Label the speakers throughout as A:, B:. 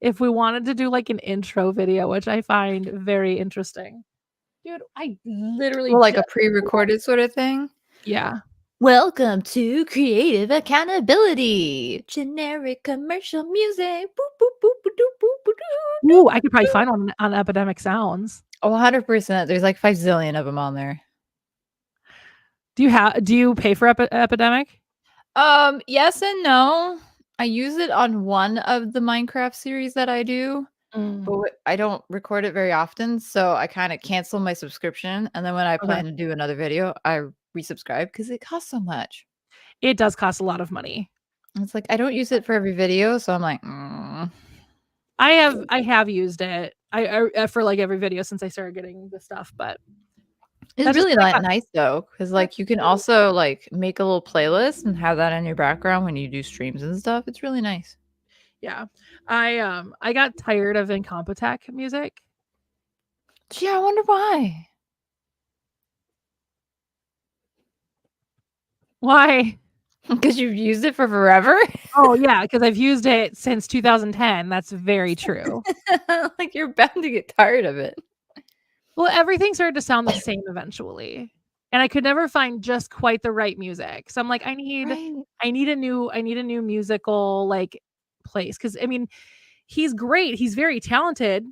A: if we wanted to do like an intro video, which I find very interesting. Dude, I literally
B: Well, like a
A: just
B: pre-recorded sort of thing.
A: yeah.
B: Welcome to Creative Accountability. Generic commercial music. Boop, boop, boop, boop, boop, boop, boop,
A: Ooh,
B: boop,
A: I could probably
B: boop.
A: find one on Epidemic Sounds.
B: Oh, 100%. There's like 5 zillion of them on there.
A: Do you pay for Epidemic?
B: Yes and no. I use it on one of the Minecraft series that I do, but I don't record it very often, so I kind of cancel my subscription, and then when I
A: Okay.
B: plan to do another video, I resubscribe because it costs so much.
A: It does cost a lot of money.
B: It's like I don't use it for every video, so I'm like,
A: I have used it. I for like every video since I started getting the stuff, but
B: It's
A: that's just
B: really
A: what I
B: not
A: got.
B: nice though, because like you can also like make a little playlist and have that in your background when you do streams and stuff. It's really nice.
A: Yeah. I got tired of Incompetech music.
B: Gee, I wonder why.
A: Why?
B: Because you've used it for forever.
A: Oh yeah, because I've used it since 2010. That's very true.
B: Like you're bound to get tired of it.
A: Well, everything started to sound the same eventually. And I could never find just quite the right music. So I'm like,
B: Right.
A: I need a new musical like place. Cause I mean, he's great. He's very talented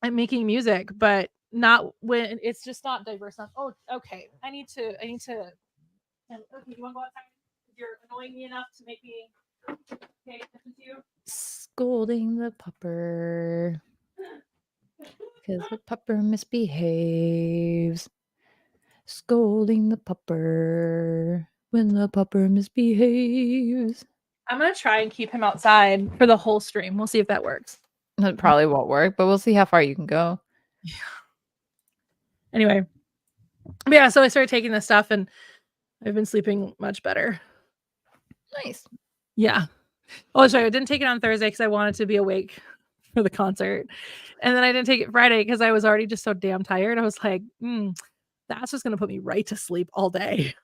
A: at making music, but not when it's just not diverse enough. Oh, okay. Okay, you wanna go outside? You're annoying me enough to make me pay attention to you.
B: Scolding the pupper. Because the pupper misbehaves. Scolding the pupper when the pupper misbehaves.
A: I'm gonna try and keep him outside for the whole stream. We'll see if that works.
B: It probably won't work, but we'll see how far you can go.
A: Yeah. Anyway, yeah. So I started taking this stuff, and I've been sleeping much better.
B: Nice.
A: Yeah. Oh, sorry. I didn't take it on Thursday because I wanted to be awake for the concert, and then I didn't take it Friday because I was already just so damn tired. I was like, that's just gonna put me right to sleep all day.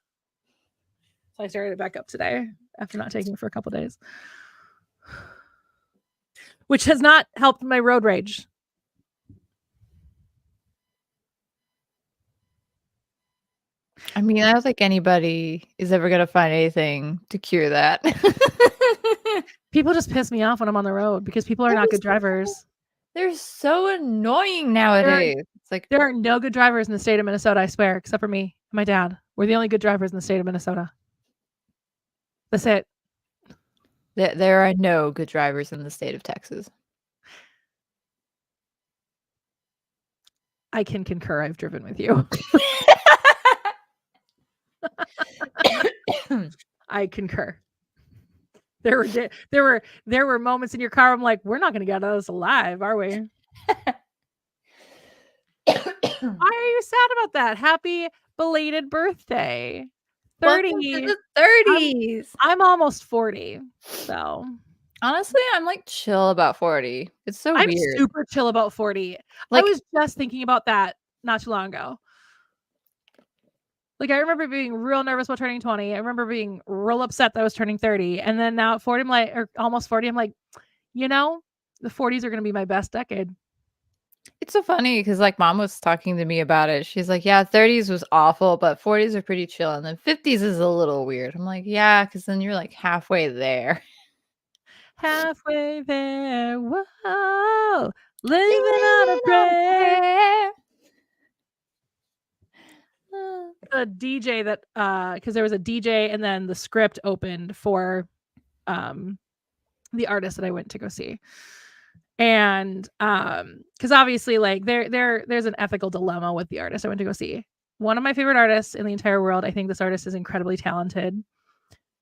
A: So I started it back up today after not taking it for a couple days, which has not helped my road rage.
B: I mean, I don't think anybody is ever gonna find anything to cure that.
A: People just piss me off when I'm on the road because people are not good drivers.
B: They're so annoying nowadays. It's like
A: There are no good drivers in the state of Minnesota, I swear, except for me and my dad. We're the only good drivers in the state of Minnesota. That's it.
B: there are no good drivers in the state of Texas.
A: I can concur. I've driven with you. I concur. There were moments in your car. I'm like, we're not going to get out of this alive, are we? Why are you sad about that? Happy belated birthday. 30.
B: Welcome to the 30s.
A: I'm almost 40. So
B: honestly, I'm like chill about 40. It's so
A: I'm
B: weird.
A: super chill about 40.
B: Like,
A: I was just thinking about that not too long ago. Like I remember being real nervous about turning 20. I remember being real upset that I was turning 30. And then now at 40, I'm like, or almost 40, I'm like, the 40s are going to be my best decade.
B: it's so funny because like mom was talking to me about it. She's like, yeah, 30s was awful, but 40s are pretty chill. And then 50s is a little weird. I'm like, yeah, because then you're like halfway there.
A: Halfway there. Whoa. Living on a prayer. A DJ that because there was a DJ and then the script opened for the artist that I went to go see. And because obviously like there's an ethical dilemma with the artist I went to go see. One of my favorite artists in the entire world. I think this artist is incredibly talented,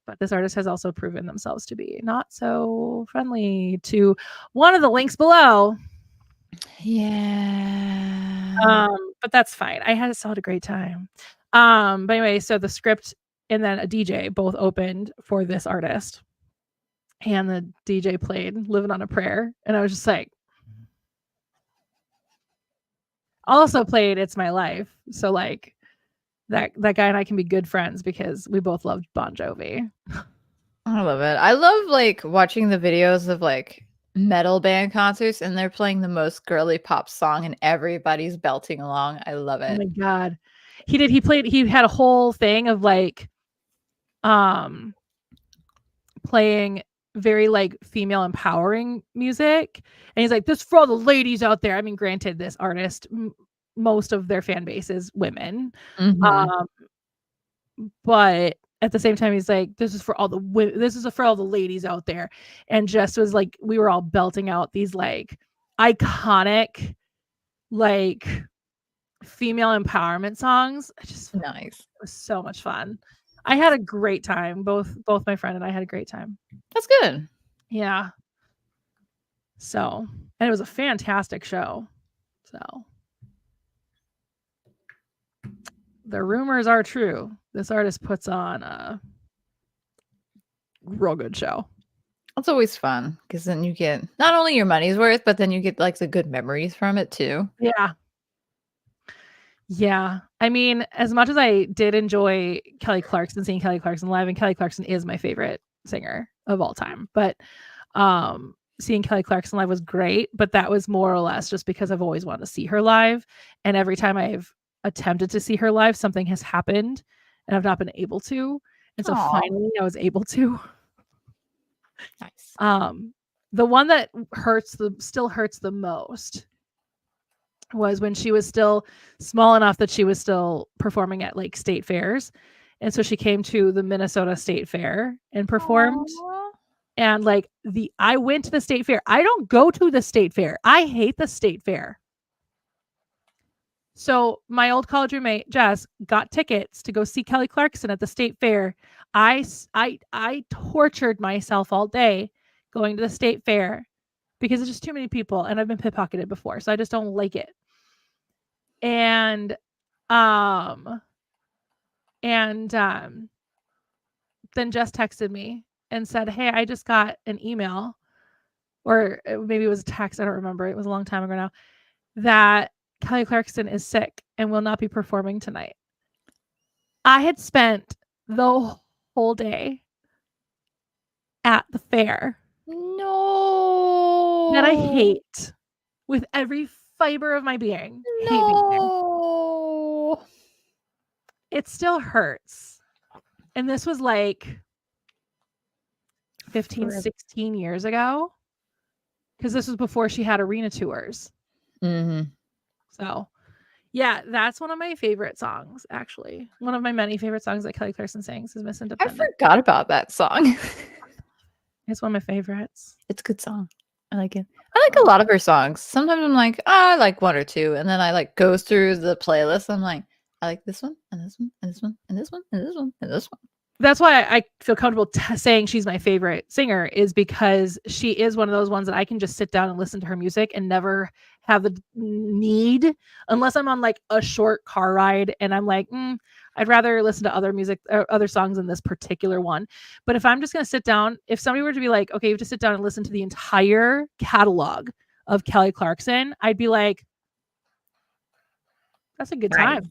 A: but this artist has also proven themselves to be not so friendly to one of the links below.
B: Yeah.
A: But that's fine. I still had a great time. But anyway, so the script and then a DJ both opened for this artist. And the DJ played Living on a Prayer. And I was just like, also played It's My Life. So like that guy and I can be good friends because we both loved Bon Jovi.
B: I love it. I love like watching the videos of like metal band concerts and they're playing the most girly pop song and everybody's belting along. I love
A: Oh
B: it.
A: my god. He had a whole thing of like playing very like female empowering music, and he's like, this for all the ladies out there. I mean, granted, this artist, most of their fan base is women,
B: Mhm.
A: but at the same time he's like, this is for all the ladies out there, and just was like, we were all belting out these like iconic like female empowerment songs.
B: Nice.
A: It was so much fun. I had a great time. Both my friend and I had a great time.
B: That's good.
A: Yeah. So, and it was a fantastic show. So, the rumors are true. This artist puts on a real good show.
B: It's always fun because then you get not only your money's worth, but then you get like the good memories from it too.
A: Yeah. Yeah. I mean, as much as I did enjoy Kelly Clarkson, seeing Kelly Clarkson live, and Kelly Clarkson is my favorite singer of all time, but seeing Kelly Clarkson live was great, but that was more or less just because I've always wanted to see her live, and every time I've attempted to see her live, something has happened and I've not been able to. And so
B: Aw.
A: finally I was able to.
B: Nice.
A: The one that still hurts the most was when she was still small enough that she was still performing at like state fairs. And so she came to the Minnesota State Fair and performed.
B: Aw.
A: And like I went to the state fair. I don't go to the state fair. I hate the state fair. So my old college roommate Jess got tickets to go see Kelly Clarkson at the state fair. I tortured myself all day going to the state fair because it's just too many people, and I've been pickpocketed before, so I just don't like it. And then Jess texted me and said, "Hey, I just got an email, or maybe it was a text, I don't remember. It was a long time ago now, that Kelly Clarkson is sick and will not be performing tonight." I had spent the whole day at the fair that I
B: No.
A: hate with every fiber of my being. Hate being there.
B: No.
A: It still hurts. And this was like 15,
B: Forever.
A: 16 years ago, because this was before she had arena tours.
B: Mhm.
A: So, yeah, that's one of my favorite songs, actually. One of my many favorite songs that Kelly Clarkson sings is Miss
B: I
A: Independent.
B: forgot about that song.
A: It's one of my favorites.
B: It's a good song. I like it. I like a lot of her songs. Sometimes I'm like, "Oh, I like one or two," and then I like goes through the playlist. I'm like, "I like this one and this one and this one and this one and this one and this one."
A: That's why I feel comfortable saying she's my favorite singer, is because she is one of those ones that I can just sit down and listen to her music and never have the need, unless I'm on like a short car ride and I'm like, I'd rather listen to other music or other songs than this particular one. But if I'm just going to sit down, if somebody were to be like, okay, you have to sit down and listen to the entire catalog of Kelly Clarkson, I'd be like, that's a good
B: Right.
A: time.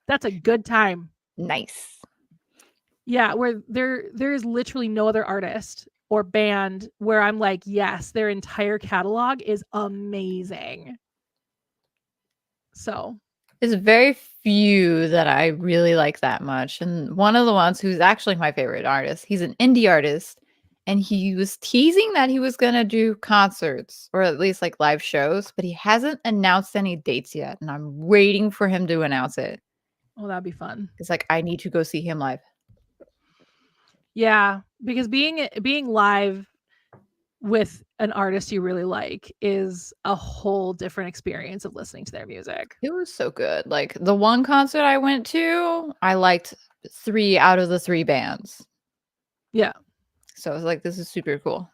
A: That's a good time.
B: Nice.
A: Yeah, where there is literally no other artist or band where I'm like, yes, their entire catalog is amazing. So,
B: There's very few that I really like that much, and one of the ones who's actually my favorite artist, he's an indie artist, and he was teasing that he was gonna do concerts or at least, like, live shows, but he hasn't announced any dates yet, and I'm waiting for him to announce it.
A: oh, that'd be fun.
B: It's like, I need to go see him live.
A: Yeah, because being live with an artist you really like is a whole different experience of listening to their music.
B: It was so good. Like, the one concert I went to, I liked 3 out of the 3 bands.
A: Yeah.
B: So I was like, "This is super cool."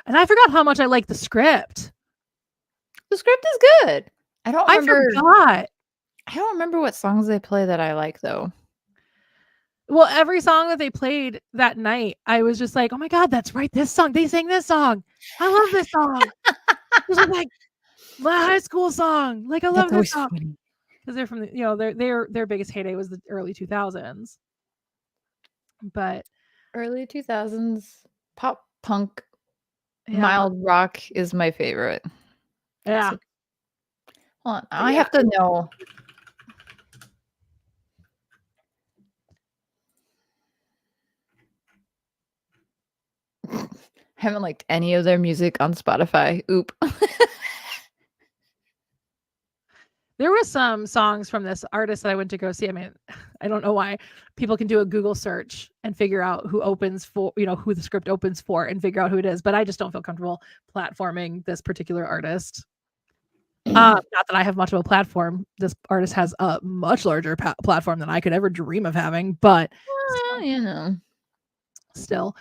A: And I forgot how much I like the script.
B: The script is good. I don't
A: I
B: remember
A: forgot.
B: I don't remember what songs they play that I like, though.
A: Well, every song that they played that night, I was just like, "Oh my god, that's right. This song. They sang this song. I love this song." This was like my high school song. Like, I love
B: That's
A: this
B: always
A: song.
B: funny.
A: Because they're from the, their biggest heyday was the early 2000s. But
B: Early 2000s pop punk Mild rock is my favorite.
A: Yeah.
B: So, hold on. I have to know. I haven't liked any of their music on Spotify. Oop.
A: There was some songs from this artist that I went to go see. I mean, I don't know why people can do a Google search and figure out who opens for, who the script opens for and figure out who it is. But I just don't feel comfortable platforming this particular artist. Not that I have much of a platform. This artist has a much larger platform than I could ever dream of having, but still.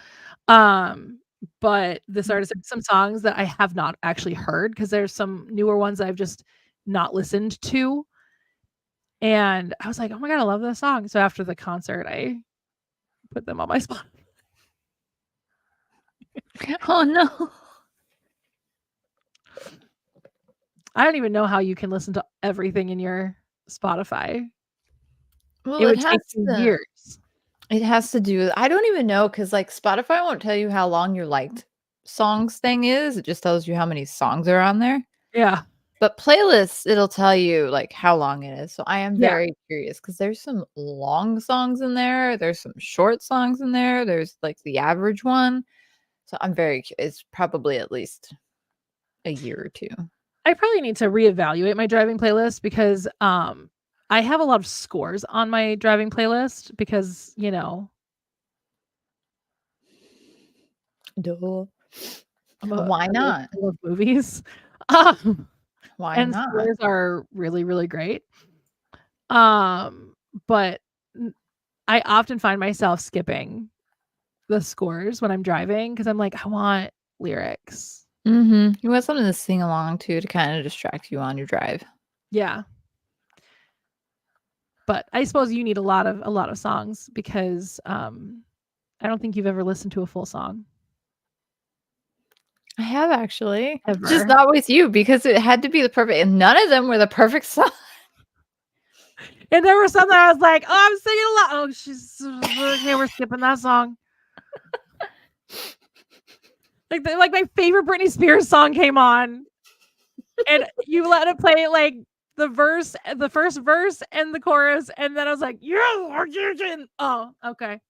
A: But this artist has some songs that I have not actually heard because there's some newer ones that I've just not listened to. And I was like, oh my God, I love this song. So after the concert, I put them on my spot.
B: Oh no.
A: I don't even know how you can listen to everything in your Spotify.
B: Well,
A: it would take years.
B: It has to do. I don't even know because like Spotify won't tell you how long your liked songs thing is. It just tells you how many songs are on there.
A: Yeah.
B: But playlists, it'll tell you like how long it is. So I am very curious because there's some long songs in there. There's some short songs in there. There's like the average one. So I'm very curious. It's probably at least a year or two.
A: I probably need to reevaluate my driving playlist because I have a lot of scores on my driving playlist because,
B: Duh. Why not?
A: I love movies.
B: Why
A: and
B: not?
A: scores are really, really great. But I often find myself skipping the scores when I'm driving because I'm like, I want lyrics.
B: You want something to sing along to kind of distract you on your drive.
A: Yeah. But I suppose you need a lot of songs because I don't think you've ever listened to a full song.
B: I have actually.
A: Ever.
B: Just not with you because it had to be the perfect, and none of them were the perfect song.
A: And there were some that I was like, oh, I'm singing a lot. Oh, she's okay. We're skipping that song. Like my favorite Britney Spears song came on, and you let it play like the first verse and the chorus, and then I was like, yeah, oh, okay.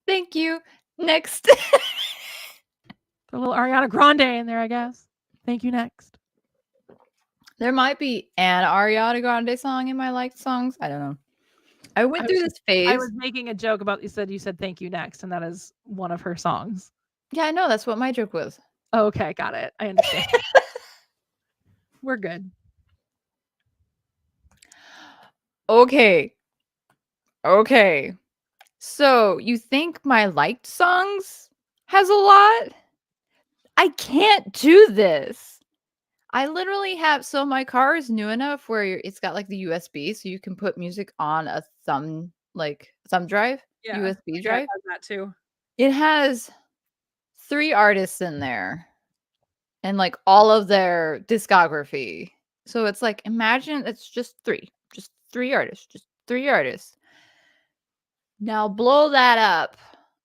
B: Thank you. Next.
A: A little Ariana Grande in there, I guess. Thank you. Next.
B: There might be an Ariana Grande song in my liked songs. I don't know. I went through this phase.
A: I was making a joke about you said thank you next, and that is one of her songs.
B: Yeah, I know. That's what my joke was.
A: Oh, okay, got it. I understand. We're good.
B: Okay. So you think my liked songs has a lot? I can't do this. I literally have, so my car is new enough where it's got like the USB, so you can put music on a thumb drive, USB drive.
A: It has that too.
B: It has 3 artists in there and like all of their discography. So it's like, imagine it's just 3 artists. Now blow that up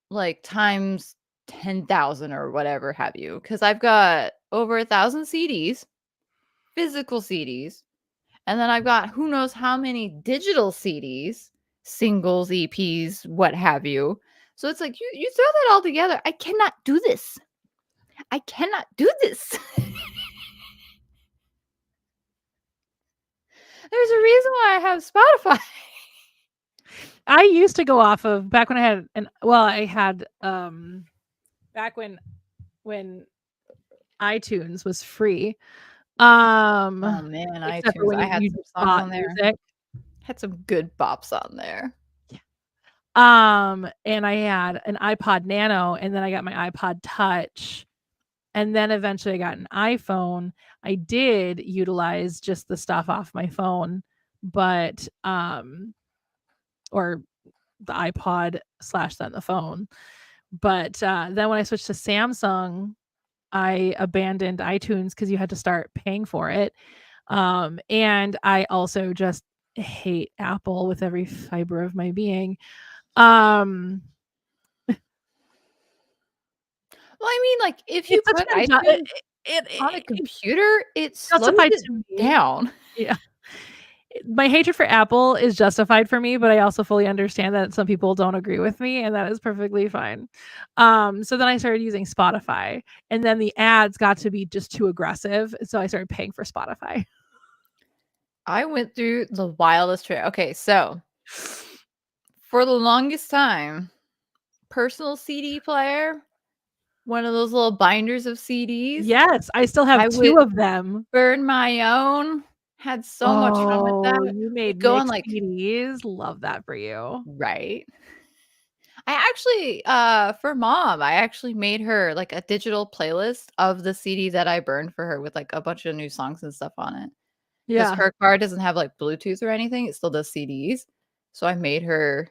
B: like times 10,000 or whatever have you, because I've got over 1,000 CDs, physical CDs, and then I've got who knows how many digital CDs, singles, EPs, what have you. So it's like you throw that all together. I cannot do this. There's a reason why I have Spotify.
A: I used to go off of back when I had back when iTunes was free.
B: Oh man, iTunes. I had some songs on there.
A: Music.
B: Had some good bops on there.
A: Yeah. And I had an iPod Nano, and then I got my iPod Touch, and then eventually I got an iPhone. I did utilize just the stuff off my phone, but or the iPod / then the phone. But then when I switched to Samsung, I abandoned iTunes because you had to start paying for it. And I also just hate Apple with every fiber of my being.
B: Well, Well, I mean, like, if you
A: It's such
B: put
A: an
B: iTunes on a
A: it
B: computer, it slows
A: justified
B: it
A: to me.
B: down.
A: Yeah. My hatred for Apple is justified for me, but I also fully understand that some people don't agree with me, and that is perfectly fine. So then I started using Spotify, and then the ads got to be just too aggressive, so I started paying for Spotify.
B: I went through the wildest trip. Okay, so for the longest time, personal CD player, one of those little binders of CDs.
A: Yes, I still have
B: I
A: 2
B: would
A: of them.
B: burn my own. Had so much fun with that.
A: Oh, you
B: You
A: made
B: go on
A: mixed
B: like
A: CDs? Love that for you.
B: right. I actually, for mom, I actually made her like a digital playlist of the CD that I burned for her with like a bunch of new songs and stuff on it. Because
A: Yeah,
B: her car doesn't have like Bluetooth or anything, it still does CDs. So I made her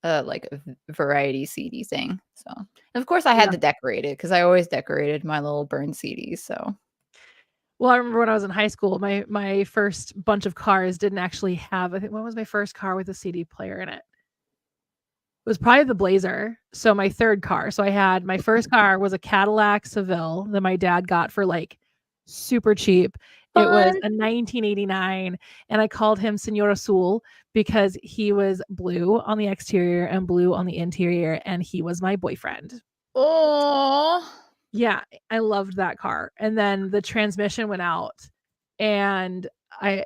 B: like a variety CD thing. So and of course I had
A: yeah.
B: to decorate it because I always decorated my little burn CDs. So
A: Well, I remember when I was in high school, my first bunch of cars didn't actually have I think what was my first car with a CD player in it? It was probably the Blazer, so my 3rd car. So I had my first car was a Cadillac Seville that my dad got for, like, super cheap. It was
B: fun.
A: a 1989, and I called him Señor Azul because he was blue on the exterior and blue on the interior, and he was my boyfriend.
B: Oh,
A: Yeah, I loved that car, and then the transmission went out, and I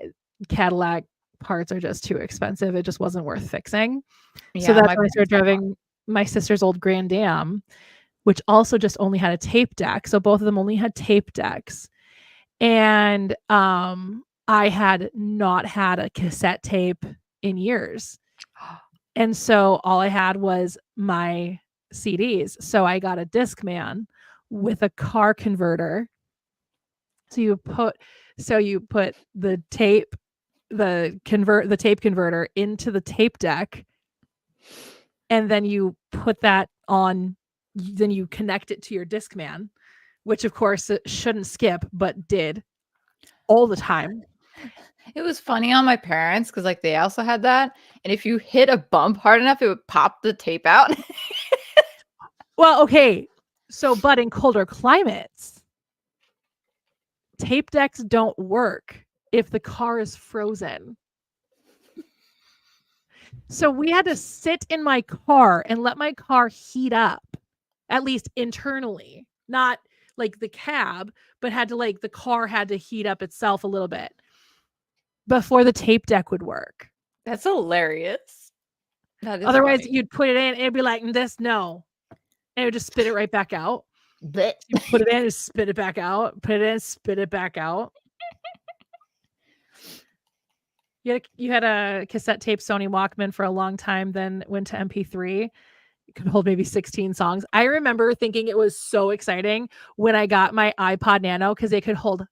A: Cadillac parts are just too expensive, it just wasn't worth fixing. So
B: yeah,
A: that's
B: my
A: when I started
B: parents have one.
A: driving my sister's old Grand Am, which also just only had a tape deck, so both of them only had tape decks, and, I had not had a cassette tape in years, and so all I had was my CDs, so I got a Discman with a car converter. So you put the tape converter into the tape deck, and then you put that on then you connect it to your Discman, which of course it shouldn't skip, but did all the time.
B: It was funny on my parents because like they also had that, and if you hit a bump hard enough, it would pop the tape out.
A: Well, okay, but in colder climates, tape decks don't work if the car is frozen. So we had to sit in my car and let my car heat up, at least internally, not like the cab, but the car had to heat up itself a little bit before the tape deck would work.
B: That's hilarious. That is
A: Otherwise,
B: funny.
A: you'd put it in and it'd be like, this, no. And it would just spit it right back out.
B: Blech.
A: You put it in and spit it back out, put it in, spit it back out. You had a cassette tape Sony Walkman for a long time, then went to MP3. It could hold maybe 16 songs. I remember thinking it was so exciting when I got my iPod Nano because it could hold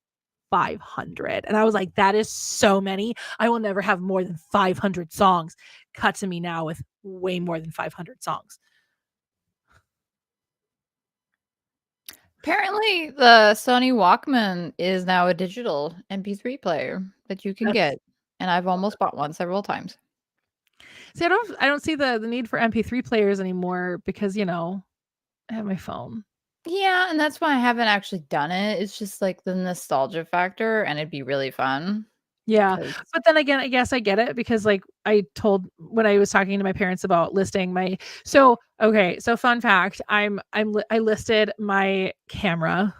A: 500. And I was like, that is so many. I will never have more than 500 songs. Cut to me now with way more than 500 songs.
B: Apparently, the Sony Walkman is now a digital MP3 player that you can
A: That's
B: get, and I've almost bought one several times.
A: See, I don't see the need for MP3 players anymore because, I have my phone.
B: Yeah, and that's why I haven't actually done it. It's just like the nostalgia factor, and it'd be really fun.
A: Yeah.
B: 'Cause
A: But then again, I guess I get it because like I told when I was talking to my parents about listing my okay, so fun fact, I listed my camera,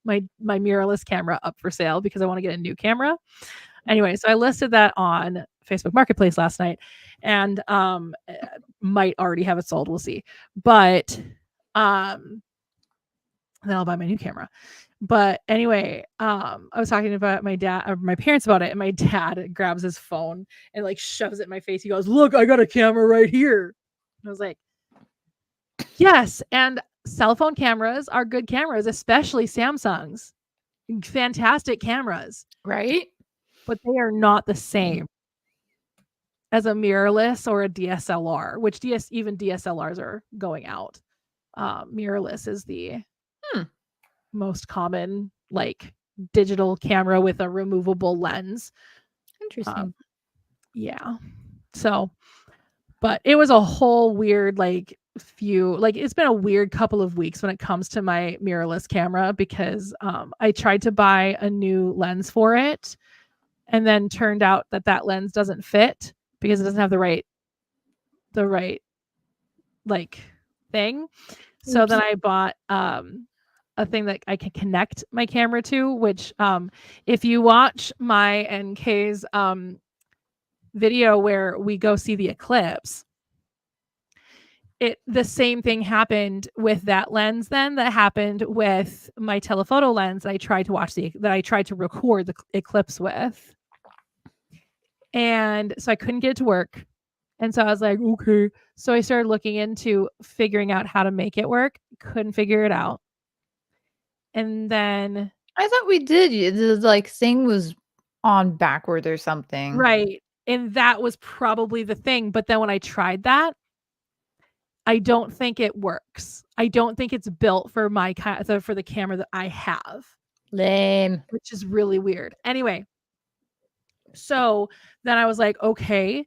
A: my mirrorless camera up for sale because I want to get a new camera. Anyway, so I listed that on Facebook Marketplace last night and might already have it sold, we'll see. But then I'll buy my new camera. But anyway, I was talking about my parents about it, and my dad grabs his phone and like shoves it in my face. He goes, "Look, I got a camera right here." And I was like, "Yes." And cell phone cameras are good cameras, especially Samsung's. Fantastic cameras,
B: right?
A: but they are not the same as a mirrorless or a DSLR, which even DSLRs are going out. Mirrorless is the
B: Hmm.
A: most common like digital camera with a removable lens. Um,
B: Interesting.
A: yeah. So, but it was a whole weird like it's been a weird couple of weeks when it comes to my mirrorless camera because I tried to buy a new lens for it and then turned out that lens doesn't fit because it doesn't have the right like thing. So then I bought a thing that I can connect my camera to, which if you watch my and Kay's video where we go see the eclipse, the same thing happened with that lens then that happened with my telephoto lens that I tried to record the eclipse with. And so I couldn't get it to work. And so I was like, okay. So I started looking into figuring out how to make it work. Couldn't figure it out. And then
B: I thought we did. The like thing was on backward or something.
A: right. And that was probably the thing. But then when I tried that, I don't think it works. I don't think it's built for for the camera that I have.
B: Lame.
A: Which is really weird. Anyway, so then I was like, okay,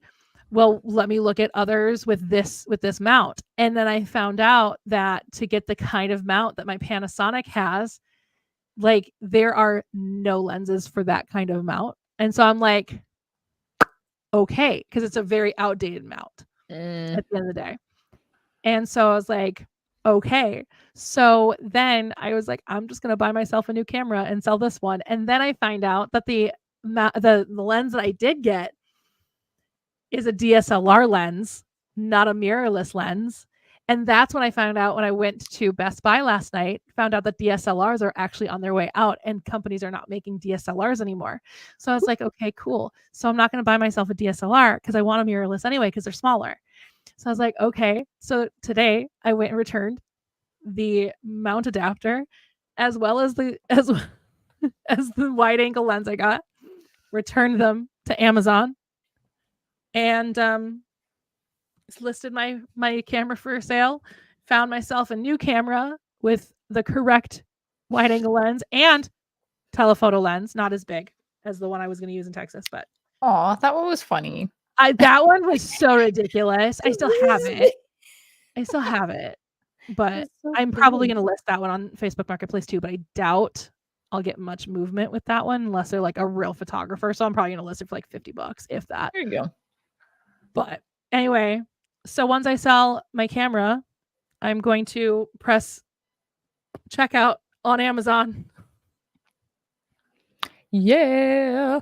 A: well, let me look at others with this mount. And then I found out that to get the kind of mount that my Panasonic has, like there are no lenses for that kind of mount. And so I'm like, okay, because it's a very outdated mount at the end of the day. And so I was like, okay. So then I was like, I'm just going to buy myself a new camera and sell this one. And then I find out that the lens that I did get is a DSLR lens, not a mirrorless lens. And that's when I found out when I went to Best Buy last night, found out that DSLRs are actually on their way out and companies are not making DSLRs anymore. So I was like, okay, cool. So I'm not going to buy myself a DSLR because I want a mirrorless anyway because they're smaller. So I was like, okay. So today I went and returned the mount adapter as well as the as the wide angle lens I got, returned them to Amazon, and listed my camera for sale. Found myself a new camera with the correct wide angle lens and telephoto lens, not as big as the one I was going to use in Texas, but
B: oh, that one was funny.
A: that one was so ridiculous. I still have it. But
B: so
A: I'm probably going to list that one on Facebook Marketplace too, but I doubt I'll get much movement with that one unless they're like a real photographer. So I'm probably going to list it for like $50, if that.
B: There you go.
A: But anyway, so once I sell my camera, I'm going to press checkout on Amazon.
B: Yeah.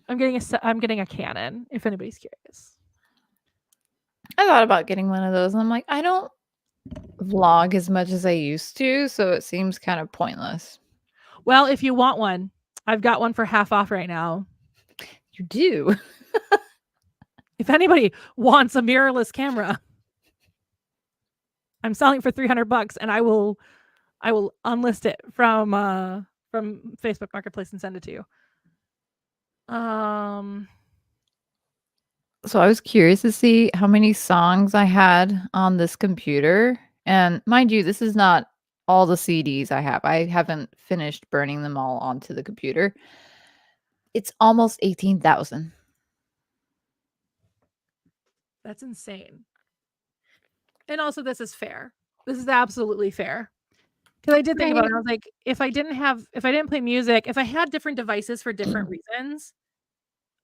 A: I'm getting a Canon, if anybody's curious.
B: I thought about getting one of those and I'm like, I don't vlog as much as I used to, so it seems kind of pointless.
A: Well, if you want one, I've got one for half off right now.
B: You do?
A: If anybody wants a mirrorless camera, I'm selling for $300 and I will unlist it from Facebook Marketplace and send it to you.
B: So I was curious to see how many songs I had on this computer. And mind you, this is not all the CDs I have. I haven't finished burning them all onto the computer. It's almost 18,000.
A: That's insane. And also this is fair. This is absolutely fair. Because I did think about it. I was like, if I didn't play music, if I had different devices for different reasons,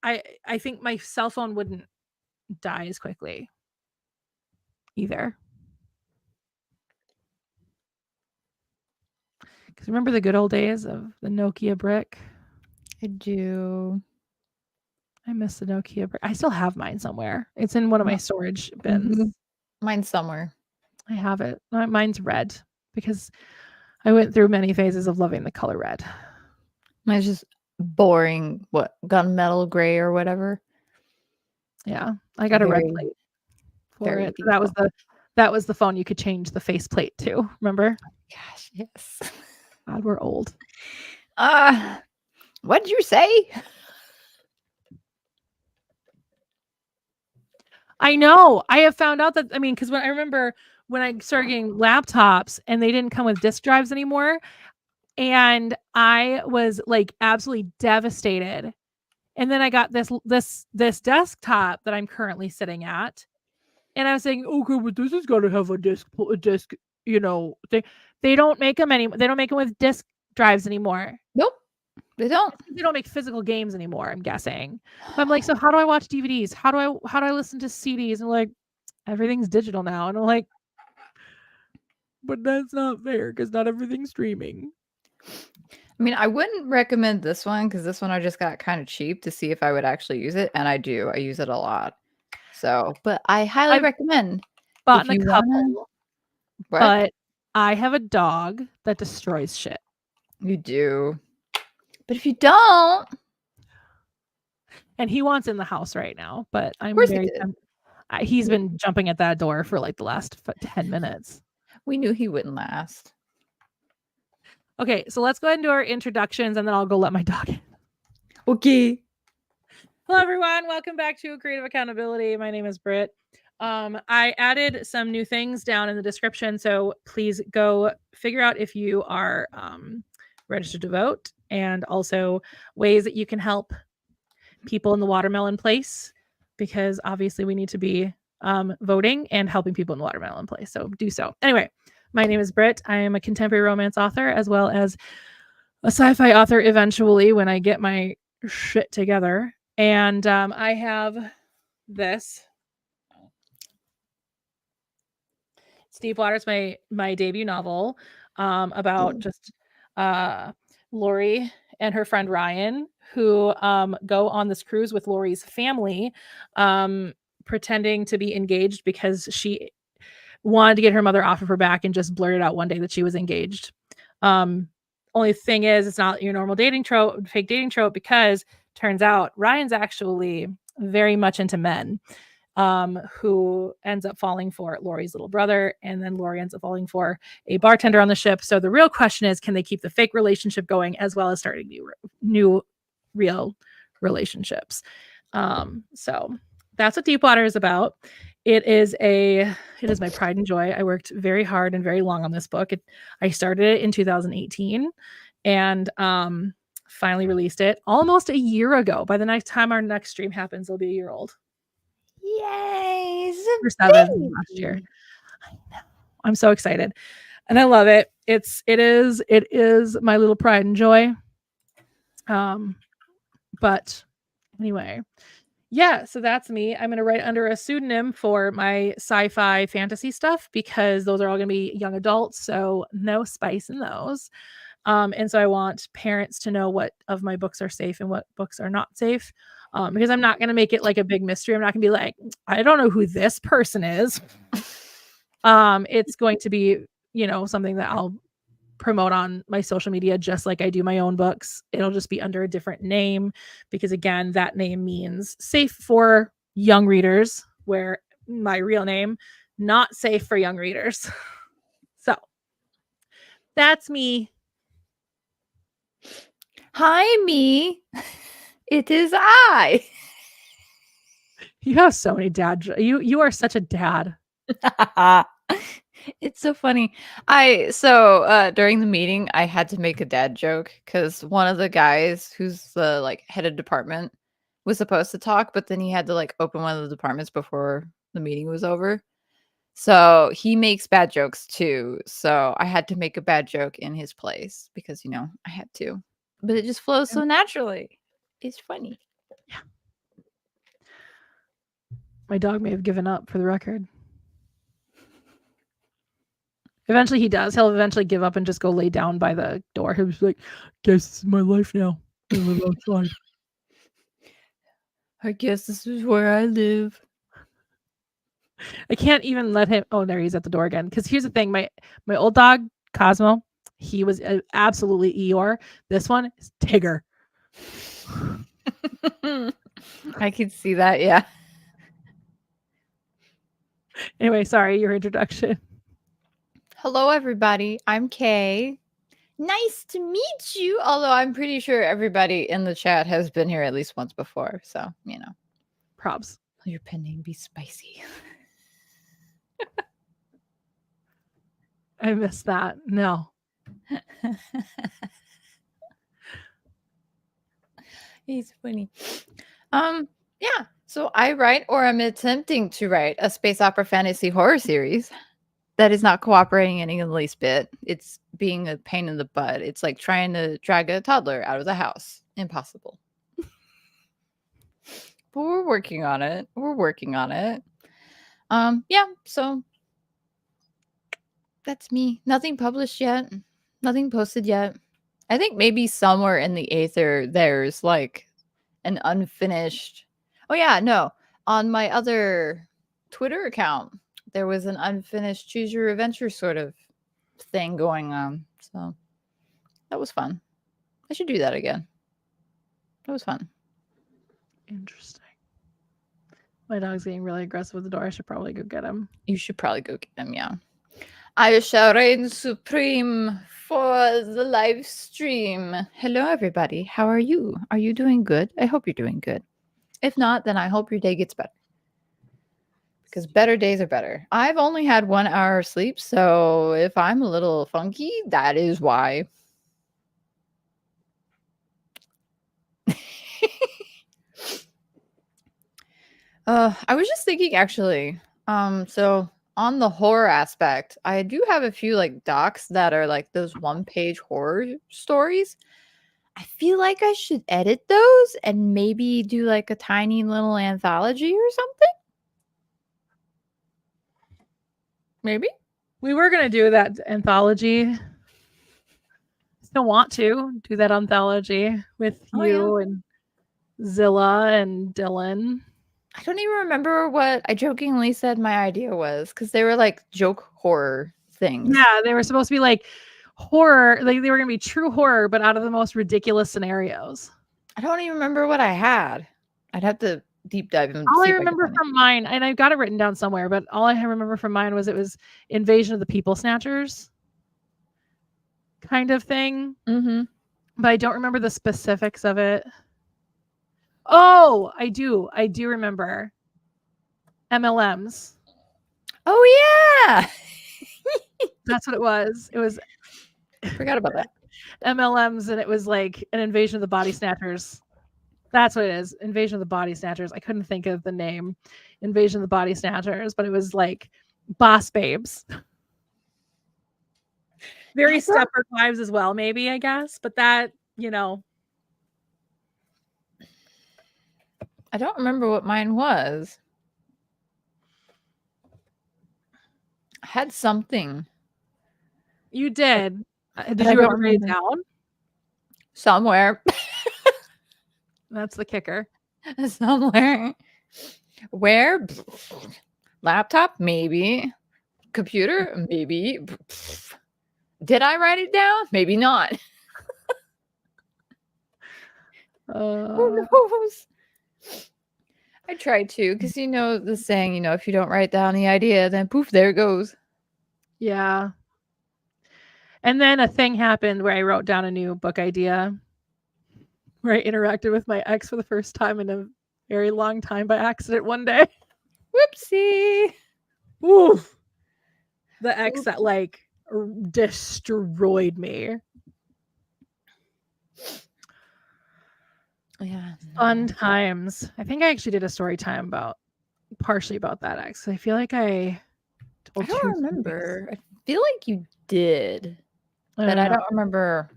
A: I think my cell phone wouldn't die as quickly either. Because remember the good old days of the Nokia brick?
B: I do.
A: I miss the Nokia brick. I still have mine somewhere. It's in one of my storage bins.
B: Mm-hmm. Mine's somewhere.
A: I have it. Mine's red because I went through many phases of loving the color red.
B: Mine's just boring, gunmetal gray or whatever.
A: Yeah, I got a red plate for it. That was the phone you could change the faceplate to. Remember?
B: Gosh, yes.
A: God, we're old.
B: What did you say?
A: I know. I have found out that because I remember when I started getting laptops and they didn't come with disk drives anymore, and I was like absolutely devastated. And then I got this desktop that I'm currently sitting at, And I was saying, okay, but this is gonna have a disc, you know, thing. They don't make them anymore. They don't make them with disc drives anymore.
B: Nope, they don't.
A: They don't make physical games anymore, I'm guessing. But I'm like, so how do I watch DVDs? How do I listen to CDs? And like, everything's digital now. And I'm like, but that's not fair because not everything's streaming.
B: I mean, I wouldn't recommend this one because this one I just got kind of cheap to see if I would actually use it, and I do. I use it a lot. So, but I highly
A: I've
B: recommend
A: bought
B: if
A: a
B: you wanna.
A: couple,
B: What?
A: but I have a dog that destroys shit.
B: You do. But if you don't,
A: And he wants in the house right now, but I'm
B: course he
A: very
B: did.
A: he's been jumping at that door for like the last 10 minutes.
B: We knew he wouldn't last.
A: Okay, so let's go ahead and do our introductions and then I'll go let my dog in.
B: Okay.
A: Hello everyone, welcome back to Creative Accountability. My name is Britt. I added some new things down in the description, so please go figure out if you are registered to vote, and also ways that you can help people in the watermelon place, because obviously we need to be voting and helping people in the watermelon place, so do so. Anyway, my name is Britt. I am a contemporary romance author as well as a sci-fi author eventually when I get my shit together. And I have this. Steepwater's my debut novel about just Lori and her friend Ryan, who go on this cruise with Lori's family, pretending to be engaged because she wanted to get her mother off of her back and just blurted out one day that she was engaged. Only thing is, it's not your normal dating trope, fake dating trope, because turns out Ryan's actually very much into men, who ends up falling for Lori's little brother, and then Lori ends up falling for a bartender on the ship. So the real question is, can they keep the fake relationship going as well as starting new real relationships? So that's what Deepwater is about. It is my pride and joy. I worked very hard and very long on this book. I started it in 2018 and finally released it almost a year ago. By the next time our next stream happens, it'll be a year old.
B: Yay!
A: For 7 last year. I know. I'm so excited. And I love it. It is my little pride and joy. But anyway, yeah, so that's me. I'm going to write under a pseudonym for my sci-fi fantasy stuff because those are all going to be young adults, so no spice in those. And so I want parents to know what of my books are safe and what books are not safe, because I'm not going to make it like a big mystery. I'm not going to be like, I don't know who this person is. It's going to be, something that I'll promote on my social media just like I do my own books. It'll just be under a different name because, again, that name means safe for young readers, where my real name, not safe for young readers. So that's me.
B: Hi, me. It is I.
A: You have so many dad you are such a dad.
B: It's so funny. During the meeting, I had to make a dad joke because one of the guys who's the head of department was supposed to talk, but then he had to open one of the departments before the meeting was over. So he makes bad jokes too. So I had to make a bad joke in his place because I had to. But it just flows so naturally. It's funny.
A: Yeah. My dog may have given up, for the record. Eventually he does. He'll eventually give up and just go lay down by the door. He'll be like, guess this is my life now. I live outside.
B: I guess this is where I live.
A: I can't even let him. Oh, there, he's at the door again. Because here's the thing. My old dog, Cosmo, he was absolutely Eeyore. This one is Tigger.
B: I can see that, yeah.
A: Anyway, sorry, your introduction.
B: Hello, everybody. I'm Kay. Nice to meet you. Although I'm pretty sure everybody in the chat has been here at least once before. So,
A: Props.
B: Your pen name be spicy.
A: I missed that. No.
B: He's funny. Yeah. So I write, or I'm attempting to write, a space opera fantasy horror series that is not cooperating any in the least bit. It's being a pain in the butt. It's like trying to drag a toddler out of the house. Impossible. But we're working on it. Yeah, so that's me. Nothing published yet. Nothing posted yet. I think maybe somewhere in the aether there's like an unfinished. Oh yeah, no. On my other Twitter account, there was an unfinished choose your adventure sort of thing going on. So that was fun. I should do that again. That was fun.
A: Interesting. My dog's getting really aggressive with the door. I should probably go get him.
B: You should probably go get him, yeah. I shall reign supreme for the live stream. Hello, everybody. How are you? Are you doing good? I hope you're doing good. If not, then I hope your day gets better. Because better days are better. I've only had 1 hour of sleep, so if I'm a little funky, that is why. I was just thinking actually. So on the horror aspect, I do have a few like docs that are like those 1-page horror stories. I feel like I should edit those and maybe do like a tiny little anthology or something. Maybe.
A: We were gonna do that anthology. Still want to do that anthology with you and Zilla and Dylan.
B: I don't even remember what I jokingly said my idea was because they were like joke horror things.
A: Yeah, they were supposed to be like horror, like they were gonna be true horror, but out of the most ridiculous scenarios.
B: I don't even remember what I had. I'd have to deep dive and
A: all
B: see
A: I
B: if
A: remember from mine, and I've got it written down somewhere, but all I remember from mine was it was Invasion of the People Snatchers kind of thing.
B: Mm-hmm.
A: But I don't remember the specifics of it. Oh, I do remember MLMs.
B: Oh yeah.
A: That's what it was. It was
B: Forgot about that.
A: MLMs, and it was like an Invasion of the Body Snatchers. That's what it is. Invasion of the Body Snatchers. I couldn't think of the name. Invasion of the Body Snatchers, but it was like boss babes. Very Stepford Wives as well, maybe, I guess. But that, you know.
B: I don't remember what mine was. I had something.
A: You did. Did you ever write it down?
B: Somewhere.
A: That's the kicker.
B: Somewhere. Where? Laptop? Maybe. Computer? Maybe. Did I write it down? Maybe not. Who knows? I tried to, because you know the saying, you know, if you don't write down the idea, then poof, there it goes.
A: Yeah. And then a thing happened where I wrote down a new book idea where I interacted with my ex for the first time in a very long time by accident one day.
B: Whoopsie.
A: Ooh. The ex that like destroyed me.
B: Yeah.
A: Fun times. I think I actually did a story time partially about that ex. I feel like I told
B: I don't remember. I feel like you did, but I don't remember.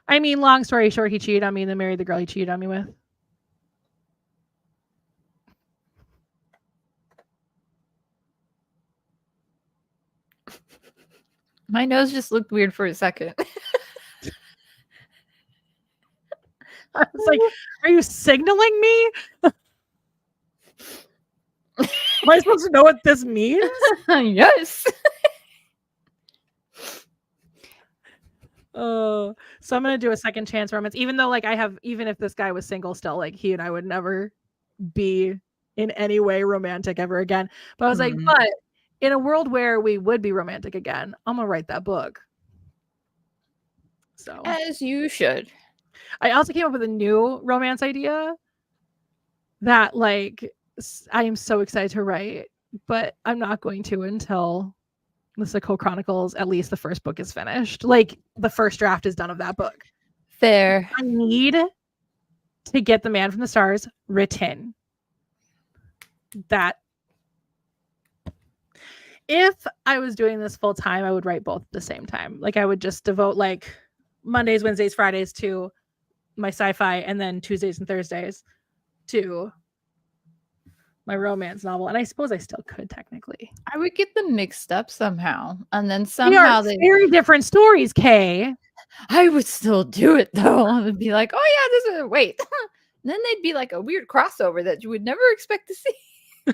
A: I mean, long story short, he cheated on me and then married the girl he cheated on me with.
B: My nose just looked weird for a second.
A: I was like, are you signaling me? Am I supposed to know what this means?
B: Yes.
A: So I'm gonna do a second chance romance, even though like even if this guy was single still, like he and I would never be in any way romantic ever again. But I was like, but in a world where we would be romantic again, I'm gonna write that book. So
B: as you should.
A: I also came up with a new romance idea that like I am so excited to write, but I'm not going to until the Mystical Chronicles, at least the first book is finished. Like the first draft is done of that book.
B: Fair.
A: I need to get The Man from the Stars written. that if I was doing this full time, I would write both at the same time. Like I would just devote like Mondays, Wednesdays, Fridays to my sci-fi, and then Tuesdays and Thursdays to my romance novel. And I suppose I still could technically.
B: I would get them mixed up somehow, and then
A: They are
B: somehow
A: very different stories, Kay.
B: I would still do it though. I would be like, oh yeah, this is wait. Then they'd be like a weird crossover that you would never expect to see.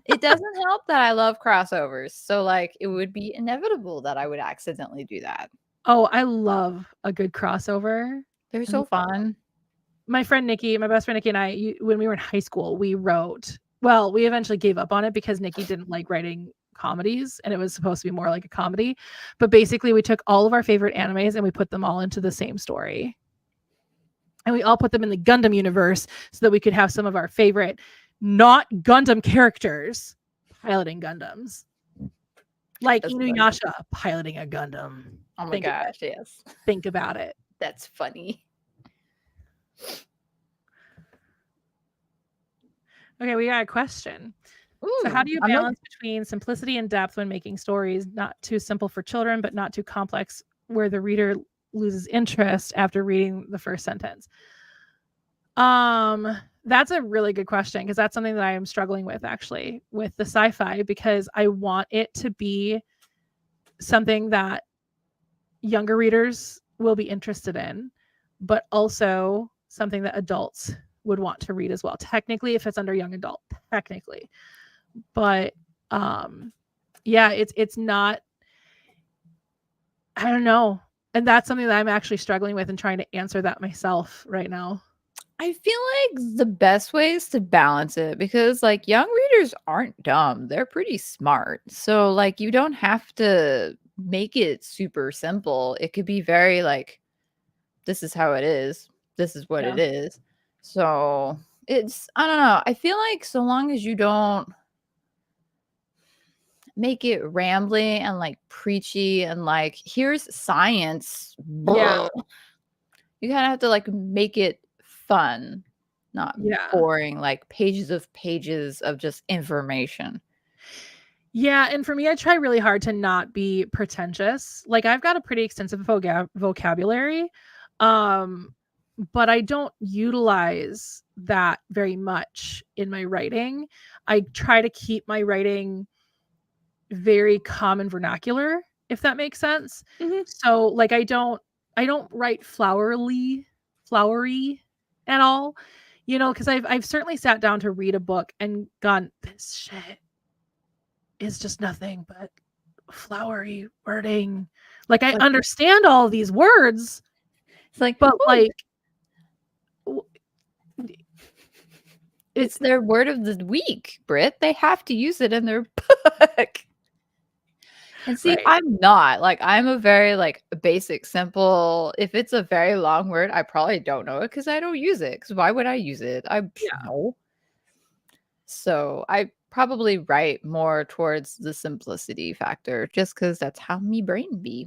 B: It doesn't help that I love crossovers. So like it would be inevitable that I would accidentally do that.
A: Oh, I love a good crossover.
B: They're so fun.
A: My friend Nikki, my best friend Nikki and I, when we were in high school, we wrote, well, we eventually gave up on it because Nikki didn't like writing comedies and it was supposed to be more like a comedy. But basically we took all of our favorite animes and we put them all into the same story. And we all put them in the Gundam universe so that we could have some of our favorite not Gundam characters piloting Gundams. Like Inuyasha piloting a Gundam.
B: Oh my gosh, yes.
A: Think about it.
B: That's funny.
A: Okay, we got a question.
B: Ooh,
A: so how do you balance between simplicity and depth when making stories not too simple for children, but not too complex where the reader loses interest after reading the first sentence? That's a really good question because that's something that I am struggling with actually with the sci-fi, because I want it to be something that younger readers will be interested in, but also something that adults would want to read as well. Technically, if it's under young adult, technically. But yeah, it's not, I don't know. And that's something that I'm actually struggling with and trying to answer that myself right now.
B: I feel like the best way is to balance it because like young readers aren't dumb. They're pretty smart. So like you don't have to make it super simple. It could be very like, this is how it is. This is what it is. So it's, I don't know. I feel like so long as you don't make it rambly and like preachy and like, here's science.
A: Yeah.
B: You kind of have to like make it fun, not boring, like pages of just information.
A: Yeah, and for me, I try really hard to not be pretentious. Like I've got a pretty extensive vocabulary, but I don't utilize that very much in my writing. I try to keep my writing very common vernacular, if that makes sense. Mm-hmm. So like I don't write flowery at all, you know, because I've certainly sat down to read a book and gone, this shit is just nothing but flowery wording. Like I understand all of these words.
B: It's like,
A: but like
B: it's their word of the week, Britt. They have to use it in their book. And see, I'm not like, I'm a very like basic, simple. If it's a very long word, I probably don't know it because I don't use it. Because why would I use it? No. So I probably write more towards the simplicity factor just because that's how me brain be.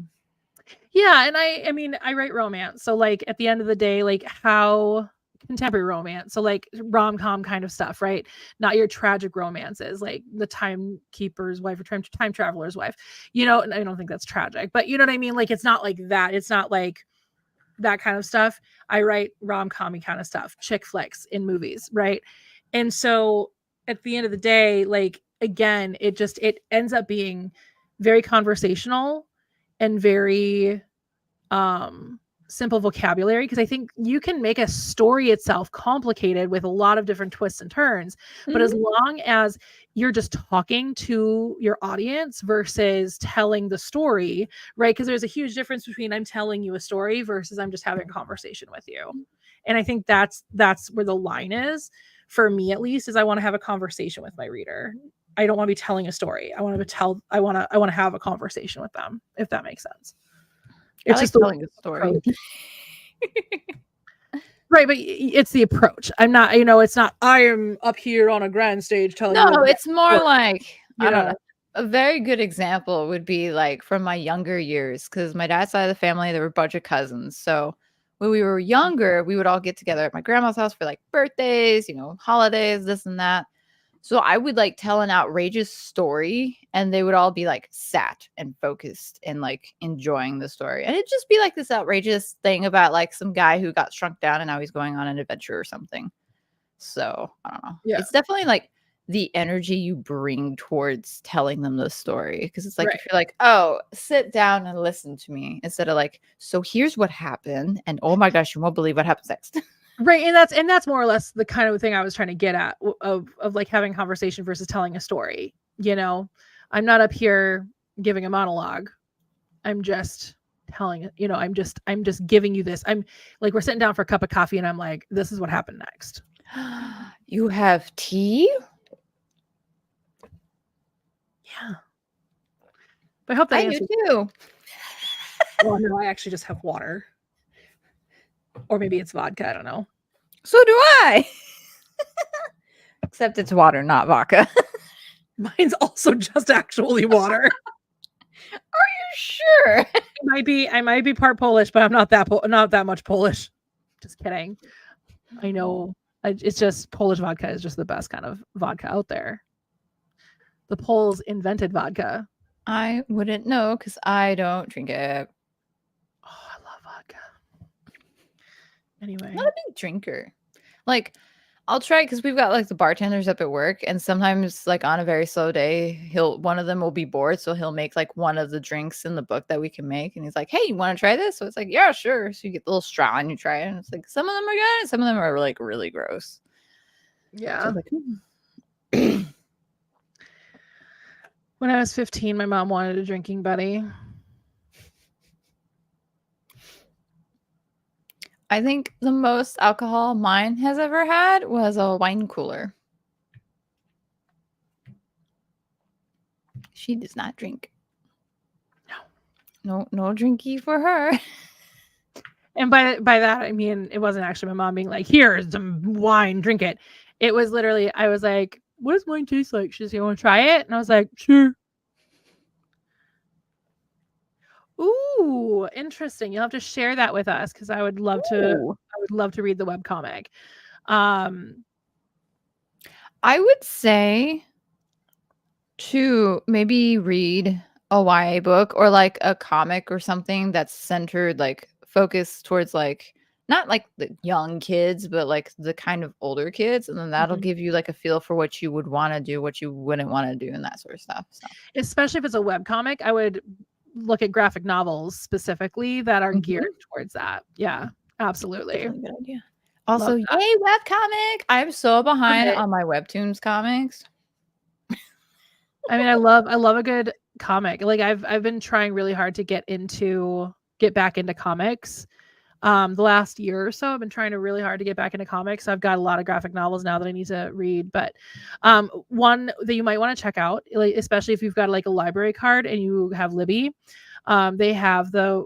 A: Yeah. And I mean, I write romance. So like at the end of the day, like how contemporary romance, so like rom-com kind of stuff, right? Not your tragic romances like the timekeeper's wife or time traveler's wife, you know. And I don't think that's tragic, but you know what I mean? Like it's not like that. It's not like that kind of stuff. I write rom-com kind of stuff, chick flicks in movies, right? And so at the end of the day, like again, it ends up being very conversational and very simple vocabulary, because I think you can make a story itself complicated with a lot of different twists and turns. But as long as you're just talking to your audience versus telling the story, right? Because there's a huge difference between I'm telling you a story versus I'm just having a conversation with you. And I think that's where the line is for me, at least, is I want to have a conversation with my reader. I don't want to be telling a story. I want to have a conversation with them, if that makes sense. It's just telling a story. Right, but it's the approach. I'm not, you know, it's not I am up here on a grand stage telling you.
B: No, it's more like, I don't know. A very good example would be like from my younger years, because my dad's side of the family, there were a bunch of cousins. So when we were younger, we would all get together at my grandma's house for like birthdays, you know, holidays, this and that. So I would like tell an outrageous story and they would all be like sat and focused and like enjoying the story. And it'd just be like this outrageous thing about like some guy who got shrunk down and now he's going on an adventure or something. So I don't know.
A: Yeah.
B: It's definitely like the energy you bring towards telling them the story. Because it's like
A: Right.
B: if you're like, oh, sit down and listen to me instead of like, so here's what happened. And oh my gosh, you won't believe what happens next.
A: Right. And that's more or less the kind of thing I was trying to get at of like having conversation versus telling a story. You know, I'm not up here giving a monologue. I'm just telling, you know, I'm just giving you this. I'm like, we're sitting down for a cup of coffee and I'm like, this is what happened next.
B: You have tea?
A: Yeah. But I hope that
B: I do
A: answers.
B: too.
A: Well, no, I actually just have water. Or maybe it's vodka. I don't know.
B: So do I. Except it's water, not vodka.
A: Mine's also just actually water.
B: Are you sure?
A: I might be part Polish, but I'm not that much Polish. Just kidding. I know. It's just Polish vodka is just the best kind of vodka out there. The Poles invented vodka.
B: I wouldn't know because I don't drink it.
A: Oh, I love vodka. Anyway,
B: I'm not a big drinker. Like, I'll try because we've got like the bartenders up at work, and sometimes like on a very slow day, one of them will be bored, so he'll make like one of the drinks in the book that we can make, and he's like, "Hey, you want to try this?" So it's like, "Yeah, sure." So you get the little straw and you try it, and it's like some of them are good, and some of them are like really gross.
A: yeah.
B: So like,
A: When I was 15, my mom wanted a drinking buddy.
B: I think the most alcohol mine has ever had was a wine cooler. She does not drink. No drinky for her.
A: And by that I mean it wasn't actually my mom being like, "Here's some wine, drink it." It was literally I was like, "What does wine taste like?" She's like, "You want to try it?" And I was like, "Sure." Ooh, interesting. You'll have to share that with us because I would love to read the webcomic.
B: I would say to maybe read a YA book or like a comic or something that's centered, like focused towards like not like the young kids, but like the kind of older kids. And then that'll give you like a feel for what you would want to do, what you wouldn't want to do, and that sort of stuff. So.
A: Especially if it's a webcomic, I would look at graphic novels specifically that are geared towards that. Yeah, absolutely.
B: Good idea. Also, yay, webcomic. I'm so behind on my Webtoons comics.
A: I mean, I love a good comic. Like I've been trying really hard to get back into comics. The last year or so, I've been trying really hard to get back into comics. I've got a lot of graphic novels now that I need to read, but one that you might want to check out, like, especially if you've got like a library card and you have Libby, they have the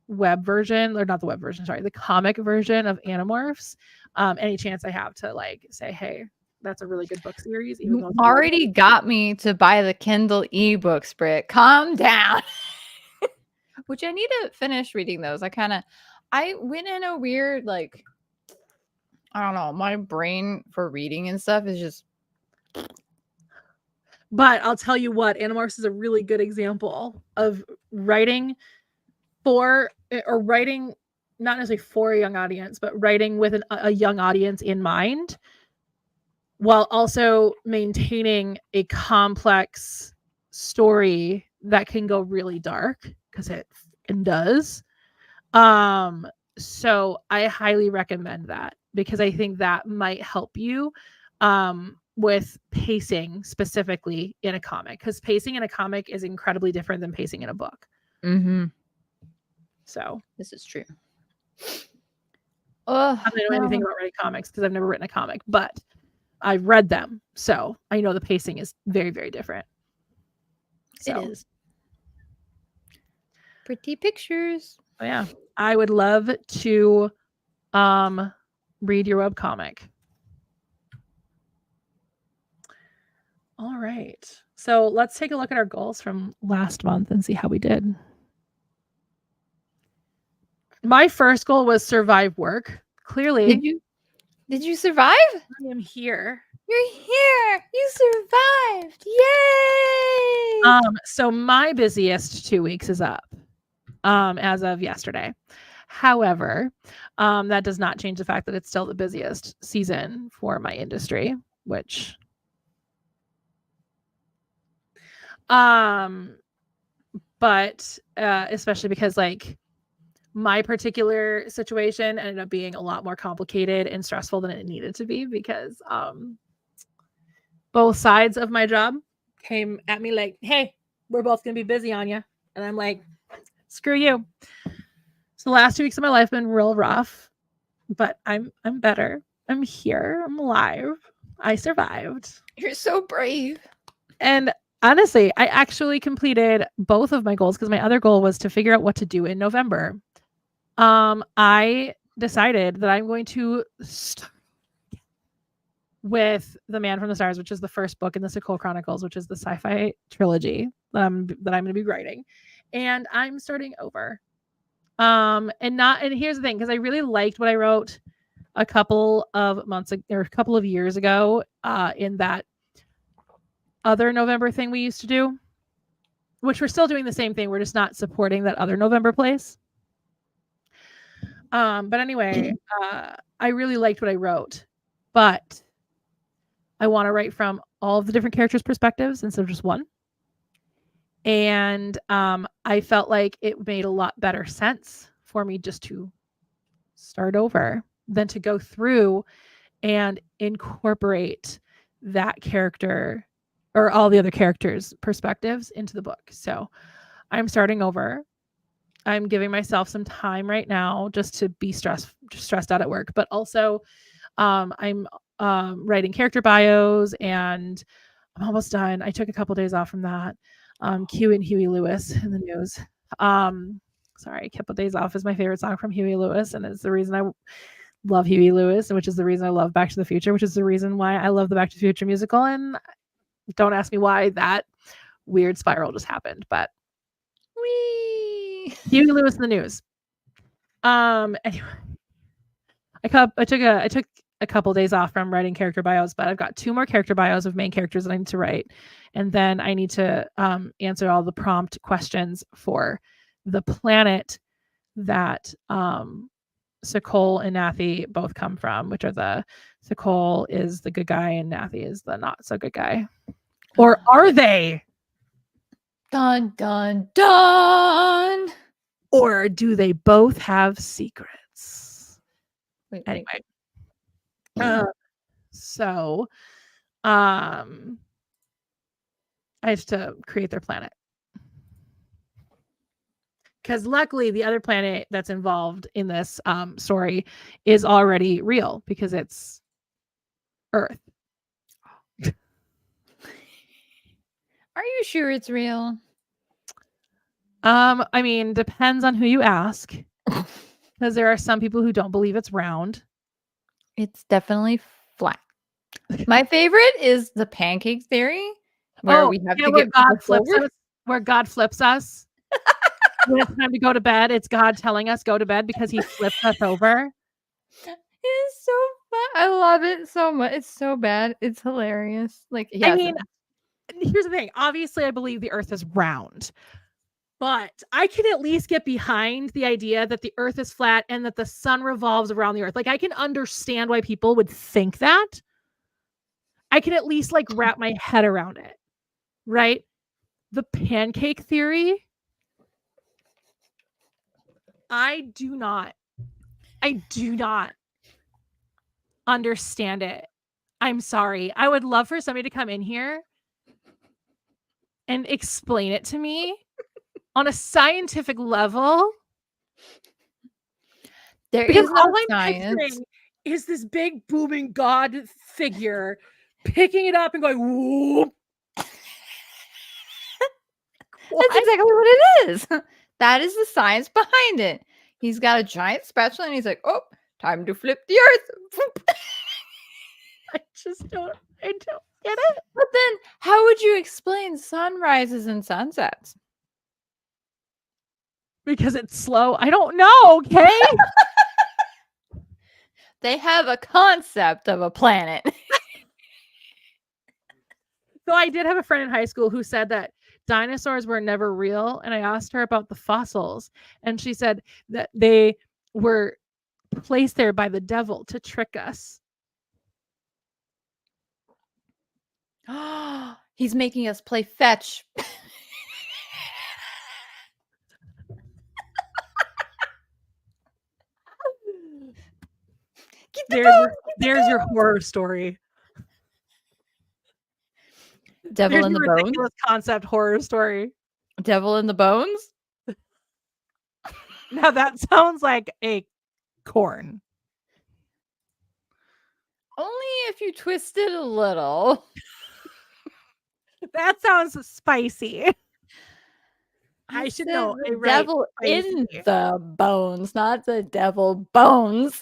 A: web version, or not the web version, sorry, the comic version of Animorphs. Any chance I have to like say, hey, that's a really good book series. Even though
B: You already got me to buy the Kindle ebooks, Britt. Calm down. Which I need to finish reading those. I went in a weird, like, I don't know, my brain for reading and stuff is just.
A: But I'll tell you what, Animorphs is a really good example of writing not necessarily for a young audience, but writing with a young audience in mind, while also maintaining a complex story that can go really dark, because it does. So I highly recommend that, because I think that might help you with pacing specifically in a comic, because pacing in a comic is incredibly different than pacing in a book. So
B: this is true.
A: I don't know anything about writing comics because I've never written a comic, but I've read them, so I know the pacing is very, very different. So.
B: It is. Pretty pictures.
A: Oh, yeah, I would love to read your webcomic. All right, so let's take a look at our goals from last month and see how we did. My first goal was survive work. Clearly.
B: Did you survive?
A: I am here.
B: You're here. You survived. Yay!
A: So my busiest 2 weeks is up as of yesterday. However, that does not change the fact that it's still the busiest season for my industry, which but especially because like my particular situation ended up being a lot more complicated and stressful than it needed to be because both sides of my job came at me like, hey, we're both gonna be busy on you. And I'm like, screw you. So the last 2 weeks of my life have been real rough, but I'm better. I'm here. I'm alive. I survived.
B: You're so brave.
A: And honestly, I actually completed both of my goals because my other goal was to figure out what to do in November. I decided that I'm going to start with The Man from the Stars, which is the first book in the Sequel Chronicles, which is the sci-fi trilogy that I'm going to be writing, and I'm starting over. And here's the thing, because I really liked what I wrote a couple of months or a couple of years ago in that other November thing we used to do, which we're still doing the same thing. We're just not supporting that other November place. But anyway, I really liked what I wrote, but I want to write from all of the different characters' perspectives instead of just one. And I felt like it made a lot better sense for me just to start over than to go through and incorporate that character or all the other characters' perspectives into the book. So I'm starting over. I'm giving myself some time right now just to be stressed out at work, but also I'm writing character bios and I'm almost done. I took a couple days off from that. Q and Huey Lewis in the news. Sorry, Couple Days Off is my favorite song from Huey Lewis, and it's the reason I love Huey Lewis, which is the reason I love Back to the Future, which is the reason why I love the Back to the Future musical. And don't ask me why that weird spiral just happened, but
B: Whee!
A: Huey Lewis in the news. Anyway, I took a couple days off from writing character bios, but I've got 2 more character bios of main characters that I need to write, and then I need to answer all the prompt questions for the planet that Sequel and Nathy both come from, which are the Sequel is the good guy and Nathy is the not so good guy. Or are they?
B: Dun dun dun.
A: Or do they both have secrets?
B: Wait.
A: Anyway. So I have to create their planet. Because luckily the other planet that's involved in this story is already real because it's Earth.
B: Are you sure it's real?
A: I mean, depends on who you ask. Because there are some people who don't believe it's round.
B: It's definitely flat. My favorite is the pancake theory, where we have to
A: where
B: get
A: God flips
B: forward.
A: us. Where God flips us. When it's time to go to bed, it's God telling us go to bed because he flips us over.
B: It's so fun. I love it so much. It's so bad. It's hilarious. Like, yes.
A: I mean, here's the thing. Obviously, I believe the Earth is round. But I can at least get behind the idea that the Earth is flat and that the sun revolves around the Earth. Like, I can understand why people would think that. I can at least like wrap my head around it, right? The pancake theory, I do not understand it. I'm sorry. I would love for somebody to come in here and explain it to me on a scientific level.
B: There
A: Because
B: is no
A: all I'm
B: science.
A: picturing is this big booming God figure picking it up and going, whoop.
B: That's exactly what it is. That is the science behind it. He's got a giant spatula and he's like, oh, time to flip the Earth.
A: I don't get it.
B: But then how would you explain sunrises and sunsets?
A: Because it's slow. I don't know, okay?
B: They have a concept of a planet.
A: So I did have a friend in high school who said that dinosaurs were never real, and I asked her about the fossils, and she said that they were placed there by the devil to trick us.
B: He's making us play fetch. Get the
A: There's your horror story.
B: Devil
A: There's
B: in the
A: your
B: bones.
A: ridiculous concept horror story.
B: Devil in the bones.
A: Now that sounds like a corn.
B: Only if you twist it a little.
A: That sounds spicy. I should
B: said
A: know.
B: the devil in
A: spicy.
B: the bones, not the devil bones.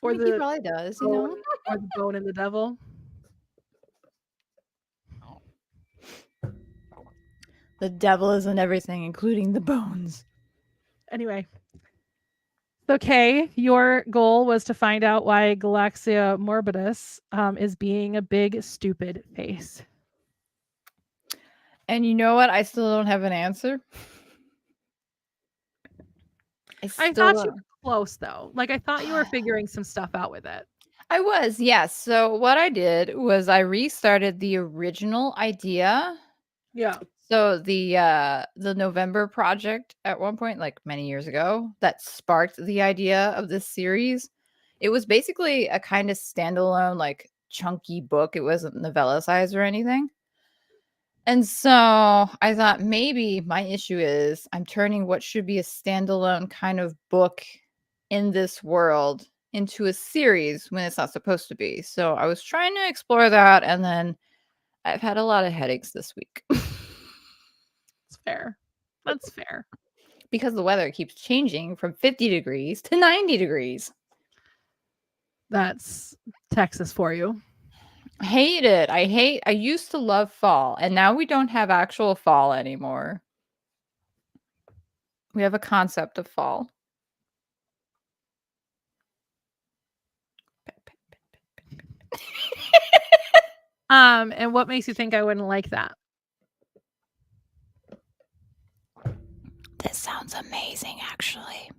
A: Or
B: he probably does, you know.
A: Or the bone in the devil.
B: The devil is in everything, including the bones.
A: Anyway. Okay, your goal was to find out why Galaxia Morbidus is being a big stupid face.
B: And you know what? I still don't have an answer.
A: I thought you were close though. Like I thought you were figuring some stuff out with it.
B: I was, yes. So what I did was I restarted the original idea.
A: Yeah.
B: So the November project at one point, like many years ago, that sparked the idea of this series. It was basically a kind of standalone, like chunky book. It wasn't novella size or anything. And so I thought maybe my issue is I'm turning what should be a standalone kind of book in this world into a series when it's not supposed to be. So I was trying to explore that, and then I've had a lot of headaches this week.
A: It's fair. That's fair.
B: Because the weather keeps changing from 50 degrees to 90 degrees.
A: That's Texas for you.
B: I hate it. I used to love fall, and now we don't have actual fall anymore. We have a concept of fall.
A: And what makes you think I wouldn't like that?
B: This sounds amazing, actually.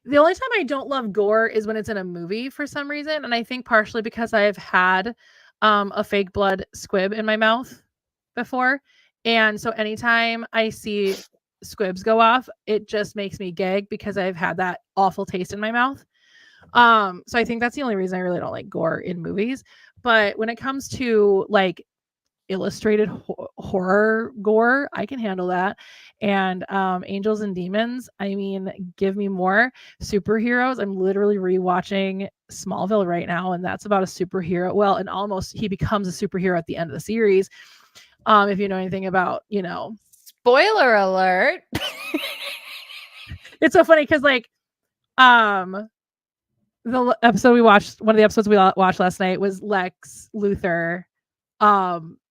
A: The only time I don't love gore is when it's in a movie for some reason, and I think partially because I've had a fake blood squib in my mouth before, and so anytime I see squibs go off, it just makes me gag because I've had that awful taste in my mouth. So I think that's the only reason I really don't like gore in movies. But when it comes to like illustrated horror gore, I can handle that. And Angels and Demons, I mean, give me more superheroes. I'm literally rewatching Smallville right now, and that's about a superhero. Well, and almost he becomes a superhero at the end of the series. If you know anything about,
B: spoiler alert.
A: It's so funny because like the episode we watched, one of the episodes we watched last night was Lex Luthor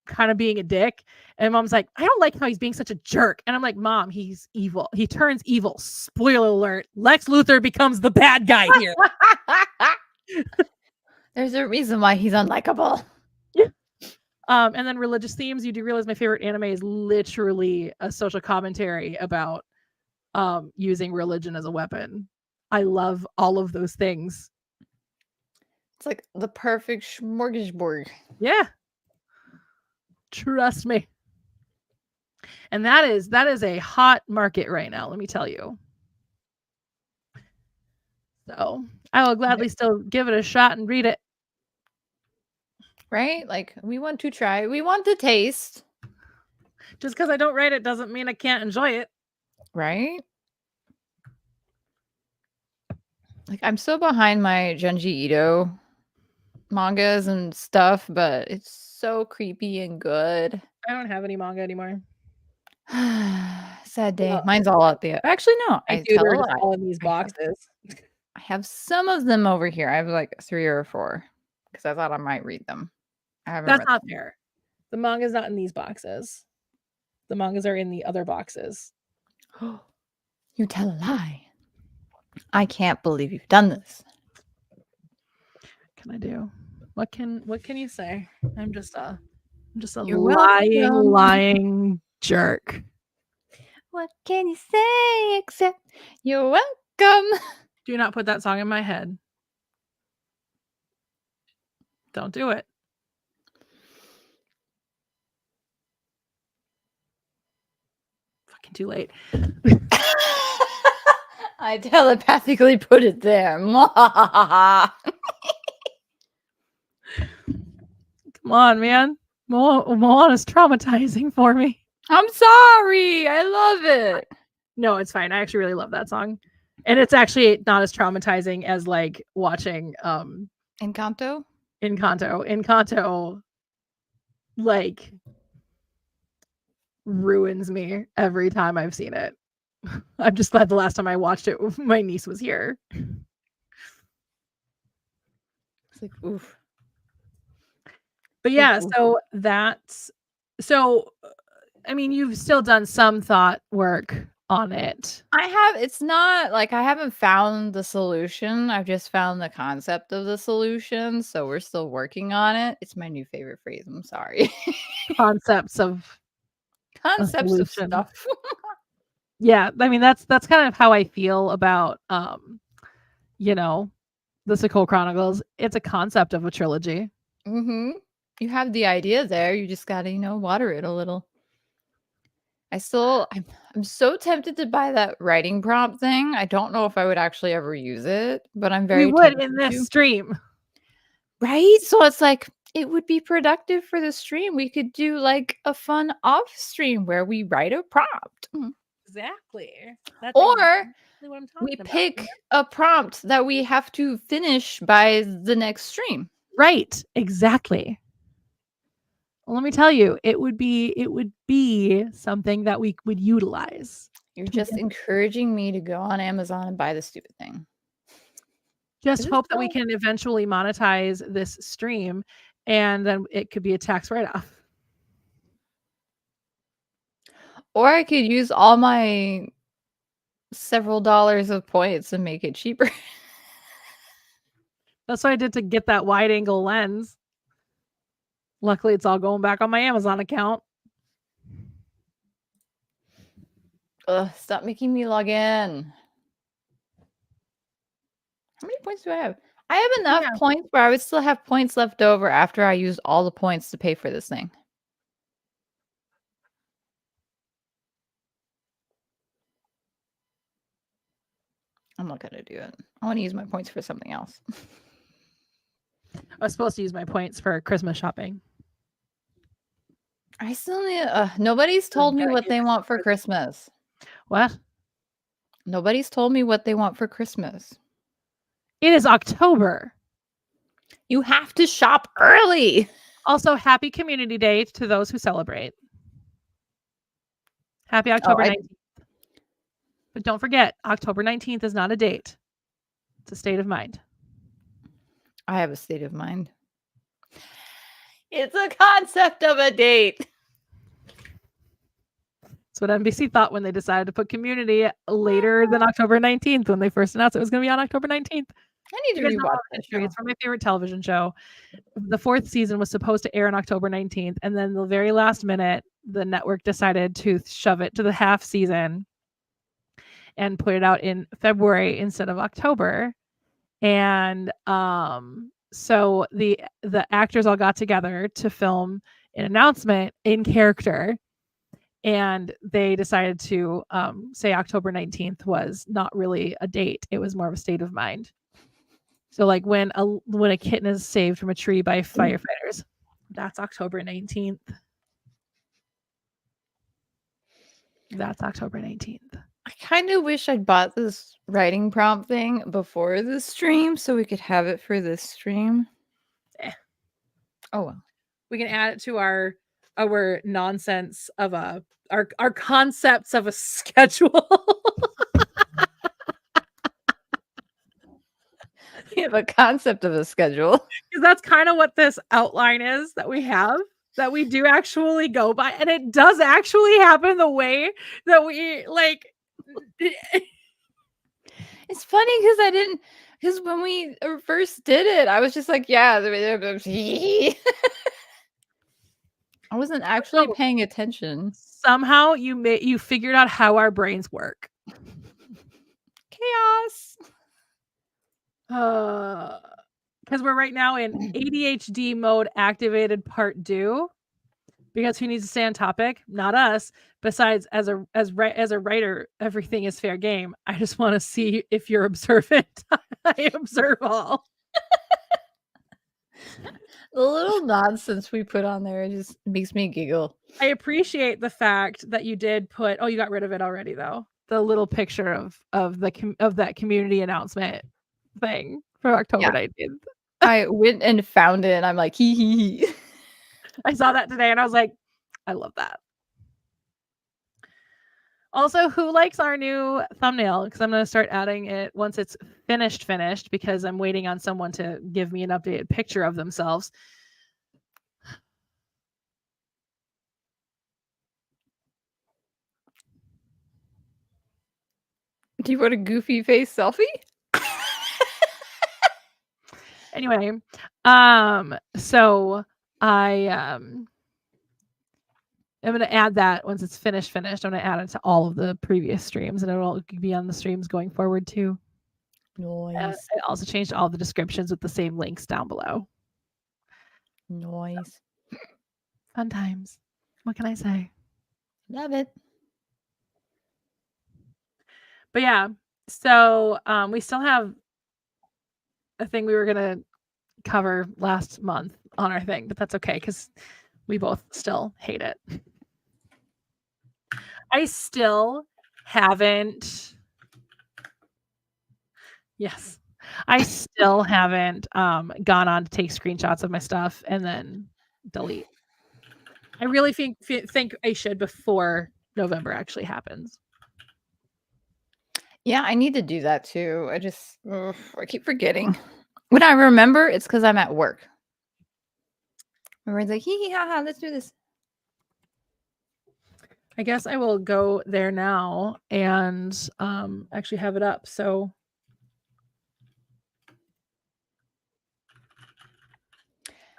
A: kind of being a dick, and Mom's like, I don't like how he's being such a jerk, and I'm like, Mom, he's evil. He turns evil. Spoiler alert, Lex Luthor becomes the bad guy here.
B: There's a reason why he's unlikable.
A: Yeah. And then religious themes. You do realize my favorite anime is literally a social commentary about using religion as a weapon. I love all of those things.
B: It's like the perfect smorgasbord.
A: Yeah. Trust me. And that is a hot market right now, let me tell you. So I will gladly still give it a shot and read it.
B: Right? Like we want to try. We want to taste.
A: Just because I don't write it doesn't mean I can't enjoy it.
B: Right? Like I'm so behind my Junji Ito mangas and stuff, but it's so creepy and good.
A: I don't have any manga anymore.
B: Sad day. Mine's all out there. Actually, no.
A: I do. They're just all in these boxes.
B: I have some of them over here. I have like 3 or 4 because I thought I might read them. I haven't.
A: That's not fair. The manga's not in these boxes. The mangas are in the other boxes.
B: You tell a lie. I can't believe you've done this.
A: Can I do? What can you say? I'm just a
B: You're
A: lying jerk.
B: What can you say except you're welcome?
A: Do not put that song in my head. Don't do it. Fucking too late.
B: I telepathically put it there.
A: Come on, man. Moana's traumatizing for me.
B: I'm sorry. I love it.
A: No, it's fine. I actually really love that song. And it's actually not as traumatizing as like watching
B: Encanto?
A: Encanto like ruins me every time I've seen it. I'm just glad the last time I watched it, my niece was here.
B: It's like, oof.
A: But yeah, so I mean, you've still done some thought work on it.
B: I have. It's not like I haven't found the solution. I've just found the concept of the solution. So we're still working on it. It's my new favorite phrase. I'm sorry.
A: Concepts of
B: Concepts of stuff.
A: Yeah, I mean that's kind of how I feel about you know, the Sequel Chronicles. It's a concept of a trilogy.
B: Mm-hmm. You have the idea there. You just gotta, water it a little. I'm so tempted to buy that writing prompt thing. I don't know if I would actually ever use it, but I'm very
A: We would
B: tempted
A: in this
B: to.
A: stream.
B: Right? So it's like it would be productive for the stream. We could do like a fun off stream where we write a prompt.
A: Exactly. That's
B: Or
A: exactly what I'm talking
B: we
A: about.
B: pick a prompt that we have to finish by the next stream.
A: Right. Exactly. Well, let me tell you, it would be something that we would utilize.
B: You're just encouraging me to go on Amazon and buy the stupid thing.
A: Just hope that we can eventually monetize this stream and then it could be a tax write-off.
B: Or I could use all my several dollars of points and make it cheaper.
A: That's what I did to get that wide angle lens. Luckily, it's all going back on my Amazon account.
B: Ugh, stop making me log in. How many points do I have? I have enough points where I would still have points left over after I used all the points to pay for this thing. I'm not going to do it. I want to use my points for something else.
A: I was supposed to use my points for Christmas shopping.
B: I still need. Nobody's told me what they want for Christmas.
A: What?
B: Nobody's told me what they want for Christmas.
A: It is October.
B: You have to shop early.
A: Also, happy Community Day to those who celebrate. Happy October 19th. But don't forget, October 19th is not a date. It's a state of mind.
B: I have a state of mind. It's a concept of a date.
A: That's what NBC thought when they decided to put Community later than October 19th when they first announced it was going to be on October 19th.
B: I need to rewatch that show.
A: It's from my favorite television show. The 4th season was supposed to air on October 19th, and then the very last minute, the network decided to shove it to the half season and put it out in February instead of October. And so the actors all got together to film an announcement in character, and they decided to say October 19th was not really a date. It was more of a state of mind. So like when a kitten is saved from a tree by firefighters, that's October 19th. That's October 19th.
B: I kind of wish I'd bought this writing prompt thing before this stream so we could have it for this stream. Oh well.
A: We can add it to our nonsense of our concepts of a schedule.
B: We have a concept of a schedule.
A: Because that's kind of what this outline is that we have, that we do actually go by. And it does actually happen the way that we like.
B: It's It's funny because when we first did it, I was just like, yeah. I wasn't actually paying attention.
A: Somehow you figured out how our brains work.
B: Chaos.
A: Because we're right now in ADHD mode activated part 2. Because who needs to stay on topic? Not us. Besides, as a writer, everything is fair game. I just want to see if you're observant. I observe all.
B: The little nonsense we put on there just makes me giggle.
A: I appreciate the fact that you did put. Oh, you got rid of it already, though. The little picture of that community announcement thing for October 19th.
B: I went and found it, and I'm like, hee hee hee.
A: I saw that today, and I was like, I love that. Also, who likes our new thumbnail? Because I'm going to start adding it once it's finished, because I'm waiting on someone to give me an updated picture of themselves.
B: Do you want a goofy face selfie?
A: Anyway, so I'm going to add that once it's finished. I'm going to add it to all of the previous streams, and it will be on the streams going forward too.
B: Nice.
A: I also changed all the descriptions with the same links down below.
B: Nice.
A: Fun times. What can I say?
B: Love it.
A: But yeah, so we still have a thing we were going to cover last month on our thing, but that's okay because we both still hate it. I still haven't. Yes. I still haven't gone on to take screenshots of my stuff and then delete. I really think I should before November actually happens.
B: Yeah, I need to do that too. I keep forgetting. When I remember, it's because I'm at work. Everyone's like, hee hee ha ha, let's do this.
A: I guess I will go there now and actually have it up. So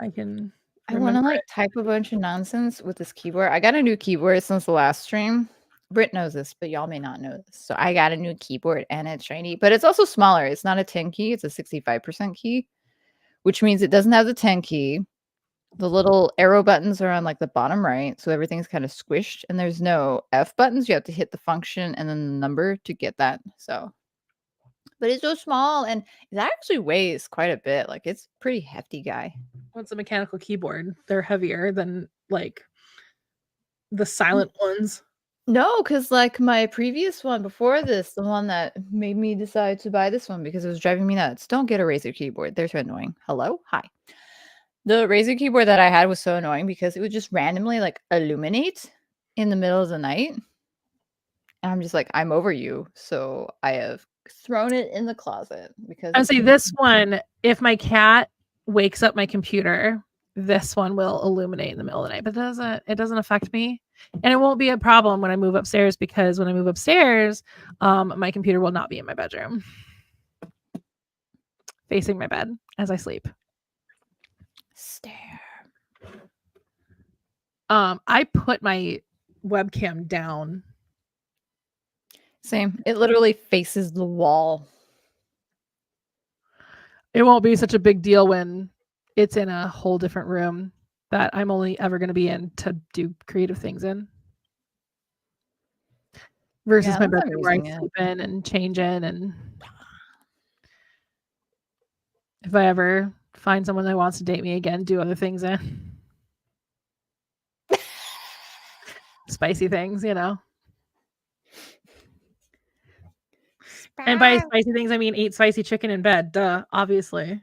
A: I can.
B: I want to like type a bunch of nonsense with this keyboard. I got a new keyboard since the last stream. Britt knows this, but y'all may not know this. So I got a new keyboard and it's shiny, but it's also smaller. It's not a 10 key. It's a 65% key, which means it doesn't have the 10 key. The little arrow buttons are on like the bottom right. So everything's kind of squished and there's no F buttons. You have to hit the function and then the number to get that. So, but it's so small and it actually weighs quite a bit. Like it's a pretty hefty guy.
A: Well, it's a mechanical keyboard. They're heavier than like the silent ones.
B: No, because like my previous one before this, the one that made me decide to buy this one because it was driving me nuts. Don't get a Razer keyboard. They're so annoying. Hello? Hi. The Razer keyboard that I had was so annoying because it would just randomly like illuminate in the middle of the night. And I'm just like, I'm over you. So I have thrown it in the closet because
A: I say this one, if my cat wakes up my computer, this one will illuminate in the middle of the night, but it doesn't affect me. And it won't be a problem when I move upstairs because when I move upstairs, my computer will not be in my bedroom, facing my bed as I sleep.
B: Stare.
A: I put my webcam down.
B: Same. It literally faces the wall.
A: It won't be such a big deal when it's in a whole different room that I'm only ever going to be in to do creative things in. Versus my bedroom where I sleep in and change in. And if I ever find someone that wants to date me again, do other things in. Spicy things, you know. And by spicy things, I mean eat spicy chicken in bed. Duh, obviously.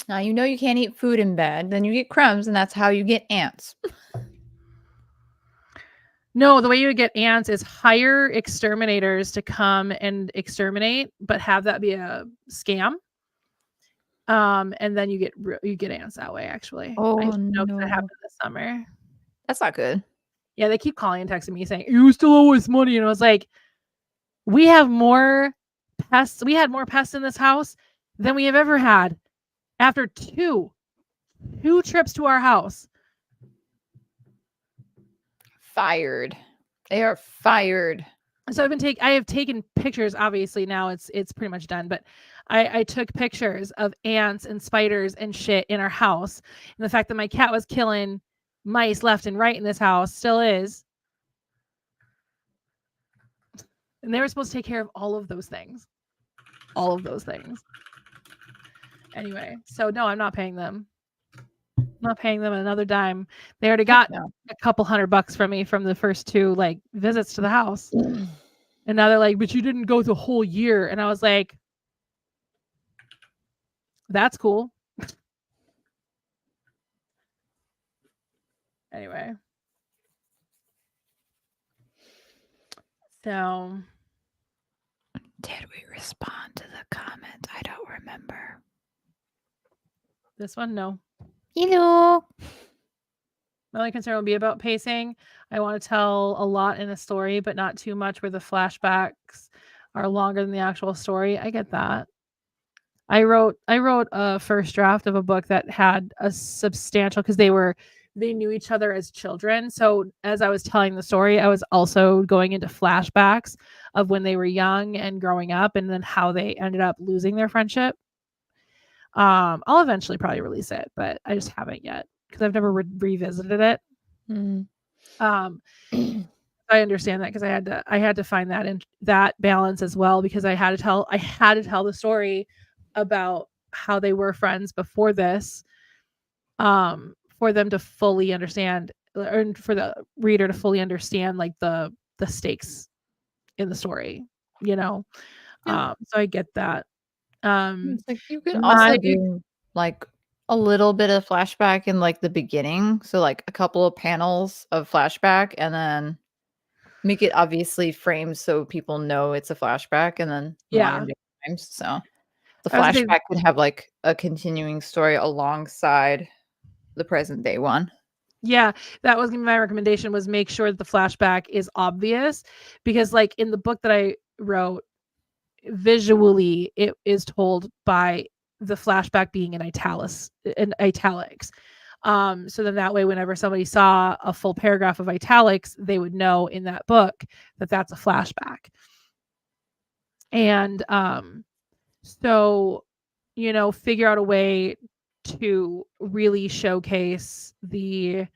B: Now you know you can't eat food in bed. Then you get crumbs, and that's how you get ants.
A: No, the way you would get ants is hire exterminators to come and exterminate, but have that be a scam. And then you get ants that way. Actually,
B: oh
A: I know
B: no,
A: that happened this summer.
B: That's not good.
A: Yeah, they keep calling and texting me saying you still owe us money, and I was like, We have more pests. We had more pests in this house than we have ever had after two trips to our house.
B: Fired. They are fired.
A: So I have taken pictures. Obviously now it's pretty much done, but I took pictures of ants and spiders and shit in our house, and the fact that my cat was killing mice left and right in this house still is. And they were supposed to take care of all of those things. All of those things. Anyway, so no, I'm not paying them. I'm not paying them another dime. They already got a couple $100 from me from the first two like visits to the house. And now they're like, but you didn't go the whole year. And I was like, that's cool. Anyway. So.
B: Did we respond to the comment? I don't remember.
A: This one, no.
B: Hello.
A: My only concern will be about pacing. I want to tell a lot in a story, but not too much where the flashbacks are longer than the actual story. I get that. I wrote a first draft of a book that had a substantial, because they knew each other as children. So as I was telling the story, I was also going into flashbacks of when they were young and growing up, and then how they ended up losing their friendship. I'll eventually probably release it, but I just haven't yet because I've never revisited it. I understand that because I had to find that in that balance as well, because I had to tell the story about how they were friends before this, for them to fully understand, or for the reader to fully understand like the stakes in the story, you know. So I get that.
B: It's like you could also do like a little bit of flashback in like the beginning, so like a couple of panels of flashback, and then make it obviously framed so people know it's a flashback, and then modern day times. So the flashback could have like a continuing story alongside the present day one.
A: Yeah, that was my recommendation, was make sure that the flashback is obvious, because like in the book that I wrote, visually it is told by the flashback being in italics. So then that way, whenever somebody saw a full paragraph of italics, they would know in that book that that's a flashback. And so, you know, figure out a way to really showcase the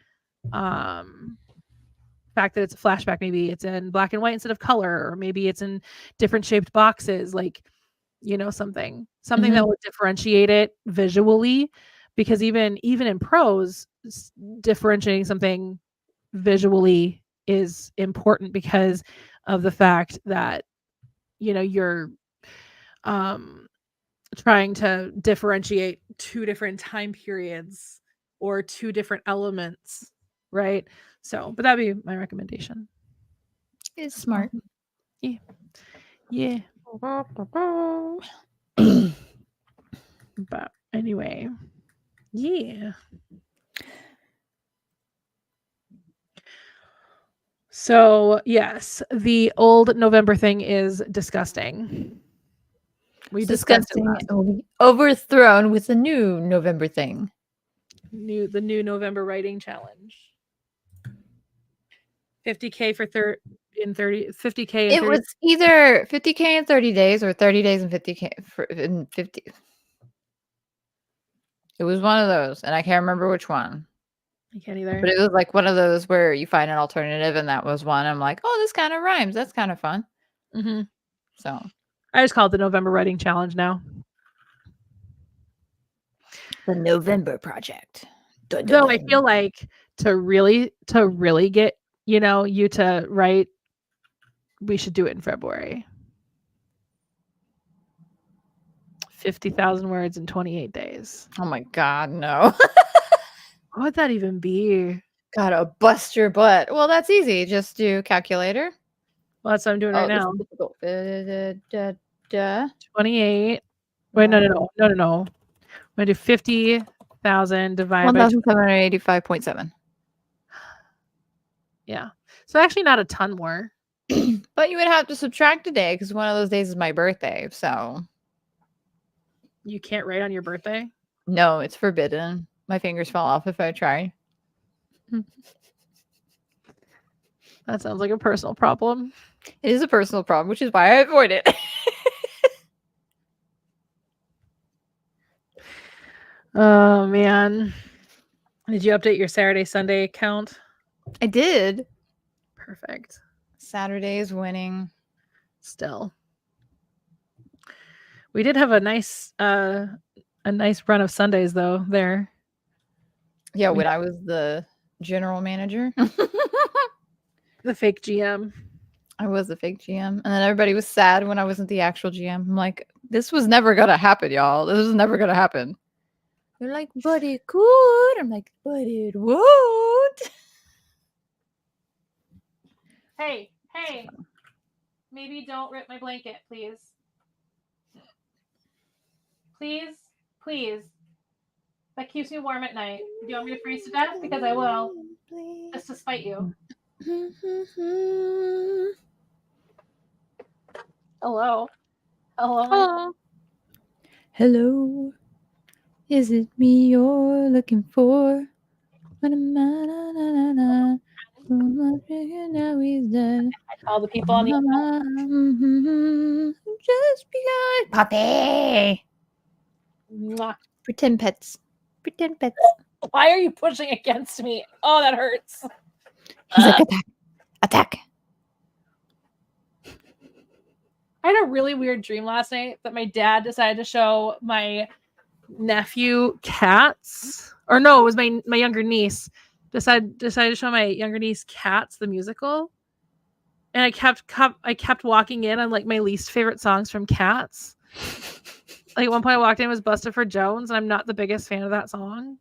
A: fact that it's a flashback. Maybe it's in black and white instead of color, or maybe it's in different shaped boxes, like, you know, something that would differentiate it visually, because even in prose, differentiating something visually is important because of the fact that, you know, you're trying to differentiate two different time periods or two different elements, right? So, but that'd be my recommendation.
B: It's smart.
A: Yeah. But anyway, yeah. So yes, the old November thing is disgusting. We discussed it last.
B: It will be overthrown with the new November thing.
A: The new November writing challenge. 50K for 30.
B: It was either 50K in 30 days or 30 days and 50K in 50. It was one of those, and I can't remember which one.
A: I can't either.
B: But it was like one of those where you find an alternative, and that was one. I'm like, oh, this kind of rhymes. That's kind of fun. So
A: I just call it the November writing challenge now.
B: The November project.
A: Though I feel like to really get, you know, you to write, we should do it in February. 50,000 words in 28 days.
B: Oh my God, no.
A: What would that even be?
B: Gotta bust your butt. Well, that's easy. Just do calculator.
A: Well, that's what I'm doing right now. 28. Wait, no. I'm gonna do 50,000 divided by
B: 1,785.7.
A: Yeah. So actually not a ton more.
B: But you would have to subtract a day because one of those days is my birthday. So
A: You can't write on your birthday?
B: no, it's forbidden. My fingers fall off if I try.
A: That sounds like a personal problem.
B: It is a personal problem, which is why I avoid it.
A: Oh man. Did you update your Saturday Sunday account?
B: I did.
A: Perfect.
B: Saturday is winning.
A: Still. We did have a nice run of Sundays though there.
B: Yeah, when I was the general manager.
A: The fake GM.
B: I was the fake GM. And then everybody was sad when I wasn't the actual GM. I'm like, this was never going to happen, y'all. This was never going to happen. They're like, but it could. I'm like, but it won't.
A: Hey. Maybe don't rip my blanket, please. Please. That keeps me warm at night. Do you want me to freeze to death? Because I will. Just to spite you. Hello.
B: Hello. Is it me you're looking for? Now he's dead.
A: All the people on the
B: just begun. Poppy.
A: Mwah.
B: Pretend pets.
A: Why are you pushing against me? Oh, that hurts.
B: He's like, attack.
A: I had a really weird dream last night that my dad decided to show my nephew Cats. Or no, it was my younger niece. Decided to show my younger niece Cats the musical. And I kept walking in on like my least favorite songs from Cats. Like at one point I walked in, it was Busted for Jones, and I'm not the biggest fan of that song.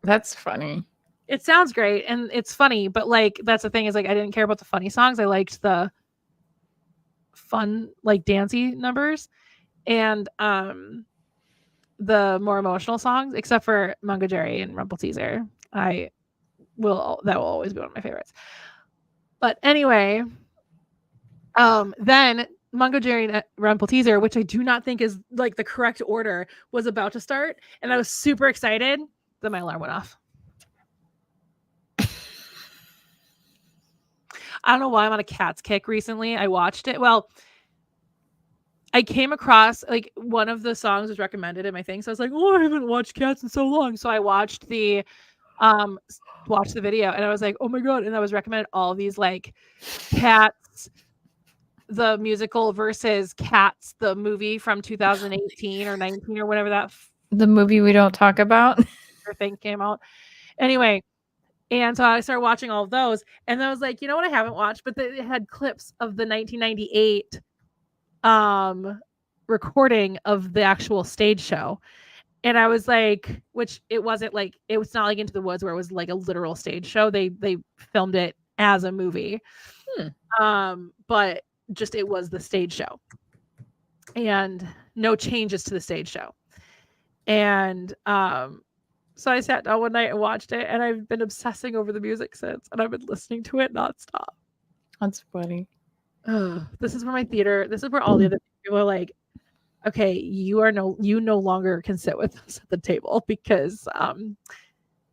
B: That's funny.
A: It sounds great and it's funny, but like that's the thing is like I didn't care about the funny songs. I liked the fun, like dancey numbers and the more emotional songs, except for Mungo Jerry and Rumpelteazer. That will always be one of my favorites. But anyway, then Mungo Jerry and Rumpelteazer, which I do not think is like the correct order, was about to start, and I was super excited. Then my alarm went off. I don't know why I'm on a Cats kick recently. I watched it. Well, I came across like one of the songs was recommended in my thing, so I was like, "Oh, I haven't watched Cats in so long." So I watched the video, and I was like, "Oh my god!" And I was recommended all these like Cats the musical versus Cats the movie from 2018 or 19 or whatever that
B: the movie we don't talk about
A: thing came out. Anyway, and so I started watching all of those, and I was like, you know what I haven't watched, but it had clips of the 1998 recording of the actual stage show. And I was like, which it wasn't like, it was not like Into the Woods where it was like a literal stage show. They filmed it as a movie. But just it was the stage show. And no changes to the stage show. And so I sat down one night and watched it, and I've been obsessing over the music since, and I've been listening to it nonstop.
B: That's funny.
A: This is where all the other people are like, okay, you no longer can sit with us at the table because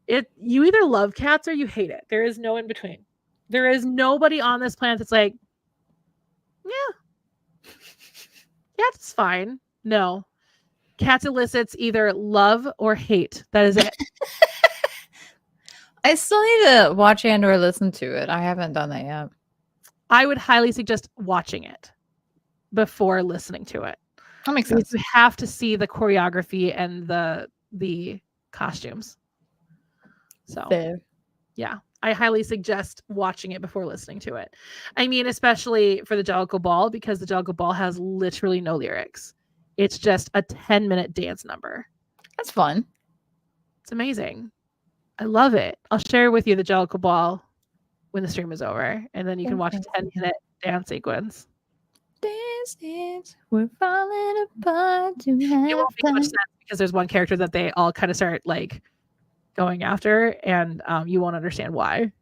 A: you either love Cats or you hate it. There is no in between. There is nobody on this planet that's like, yeah, Cats is fine. No. Cats elicits either love or hate. That is it.
B: I still need to watch and or listen to it. I haven't done that yet.
A: I would highly suggest watching it before listening to it.
B: That makes sense.
A: You have to see the choreography and the costumes. So
B: Fair.
A: Yeah, I highly suggest watching it before listening to it. I mean, especially for the Jellicle Ball, because the Jellicle Ball has literally no lyrics. It's just a 10-minute dance number.
B: That's fun.
A: It's amazing. I love it. I'll share with you the Jellicle Ball when the stream is over, and then you can watch a 10-minute dance sequence.
B: Dance, we're falling apart.
A: It won't make much sense because there's one character that they all kind of start like going after, and you won't understand why.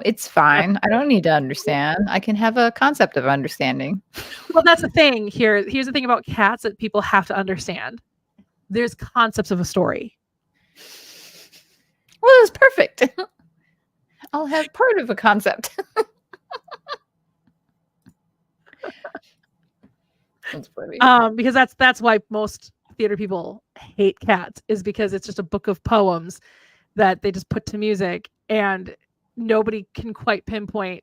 B: It's fine. I don't need to understand. I can have a concept of understanding.
A: Well, that's the thing here. Here's the thing about cats that people have to understand. There's concepts of a story.
B: Well, that's perfect. I'll have part of a concept. That's funny.
A: Because that's why most theater people hate cats, is because it's just a book of poems that they just put to music, and nobody can quite pinpoint.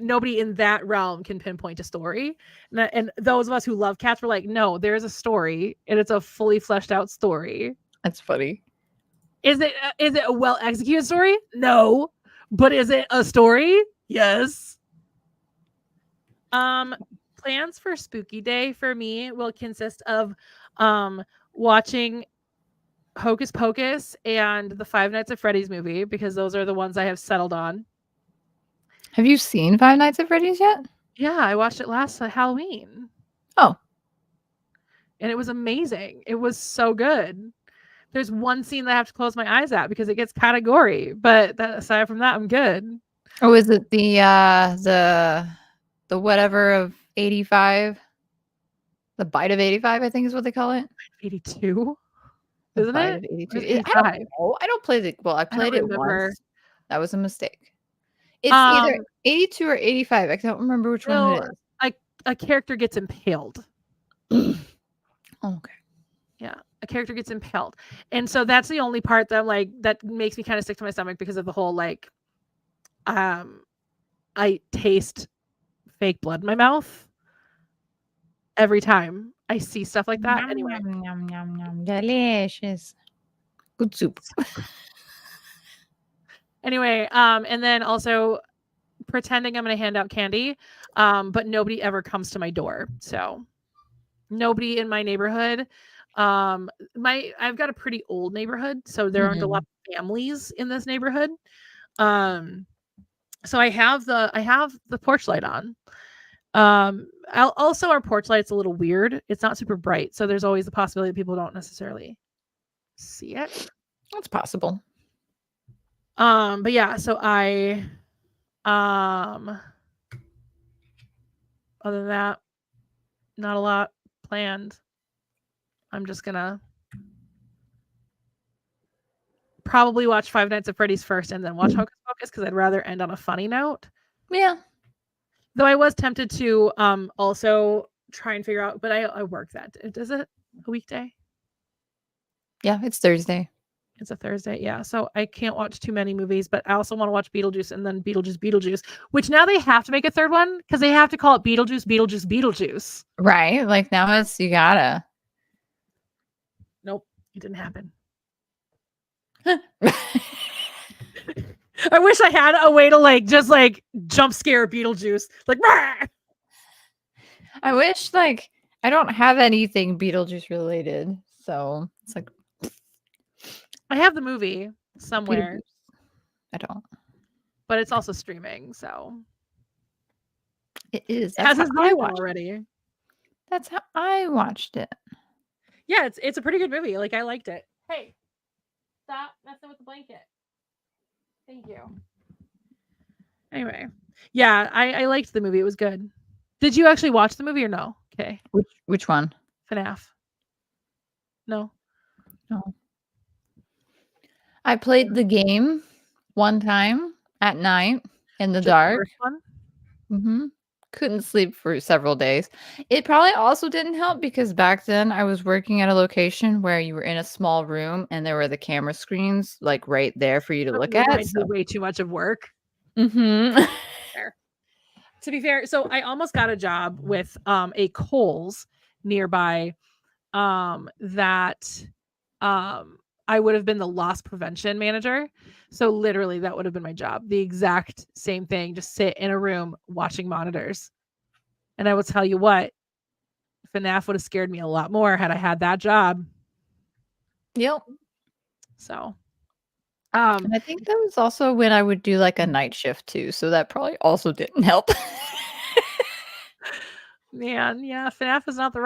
A: Nobody in that realm can pinpoint a story. And those of us who love cats were like, no, there's a story, and it's a fully fleshed out story.
B: That's funny.
A: Is it a well executed story? No. But is it a story? Yes. Plans for Spooky Day for me will consist of watching Hocus Pocus and the Five Nights at Freddy's movie, because those are the ones I have settled on.
B: Have you seen Five Nights at Freddy's yet?
A: Yeah, I watched it last Halloween.
B: Oh.
A: And it was amazing. It was so good. There's one scene that I have to close my eyes at because it gets kind of gory, but aside from that, I'm good.
B: Oh, is it the whatever of 85? The Bite of 85, I think is what they call it.
A: 82? Isn't
B: Bite
A: it?
B: of 82.
A: Or is it
B: I don't know. I don't play I played it once. That was a mistake. It's either 82 or 85. I don't remember which one it is.
A: A character gets impaled.
B: Okay.
A: Yeah, a character gets impaled. And so that's the only part that I'm like, that makes me kind of sick to my stomach, because of the whole like I taste fake blood in my mouth every time I see stuff like that.
B: Yum,
A: Anyway.
B: yum, yum, yum, yum. Delicious. Good soup.
A: Anyway, and then also pretending I'm going to hand out candy, but nobody ever comes to my door. So nobody in my neighborhood. I've got a pretty old neighborhood, so there aren't a lot of families in this neighborhood. So I have the porch light on. Also our porch light's a little weird. It's not super bright, so there's always the possibility that people don't necessarily see it.
B: That's possible.
A: But yeah, so I other than that, not a lot planned. I'm just gonna probably watch Five Nights at Freddy's first and then watch Hocus Pocus, because I'd rather end on a funny note.
B: Yeah.
A: Though I was tempted to also try and figure out, but I work that. Is it a weekday?
B: Yeah, it's Thursday.
A: It's a Thursday, yeah. So I can't watch too many movies, but I also want to watch Beetlejuice and then Beetlejuice, which now they have to make a third one because they have to call it Beetlejuice.
B: Right? Like now you gotta.
A: Nope, it didn't happen. I wish I had a way to just jump scare Beetlejuice. Like, rah!
B: I wish I don't have anything Beetlejuice related. So it's like
A: I have the movie somewhere.
B: I don't.
A: But it's also streaming, so
B: it is.
A: That's how I watched already.
B: That's how I watched it.
A: Yeah, it's a pretty good movie. Like, I liked it. Hey, stop messing with the blanket. Thank you. Anyway, yeah, I liked the movie. It was good. Did you actually watch the movie or no? Okay.
B: Which one?
A: FNAF. No.
B: I played the game one time at night in the dark. Couldn't sleep for several days. It probably also didn't help because back then I was working at a location where you were in a small room and there were the camera screens right there for you to look at.
A: So way too much of work.
B: Fair.
A: To be fair, so I almost got a job with a Kohl's nearby that I would have been the loss prevention manager. So literally that would have been my job. The exact same thing. Just sit in a room watching monitors. And I will tell you what, FNAF would have scared me a lot more had I had that job.
B: Yep.
A: So
B: and I think that was also when I would do a night shift too. So that probably also didn't help.
A: Man, yeah, FNAF is not the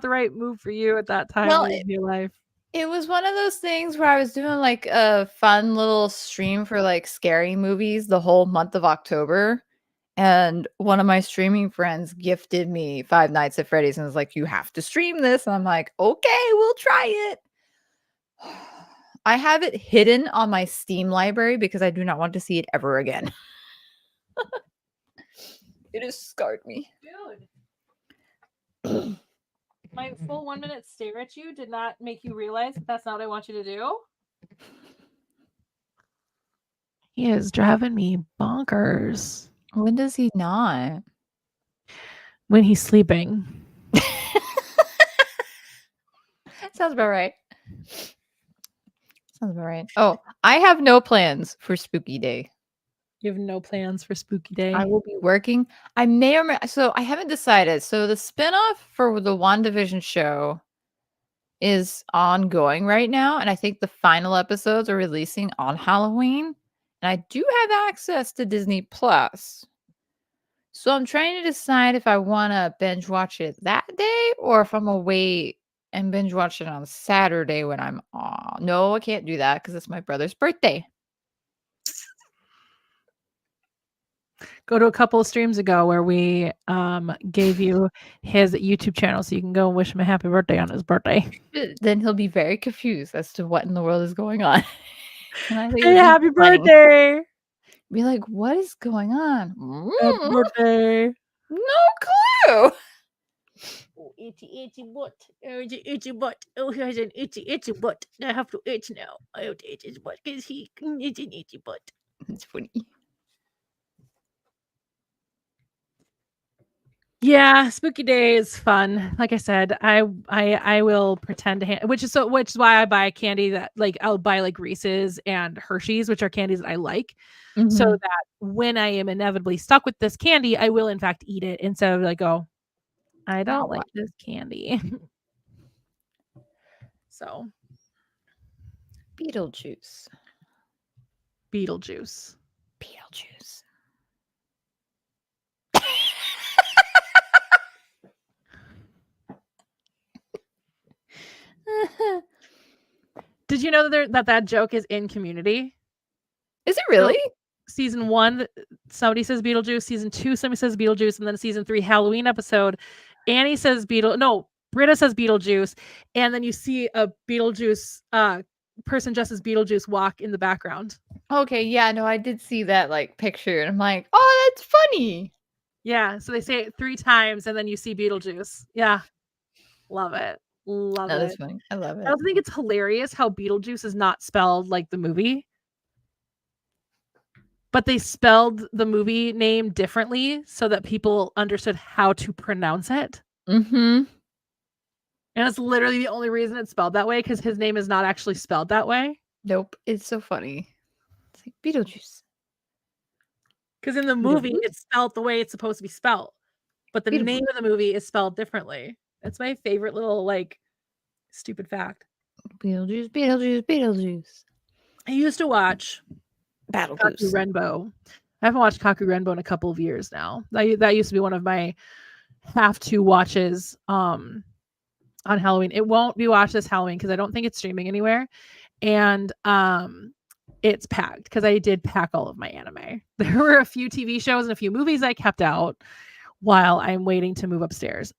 A: right move for you at that time in your life.
B: It was one of those things where I was doing like a fun little stream for like scary movies the whole month of October. And one of my streaming friends gifted me Five Nights at Freddy's and was like, "You have to stream this." And I'm like, "Okay, we'll try it." I have it hidden on my Steam library because I do not want to see it ever again. It has scarred me.
A: Dude. My full 1 minute stare at you did not make you realize that's not what I want you to do. He is driving me bonkers.
B: When does he not?
A: When he's sleeping.
B: Sounds about right. Sounds about right. Oh, I have no plans for Spooky Day.
A: You have no plans for Spooky Day?
B: I will be working. I may or may so I haven't decided. So the spinoff for the WandaVision show is ongoing right now, and I think the final episodes are releasing on Halloween. And I do have access to Disney Plus. So I'm trying to decide if I want to binge watch it that day or if I'm gonna wait and binge watch it on Saturday when I'm off. No, I can't do that because it's my brother's birthday.
A: Go to a couple of streams ago where we gave you his YouTube channel so you can go and wish him a happy birthday on his birthday.
B: Then he'll be very confused as to what in the world is going on. And I think
A: Hey, happy
B: funny.
A: birthday!
B: Be like, what is going on?
A: Happy birthday!
B: No clue.
A: Oh, itchy butt. Oh, it's an itchy butt. Oh, he has an itchy butt. I have to itch now. I have to itch his butt because it's an itchy butt.
B: It's funny.
A: Yeah, Spooky Day is fun. Like I said, I will pretend to which is why I buy candy that like I'll buy like Reese's and Hershey's, which are candies that I like, so that when I am inevitably stuck with this candy, I will in fact eat it instead of like, oh, I don't like this candy. So
B: Beetlejuice.
A: Beetlejuice. Did you know that joke is in Community?
B: Is it really?
A: So, season 1, somebody says Beetlejuice. Season 2, somebody says Beetlejuice, and then season 3 Halloween episode, Annie says Britta says Beetlejuice, and then you see a Beetlejuice person dressed as Beetlejuice walk in the background.
B: Okay, yeah, no, I did see that like picture, and I'm like, oh, that's funny.
A: Yeah, so they say it 3 times, and then you see Beetlejuice. Yeah, love it. Love it.
B: That's funny. I love it.
A: I also think it's hilarious how Beetlejuice is not spelled like the movie, but they spelled the movie name differently so that people understood how to pronounce it.
B: Mm-hmm.
A: And it's literally the only reason it's spelled that way because his name is not actually spelled that way.
B: Nope. It's so funny. It's like Beetlejuice.
A: Because in the movie, it's spelled the way it's supposed to be spelled. But the name of the movie is spelled differently. That's my favorite little, like, stupid fact.
B: Beetlejuice.
A: I used to watch Kaku Renbo. I haven't watched Kaku Renbo in a couple of years now. That used to be one of my have-to watches on Halloween. It won't be watched this Halloween because I don't think it's streaming anywhere. And it's packed because I did pack all of my anime. There were a few TV shows and a few movies I kept out while I'm waiting to move upstairs.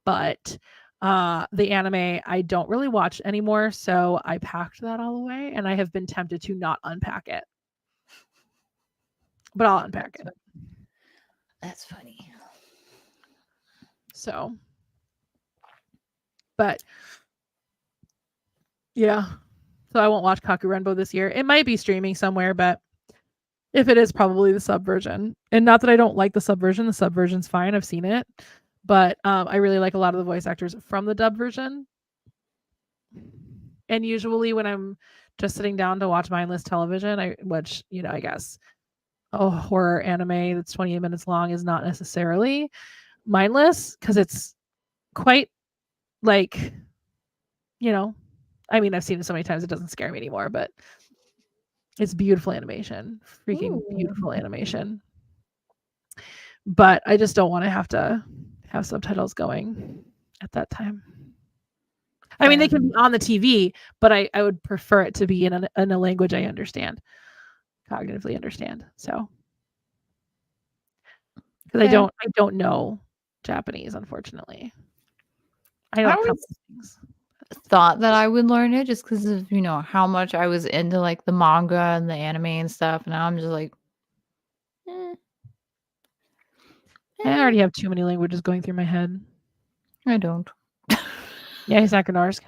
A: But the anime I don't really watch anymore, so I packed that all away, and I have been tempted to not unpack it. But I'll unpack it.
B: That's funny.
A: So, but yeah. So I won't watch Kaku Renbo this year. It might be streaming somewhere, but if it is, probably the sub version. And not that I don't like the sub version. The sub version's fine. I've seen it. But I really like a lot of the voice actors from the dub version. And usually when I'm just sitting down to watch mindless television, which, I guess a horror anime that's 28 minutes long is not necessarily mindless because it's quite like, I've seen it so many times it doesn't scare me anymore, but it's beautiful animation. Freaking beautiful animation. But I just don't want to have subtitles going at that time. I mean, they can be on the TV, but I would prefer it to be in a language I understand, cognitively understand. So, because
B: Fair.
A: I don't know Japanese, unfortunately. I know
B: I
A: a couple
B: always
A: of things.
B: thought that I would learn it just because of, how much I was into like the manga and the anime and stuff. And now I'm just like,
A: I already have too many languages going through my head.
B: I don't.
A: Yeah, he's not gonna ask.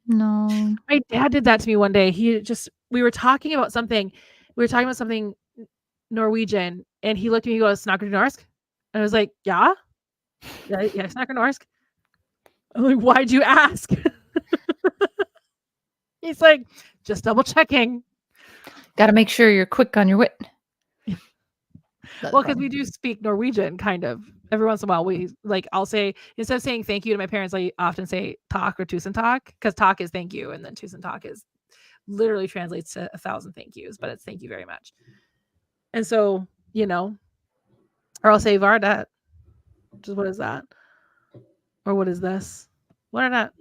B: No.
A: My dad did that to me one day. We were talking about something. Norwegian, and he looked at me and he goes, "Snakker du norsk?" And I was like, yeah, snakker norsk. I'm like, why'd you ask? He's like, just double checking.
B: Got to make sure you're quick on your wit.
A: Well, because we do speak Norwegian, kind of. Every once in a while, I'll say, instead of saying thank you to my parents, I often say tak or tusen tak, because tak is thank you, and then tusen tak is literally translates to 1,000 thank yous, but it's thank you very much. And so, or I'll say vardat, which is what is that? Or what is this? What are that?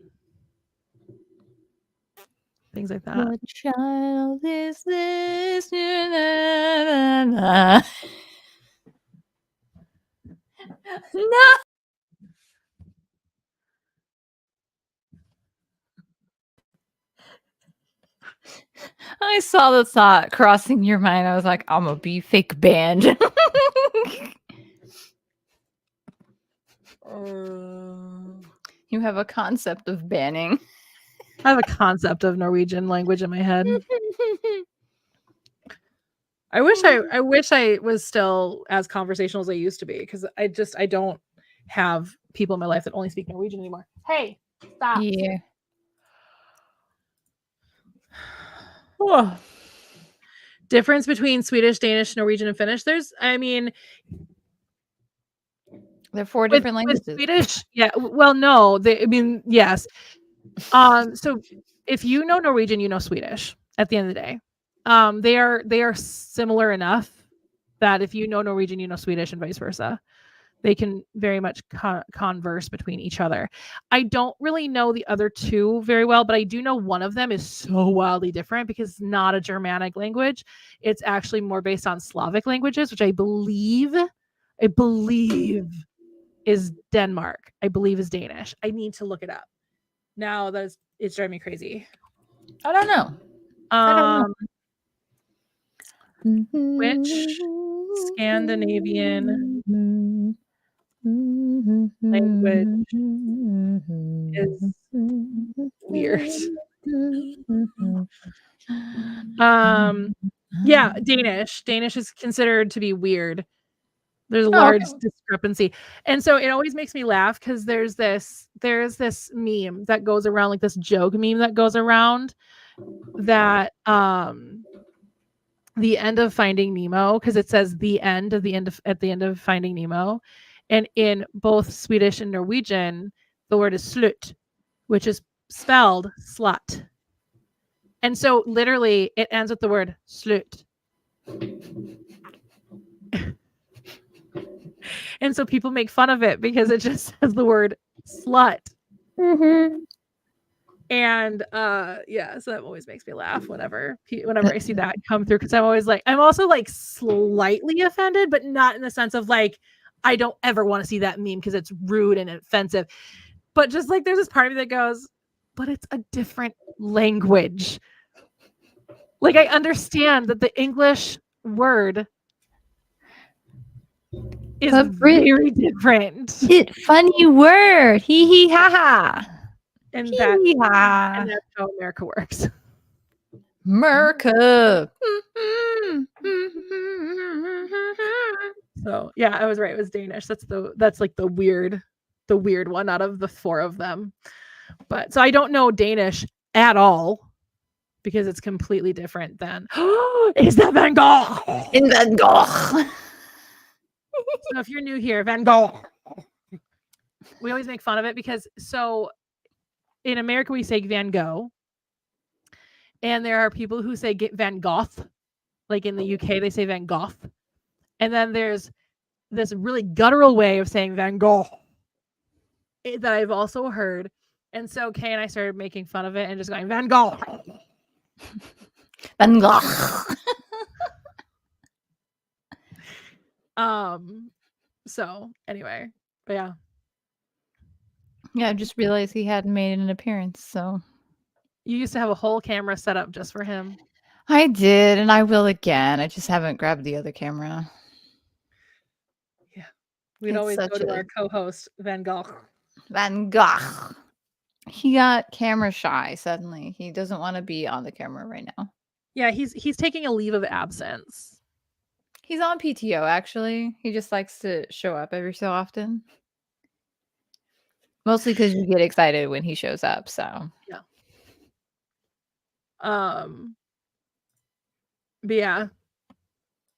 A: Things like that.
B: What child is this? No. I saw the thought crossing your mind. I was like, I'm gonna be fake banned. You have a concept of banning.
A: I have a concept of Norwegian language in my head. I wish I was still as conversational as I used to be, because I don't have people in my life that only speak Norwegian anymore. Hey, stop.
B: Yeah.
A: Oh. Difference between Swedish, Danish, Norwegian, and Finnish. They're
B: 4 different languages.
A: Swedish, yeah. Well, no, yes. So if you know Norwegian, you know Swedish. At the end of the day, they are similar enough that if you know Norwegian, you know Swedish, and vice versa. They can very much converse between each other. I don't really know the other two very well, but I do know one of them is so wildly different because it's not a Germanic language. It's actually more based on Slavic languages, which I believe is Denmark. I believe is Danish. I need to look it up. Now it's driving me crazy.
B: I don't know.
A: Which Scandinavian language is weird? Yeah, Danish. Danish is considered to be weird. There's a large discrepancy. And so it always makes me laugh because there's this meme that goes around, like this joke meme that goes around, that the end of Finding Nemo, because it says at the end of Finding Nemo, and in both Swedish and Norwegian, the word is slut, which is spelled slut. And so literally it ends with the word slut. And so people make fun of it because it just says the word slut. And so that always makes me laugh whenever I see that come through, because I'm also like slightly offended, but not in the sense of like I don't ever want to see that meme because it's rude and offensive, but just like there's this part of me that goes, but it's a different language. Like I understand that the English word is very different.
B: Funny word. Hee hee ha ha.
A: And that's how America works.
B: America.
A: So yeah, I was right. It was Danish. That's like the weird one out of the 4 of them. But so I don't know Danish at all because it's completely different than is that Van Gogh?
B: In Van Gogh.
A: So if you're new here, Van Gogh. We always make fun of it because in America we say Van Gogh, and there are people who say Van Gogh. Like in the UK they say Van Gogh, and then there's this really guttural way of saying Van Gogh that I've also heard And so Kay and I started making fun of it and just going, Van Gogh.
B: Van Gogh.
A: So anyway, but yeah.
B: Yeah, I just realized he hadn't made an appearance, so.
A: You used to have a whole camera set up just for him.
B: I did, and I will again. I just haven't grabbed the other camera.
A: Yeah. We'd
B: It's
A: always go
B: such
A: to
B: a-
A: our co-host, Van Gogh.
B: Van Gogh. He got camera shy suddenly. He doesn't want to be on the camera right now.
A: Yeah, he's taking a leave of absence.
B: He's on PTO, actually. He just likes to show up every so often. Mostly because you get excited when he shows up, so.
A: Yeah. But yeah,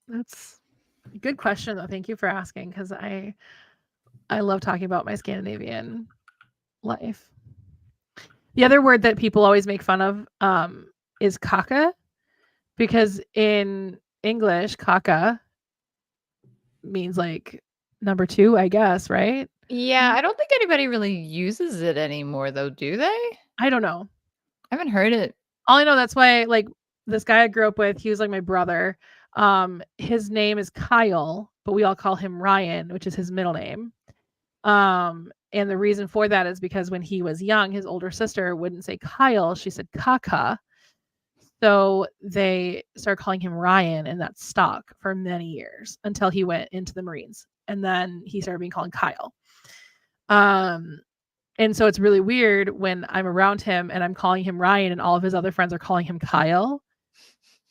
A: that's a good question though. Thank you for asking, because I love talking about my Scandinavian life. The other word that people always make fun of is kaka, because in English, kaka means like number 2, I guess, right?
B: Yeah, I don't think anybody really uses it anymore, though, do they?
A: I don't know.
B: I haven't heard it.
A: All I know, that's why, like, this guy I grew up with, he was like my brother. His name is Kyle, but we all call him Ryan, which is his middle name. And the reason for that is because when he was young, his older sister wouldn't say Kyle, she said Kaka. So they started calling him Ryan, and that stuck for many years until he went into the Marines. And then he started being called Kyle. And so it's really weird when I'm around him and I'm calling him Ryan and all of his other friends are calling him Kyle.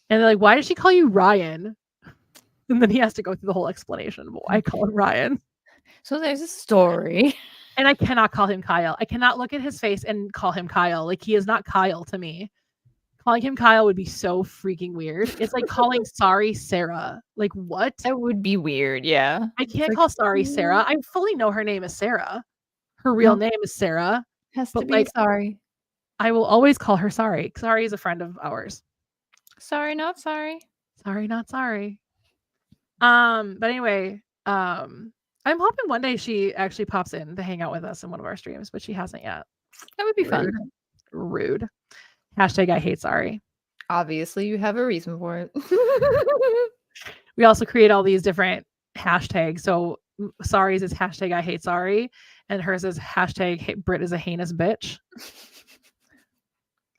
A: And they're like, why did she call you Ryan? And then he has to go through the whole explanation of why I call him Ryan.
B: So there's a story.
A: And I cannot call him Kyle. I cannot look at his face and call him Kyle. Like, he is not Kyle to me. Calling him Kyle would be so freaking weird. It's like calling Sorry Sarah. Like, what?
B: That would be weird, yeah.
A: I can't call Sorry Sarah. I fully know her name is Sarah. Her real name is Sarah.
B: Has
A: but
B: to be
A: like,
B: sorry.
A: I will always call her Sorry. Sorry is a friend of ours.
B: Sorry, not sorry.
A: Sorry, not sorry. But anyway, I'm hoping one day she actually pops in to hang out with us in one of our streams, but she hasn't yet.
B: That would be fun.
A: Rude. Hashtag I hate sorry.
B: Obviously, you have a reason for it.
A: We also create all these different hashtags. So sorry's is hashtag I hate sorry, and hers is hashtag Britt is a heinous bitch.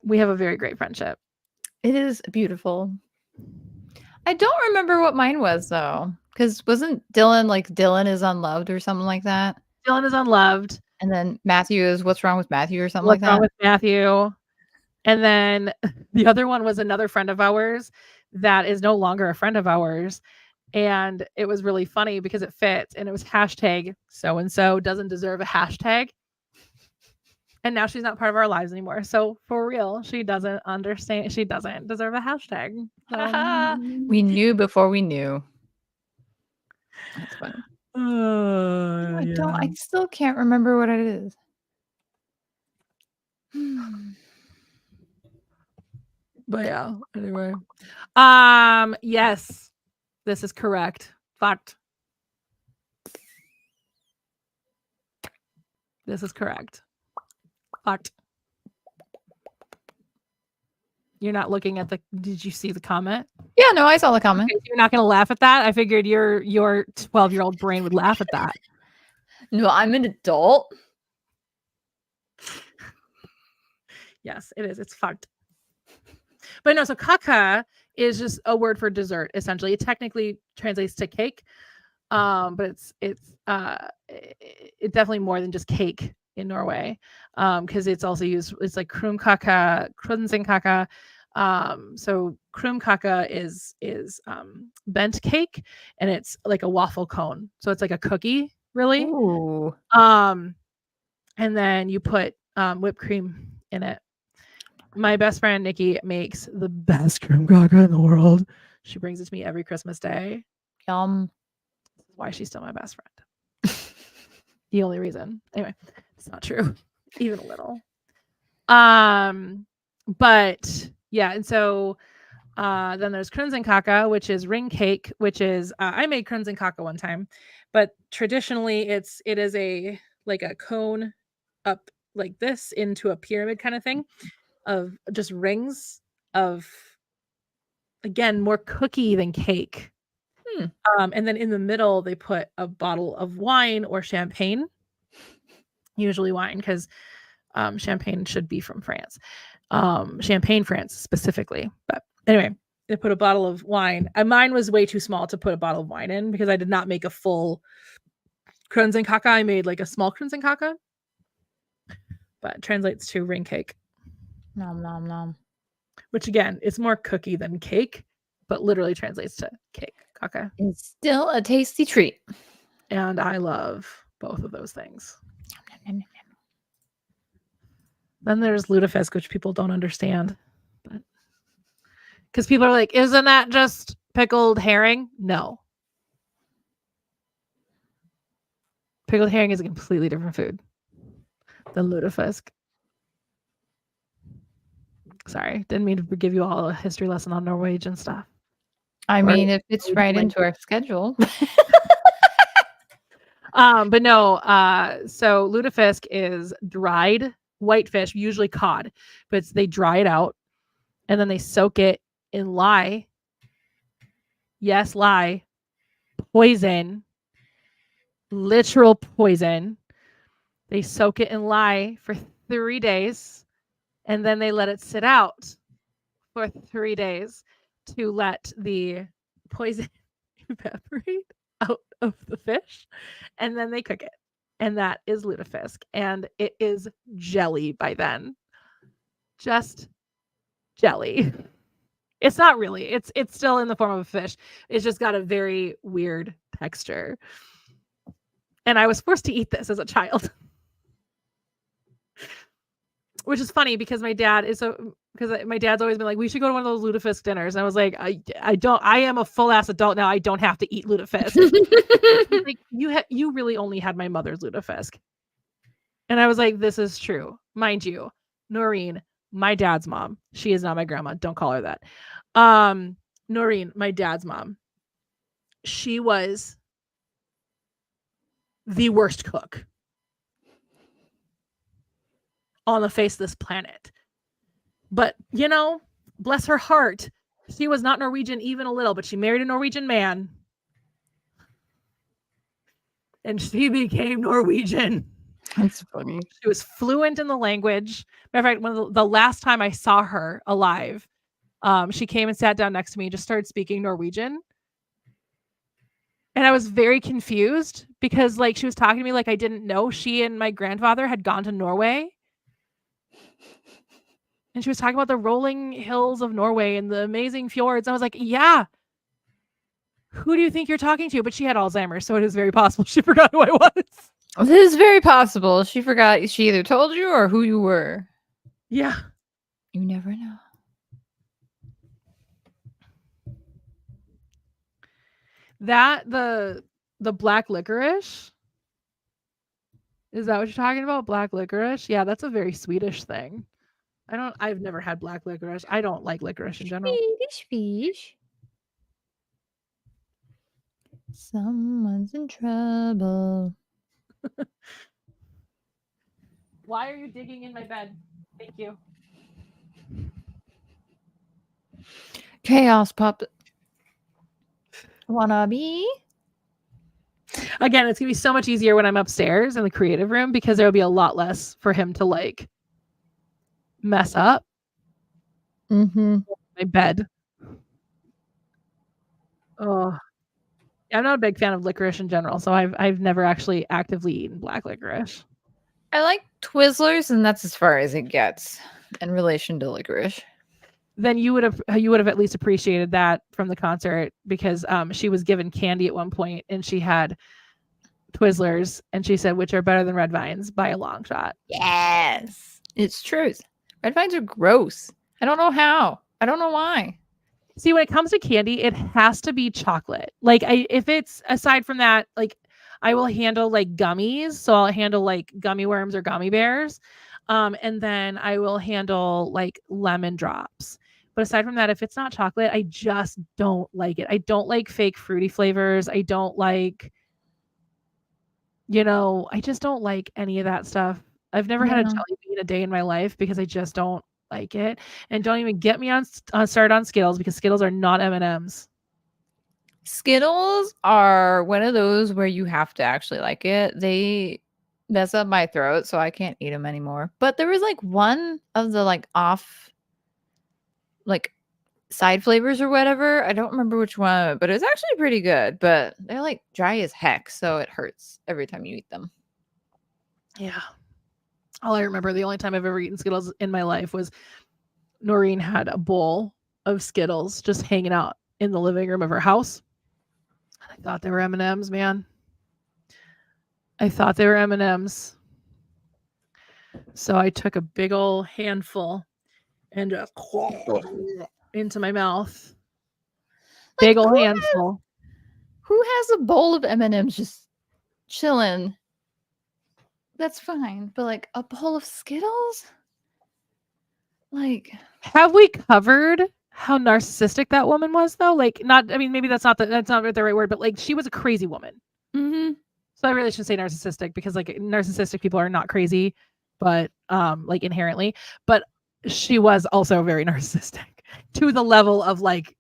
A: We have a very great friendship.
B: It is beautiful. I don't remember what mine was, though, because wasn't Dylan like Dylan is unloved or something like that?
A: Dylan is unloved.
B: And then Matthew is what's wrong with Matthew or something
A: What's
B: like that?
A: wrong with Matthew? And then the other one was another friend of ours that is no longer a friend of ours. And it was really funny because it fits. And it was hashtag so-and-so doesn't deserve a hashtag. And now she's not part of our lives anymore. So for real, she doesn't understand. She doesn't deserve a hashtag.
B: We knew before we knew. That's funny. I still can't remember what it is.
A: But yeah, anyway. Yes, this is correct. Fact. This is correct. Fact. You're not looking at did you see the comment?
B: Yeah, no, I saw the comment.
A: Okay, you're not going to laugh at that? I figured your 12-year-old brain would laugh at that.
B: No, I'm an adult.
A: Yes, it is. It's fucked. But no, so kaka is just a word for dessert, essentially. It technically translates to cake. But it's definitely more than just cake in Norway. Because it's also used, it's like krumkaka, krunsinkaka. So krumkaka is bent cake, and it's like a waffle cone. So it's like a cookie, really.
B: Ooh.
A: And then you put whipped cream in it. My best friend Nikki makes the best krumkaka in the world. She brings it to me every Christmas day.
B: Yum.
A: This is why she's still my best friend. The only reason. Anyway, it's not true, even a little. But yeah, and so then there's krunsinkaka, which is ring cake, which is I made krunsinkaka one time, but traditionally it is a cone up like this into a pyramid kind of thing of just rings of, again, more cookie than cake. And then in the middle, they put a bottle of wine or champagne, usually wine, because champagne should be from France, Champagne, France specifically. But anyway, they put a bottle of wine. Mine was way too small to put a bottle of wine in because I did not make a full Kranzenkaka. I made like a small Kranzenkaka, but it translates to ring cake.
B: Nom nom nom.
A: Which again, is more cookie than cake, but literally translates to cake. Kaka.
B: It's still a tasty treat.
A: And I love both of those things. Then there's lutefisk, which people don't understand. But because people are like, isn't that just pickled herring? No. Pickled herring is a completely different food than lutefisk. Sorry, didn't mean to give you all a history lesson on Norwegian stuff.
B: I mean, it fits right into our schedule.
A: But no, so lutefisk is dried whitefish, usually cod, but they dry it out and then they soak it in lye. Yes, lye. Poison. Literal poison. They soak it in lye for 3 days and then they let it sit out for 3 days to let the poison evaporate out of the fish, and then they cook it, and that is lutefisk, and it is jelly by then. Just jelly. It's not really. It's still in the form of a fish. It's just got a very weird texture. And I was forced to eat this as a child. Which is funny because my dad's always been like, we should go to one of those lutefisk dinners. And I was like, I am a full ass adult now. I don't have to eat lutefisk. Like, you really only had my mother's lutefisk. And I was like, this is true. Mind you, Noreen, my dad's mom, she is not my grandma. Don't call her that. Noreen, my dad's mom, she was the worst cook on the face of this planet. But, you know, bless her heart, she was not Norwegian even a little, but she married a Norwegian man. And she became Norwegian.
B: That's funny.
A: She was fluent in the language. Matter of fact, the last time I saw her alive, she came and sat down next to me and just started speaking Norwegian. And I was very confused because, like, she was talking to me like I didn't know she and my grandfather had gone to Norway. And she was talking about the rolling hills of Norway and the amazing fjords. I was like, yeah. Who do you think you're talking to? But she had Alzheimer's, so it is very possible she forgot who I was.
B: This is very possible. She forgot. She either told you or who you were.
A: Yeah.
B: You never know.
A: That, the black licorice. Is that what you're talking about? Black licorice? Yeah, that's a very Swedish thing. I've never had black licorice. I don't like licorice in general.
B: Swedish fish. Someone's in trouble.
A: Why are you digging in my bed? Thank you.
B: Chaos pop. Wanna be?
A: Again, it's gonna be so much easier when I'm upstairs in the creative room because there will be a lot less for him to like mess up. My bed. Oh, I'm not a big fan of licorice in general, so I've never actually actively eaten black licorice.
B: I like Twizzlers, and that's as far as it gets in relation to licorice.
A: Then you would have at least appreciated that from the concert because she was given candy at one point and she had Twizzlers and she said, which are better than red vines by a long shot.
B: Yes, it's true. Red vines are gross. I don't know how. I don't know why.
A: See, when it comes to candy, it has to be chocolate. Like if it's aside from that, like I will handle like gummies. So I'll handle like gummy worms or gummy bears. And then I will handle like lemon drops. But aside from that, if it's not chocolate, I just don't like it. I don't like fake fruity flavors. I don't like, I just don't like any of that stuff. I've never had a
B: Yeah.
A: jelly bean a day in my life because I just don't like it. And don't even get me on started on Skittles because Skittles are not M&Ms.
B: Skittles are one of those where you have to actually like it. They mess up my throat, so I can't eat them anymore. But there was like one of the like off like side flavors or whatever. I don't remember which one, but it was actually pretty good. But they're like dry as heck, so it hurts every time you eat them.
A: Yeah. All I remember, the only time I've ever eaten Skittles in my life was Noreen had a bowl of Skittles just hanging out in the living room of her house. I thought they were M&Ms, man. I thought they were M&Ms. So I took a big old handful and just into my mouth. Big old handful.
B: Who has a bowl of M&Ms just chilling? That's fine, but like a bowl of Skittles? Like,
A: have we covered how narcissistic that woman was though? Like, not, I mean, maybe that's not the right word, but like she was a crazy woman.
B: mm-hmm.
A: So I really shouldn't say narcissistic because like narcissistic people are not crazy, but like inherently, but she was also very narcissistic to the level of like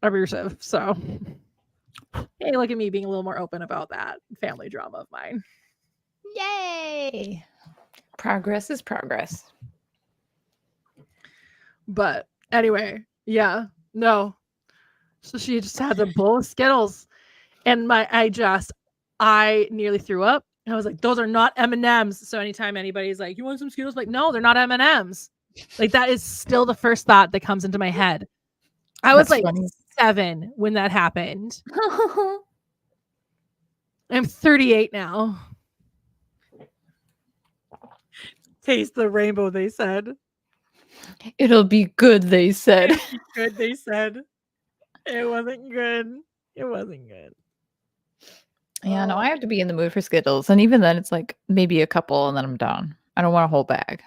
A: abusive. So hey, look at me being a little more open about that family drama of mine.
B: Yay! Progress is progress.
A: But anyway, yeah, no. So she just had the bowl of Skittles, and I nearly threw up. I was like, those are not M&Ms. So anytime anybody's like, you want some Skittles? I'm like, no, they're not M&Ms. Like that is still the first thought that comes into my head. I was like
B: funny.
A: 7 when that happened. I'm 38 now. Taste the rainbow, they said.
B: It'll be good, they said.
A: Good, they said. It wasn't good. It wasn't good.
B: Yeah, no, I have to be in the mood for Skittles. And even then, it's like maybe a couple and then I'm done. I don't want a whole bag.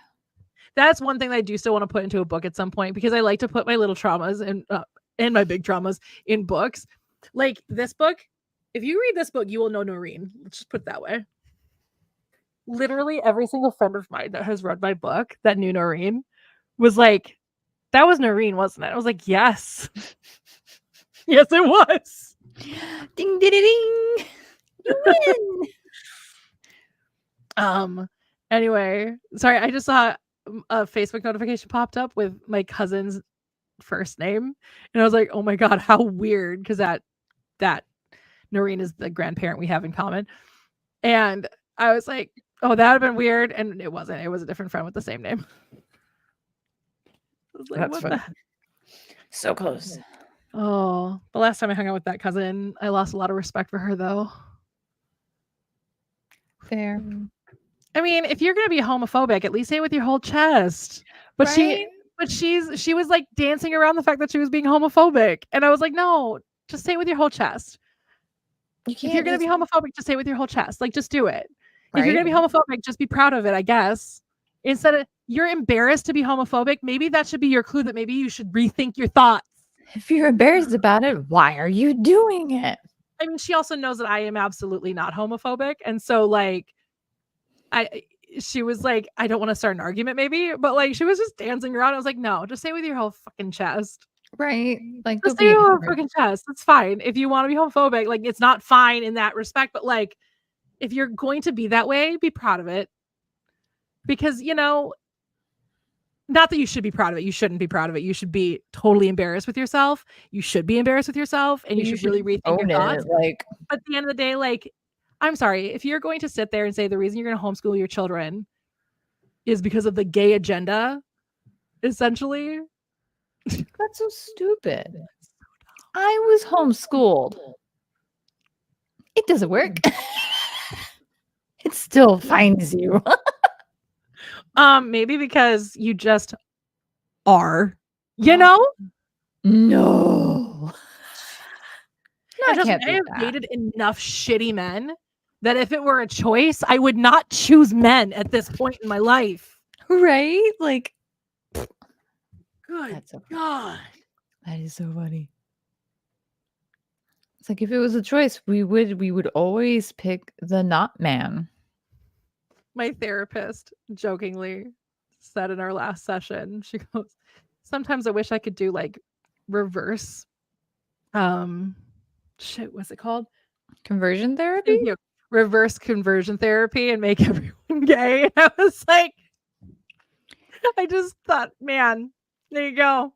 A: That's one thing that I do still want to put into a book at some point because I like to put my little traumas and my big traumas in books. Like this book, if you read this book, you will know Noreen. Let's just put it that way. Literally every single friend of mine that has read my book that knew Noreen was like, that was Noreen, wasn't it? I was like, yes. Yes, it was.
B: Ding, ding, ding. You win.
A: Anyway, sorry, I just saw a Facebook notification popped up with my cousin's first name, and I was like, oh my god, how weird, because that Noreen is the grandparent we have in common. And I was like, oh, that would have been weird, and it wasn't. It was a different friend with the same name. I was like,
B: That's
A: what
B: funny. So close.
A: Oh, the last time I hung out with that cousin, I lost a lot of respect for her, though.
B: Fair.
A: I mean, if you're gonna be homophobic, at least say it with your whole chest. But
B: Right?
A: she was like dancing around the fact that she was being homophobic, and I was like, no, just say it with your whole chest.
B: You
A: If you're
B: can't
A: gonna be
B: just,
A: homophobic, just say it with your whole chest. Like, just do it. If you're
B: right?
A: gonna be homophobic, just be proud of it, I guess. Instead of you're embarrassed to be homophobic, maybe that should be your clue that maybe you should rethink your thoughts.
B: If you're embarrassed about it, why are you doing it?
A: I mean, she also knows that I am absolutely not homophobic, and so like, she was like, I don't want to start an argument, maybe, but like, she was just dancing around. I was like, no, just say it with your whole fucking chest.
B: Right? Like,
A: Just
B: don't
A: say
B: be
A: it with your
B: embarrassed.
A: fucking chest. It's fine if you want to be homophobic. Like, it's not fine in that respect, but like, if you're going to be that way, be proud of it. Because not that you should be proud of it. You shouldn't be proud of it. You should be totally embarrassed with yourself. You should be embarrassed with yourself, and you should really rethink your
B: own
A: thoughts.
B: it. Like,
A: But at the end of the day, like, I'm sorry, if you're going to sit there and say the reason you're going to homeschool your children is because of the gay agenda, essentially,
B: that's so stupid. I was homeschooled. It doesn't work. It still finds you.
A: maybe because you just are, know?
B: No.
A: And trust me, I have dated enough shitty men that if it were a choice, I would not choose men at this point in my life.
B: Right? Like,
A: Good
B: that's so
A: God.
B: that is so funny. It's like if it was a choice, we would always pick the not man.
A: My therapist jokingly said in our last session, she goes, sometimes I wish I could do like reverse what's it called?
B: Conversion therapy?
A: Thank you. Reverse conversion therapy and make everyone gay. And I was like, I just thought, man, there you go.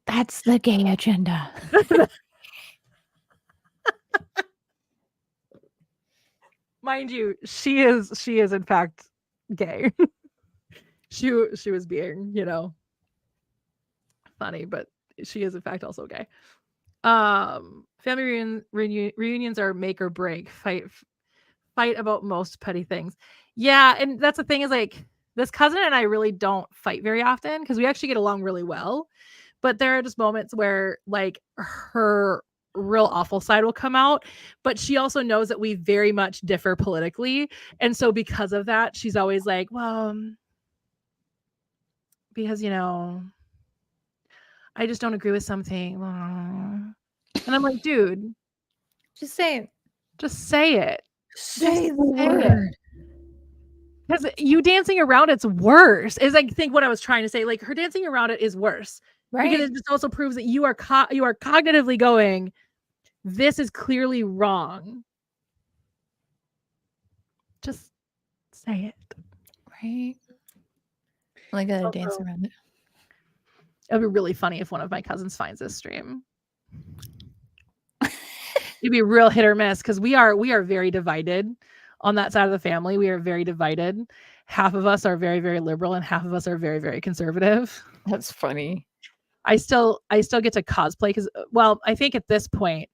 B: That's the gay agenda.
A: Mind you, she is in fact gay. she was being, funny, but she is in fact also gay. Family reunions are make or break. Fight about most petty things. Yeah, and that's the thing is like this cousin and I really don't fight very often because we actually get along really well. But there are just moments where like her real awful side will come out, but she also knows that we very much differ politically. And so because of that, she's always like, well, because I just don't agree with something. And I'm like, dude,
B: Just say it.
A: just say it.
B: Say
A: Just
B: the
A: say it.
B: word.
A: Because you dancing around it's worse. Is I think what I was trying to say. Like her dancing around it is worse.
B: Right.
A: Because it just also proves that you are cognitively going, this is clearly wrong. Just say it.
B: Right. Like a dance around it.
A: It would be really funny if one of my cousins finds this stream. It'd be real hit or miss because we are very divided on that side of the family. We are very divided. Half of us are very, very liberal and half of us are very, very conservative.
B: That's funny.
A: I still get to cosplay because, well, I think at this point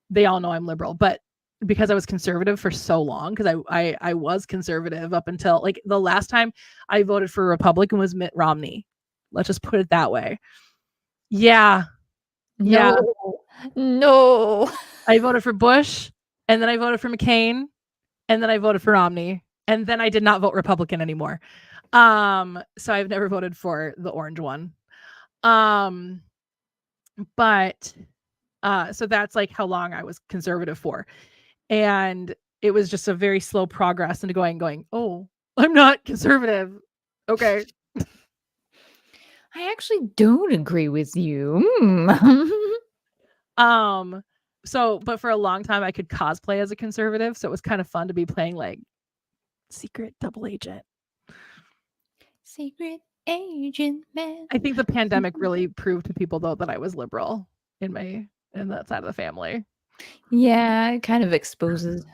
A: they all know I'm liberal, but because I was conservative for so long, because I was conservative up until like the last time I voted for a Republican was Mitt Romney. Let's just put it that way. Yeah. Yeah.
B: No.
A: I voted for Bush and then I voted for McCain and then I voted for Romney and then I did not vote Republican anymore. So I've never voted for the orange one. But so that's like how long I was conservative for. And it was just a very slow progress into going, oh, I'm not conservative. Okay.
B: I actually don't agree with you.
A: So, but for a long time I could cosplay as a conservative. So it was kind of fun to be playing like secret double agent.
B: Secret agent man.
A: I think the pandemic really proved to people though that I was liberal in that side of the family.
B: Yeah, it kind of exposes.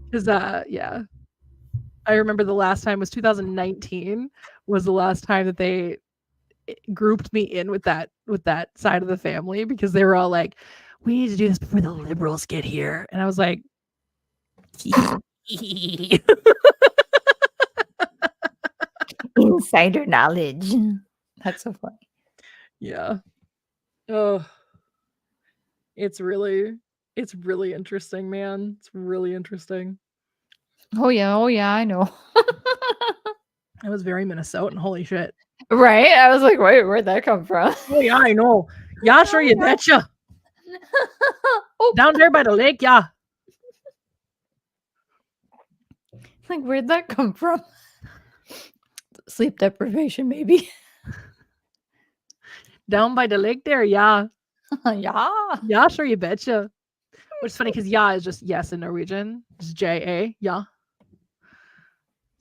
A: Because yeah. I remember the last time was 2019 was the last time that they grouped me in with that side of the family because they were all like, we need to do this before the liberals get here. And I was like,
B: Insider knowledge. That's so funny.
A: Yeah. Oh, it's really interesting, man. It's really interesting.
B: Oh yeah, I know.
A: I was very Minnesotan. Holy shit.
B: Right? I was like, wait, where'd that come from?
A: Oh yeah, I know. Yeah, sure, you betcha. Down there by the lake, yeah.
B: Like, where'd that come from? Sleep deprivation, maybe.
A: Down by the lake there, yeah.
B: Yeah.
A: Yeah, sure, you betcha. Which is funny because yeah is just yes in Norwegian. It's J-A, yeah.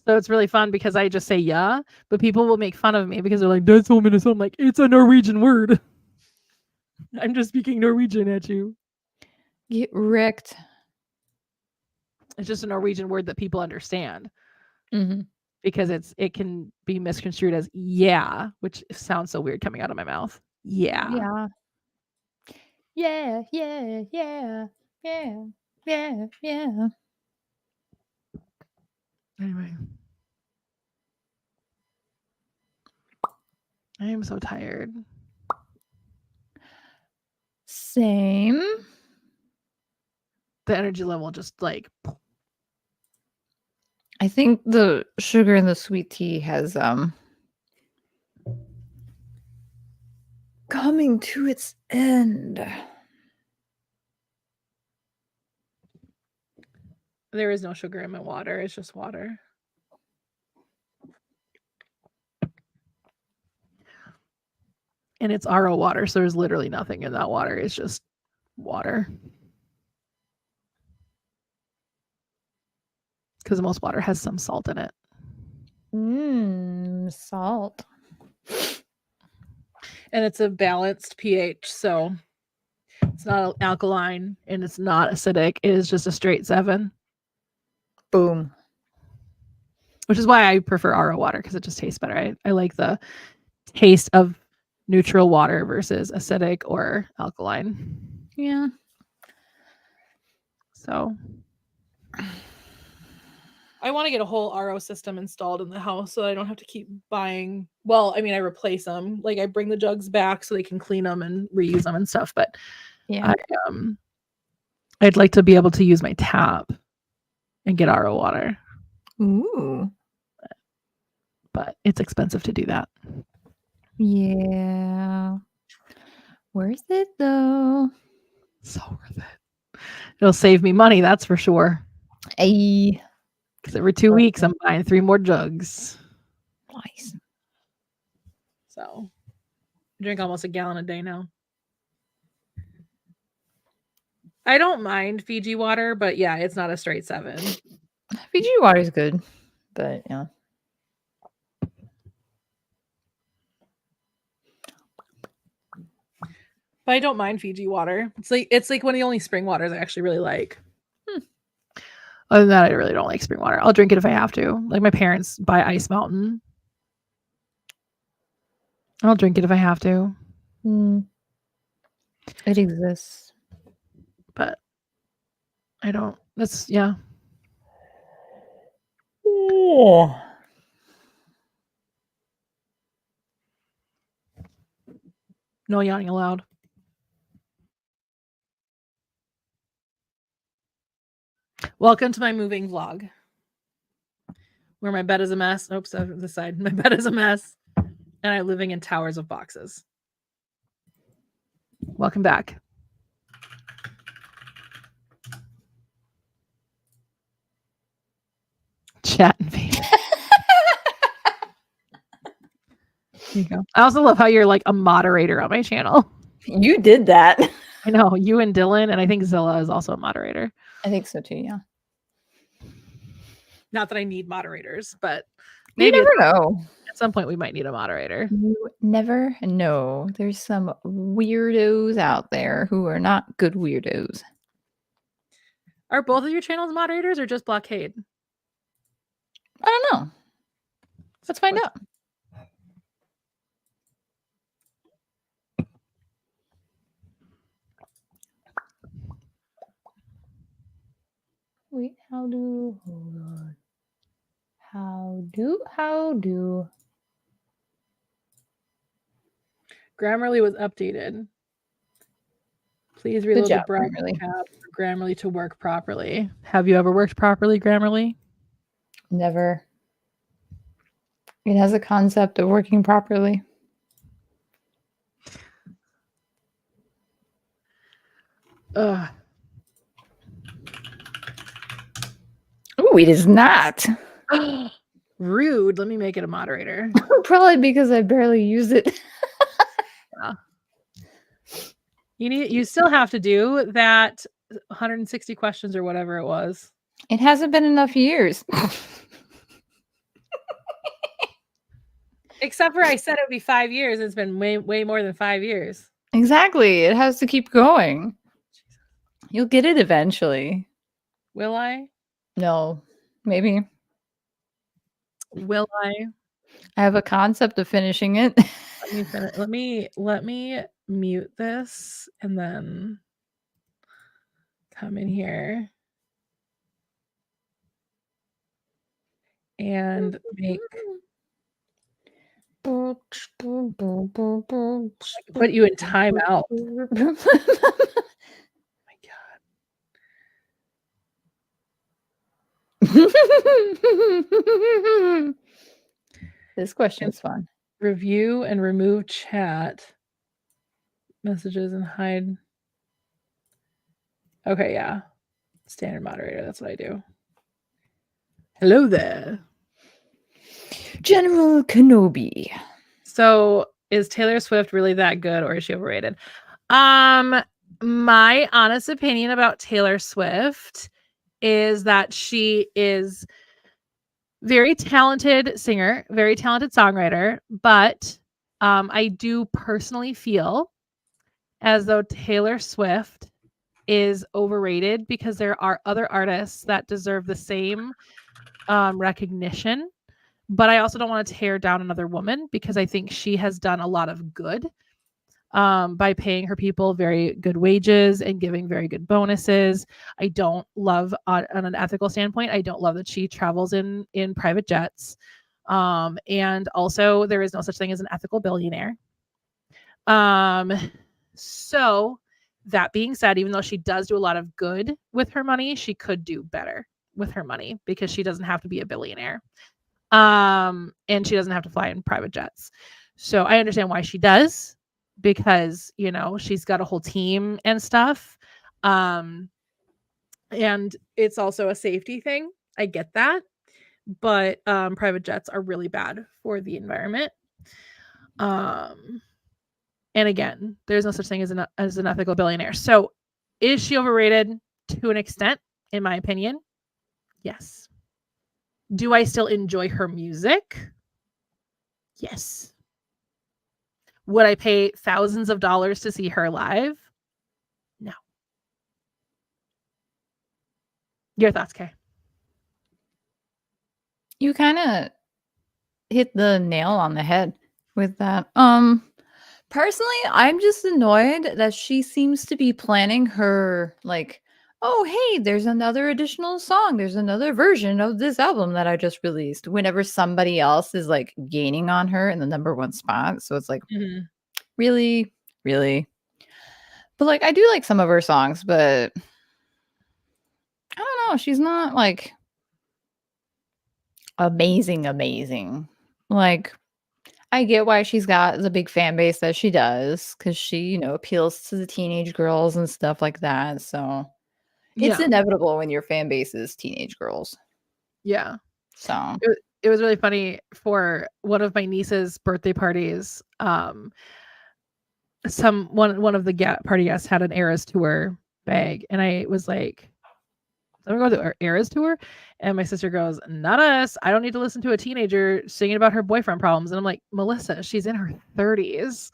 A: So it's really fun because I just say yeah, but people will make fun of me because they're like, that's so Minnesota. I'm like, it's a Norwegian word. I'm just speaking Norwegian at you.
B: Get wrecked.
A: It's just a Norwegian word that people understand.
B: Mm-hmm.
A: Because it can be misconstrued as yeah, which sounds so weird coming out of my mouth. Yeah.
B: Yeah. Yeah, yeah, yeah, yeah, yeah, yeah.
A: Anyway. I am so tired.
B: Same.
A: The energy level just like
B: I think the sugar in the sweet tea has coming to its end.
A: There is no sugar in my water. It's just water. And it's RO water, so there's literally nothing in that water. It's just water. Because most water has some salt in it.
B: Salt.
A: And it's a balanced pH, so it's not alkaline and it's not acidic. It is just a straight 7.
B: Boom.
A: Which is why I prefer RO water, because it just tastes better. I like the taste of neutral water versus acidic or alkaline.
B: Yeah.
A: So I want to get a whole RO system installed in the house so I don't have to keep buying. Well, I mean, I replace them. Like I bring the jugs back so they can clean them and reuse them and stuff. But
B: Yeah.
A: I'd like to be able to use my tap and get RO water.
B: Ooh.
A: But it's expensive to do that.
B: Yeah. Worth it though.
A: So worth it. It'll save me money, that's for sure.
B: Hey.
A: Because every 2 weeks I'm buying 3 more jugs.
B: Nice.
A: So I drink almost a gallon a day now. I don't mind Fiji water, but yeah, it's not a straight 7.
B: Fiji water is good, but yeah.
A: But I don't mind Fiji water. It's like one of the only spring waters I actually really like. Other than that, I really don't like spring water. I'll drink it if I have to. Like my parents buy Ice Mountain. I'll drink it if I have to.
B: It exists.
A: But I don't. That's yeah.
B: Oh.
A: No yawning allowed. Welcome to my moving vlog. Where my bed is a mess. Oops, over the side. My bed is a mess. And I'm living in towers of boxes. Welcome back. Chat and face. There you go. I also love how you're like a moderator on my channel.
B: You did that.
A: I know. You and Dylan, and I think Zilla is also a moderator.
B: I think so too, yeah.
A: Not that I need moderators, but
B: Maybe
A: maybe
B: you never know.
A: at some point we might need a moderator.
B: You never know. There's some weirdos out there who are not good weirdos.
A: Are both of your channels moderators or just Blockade?
B: I don't know. Let's find out. Wait, hold on. How do?
A: Grammarly was updated. Please reload the browser
B: Grammarly.
A: tab for Grammarly to work properly. Have you ever worked properly, Grammarly?
B: Never. It has a concept of working properly.
A: Ugh.
B: Oh, it is not.
A: Rude. Let me make it a moderator.
B: Probably because I barely use it.
A: Yeah. You still have to do that 160 questions or whatever it was.
B: It hasn't been enough years.
A: Except for I said it would be 5 years. It's been way more than 5 years.
B: Exactly. It has to keep going. You'll get it eventually.
A: Will I?
B: No, maybe.
A: Will I?
B: I have a concept of finishing it.
A: Let me mute this and then come in here and make put you in timeout. Oh my
B: God. This question is fun.
A: Review and remove chat messages and hide. Okay, yeah. Standard moderator. That's what I do. Hello there.
B: General Kenobi.
A: So is Taylor Swift really that good, or is she overrated? My honest opinion about Taylor Swift is that she is very talented singer, very talented songwriter, but I do personally feel as though Taylor Swift is overrated because there are other artists that deserve the same recognition. But I also don't want to tear down another woman because I think she has done a lot of good by paying her people very good wages and giving very good bonuses. I don't love on an ethical standpoint. I don't love that she travels in private jets. And also there is no such thing as an ethical billionaire. So that being said, even though she does do a lot of good with her money, she could do better with her money because she doesn't have to be a billionaire. And she doesn't have to fly in private jets. So I understand why she does, because, you know, she's got a whole team and stuff. And it's also a safety thing. I get that. But private jets are really bad for the environment. And again, there's no such thing as an ethical billionaire. So is she overrated to an extent, in my opinion? Yes. Do I still enjoy her music? Yes. Would I pay thousands of dollars to see her live? No. Your thoughts, Kay?
B: You kind of hit the nail on the head with that. Personally, I'm just annoyed that she seems to be planning her like, oh, hey, there's another additional song. There's another version of this album that I just released whenever somebody else is like gaining on her in the number one spot. So it's like, really, really. But like, I do like some of her songs, but I don't know. She's not like amazing. Like, I get why she's got the big fan base that she does because she, you know, appeals to the teenage girls and stuff like that. So it's
A: Yeah.
B: inevitable when your fan base is teenage girls.
A: Yeah.
B: So
A: It was really funny for one of my niece's birthday parties. One of the party guests had an Eras Tour bag, and I was like, "I'm gonna go to the Eras Tour," and my sister goes, "Not us. I don't need to listen to a teenager singing about her boyfriend problems." And I'm like, "Melissa, she's in her 30s."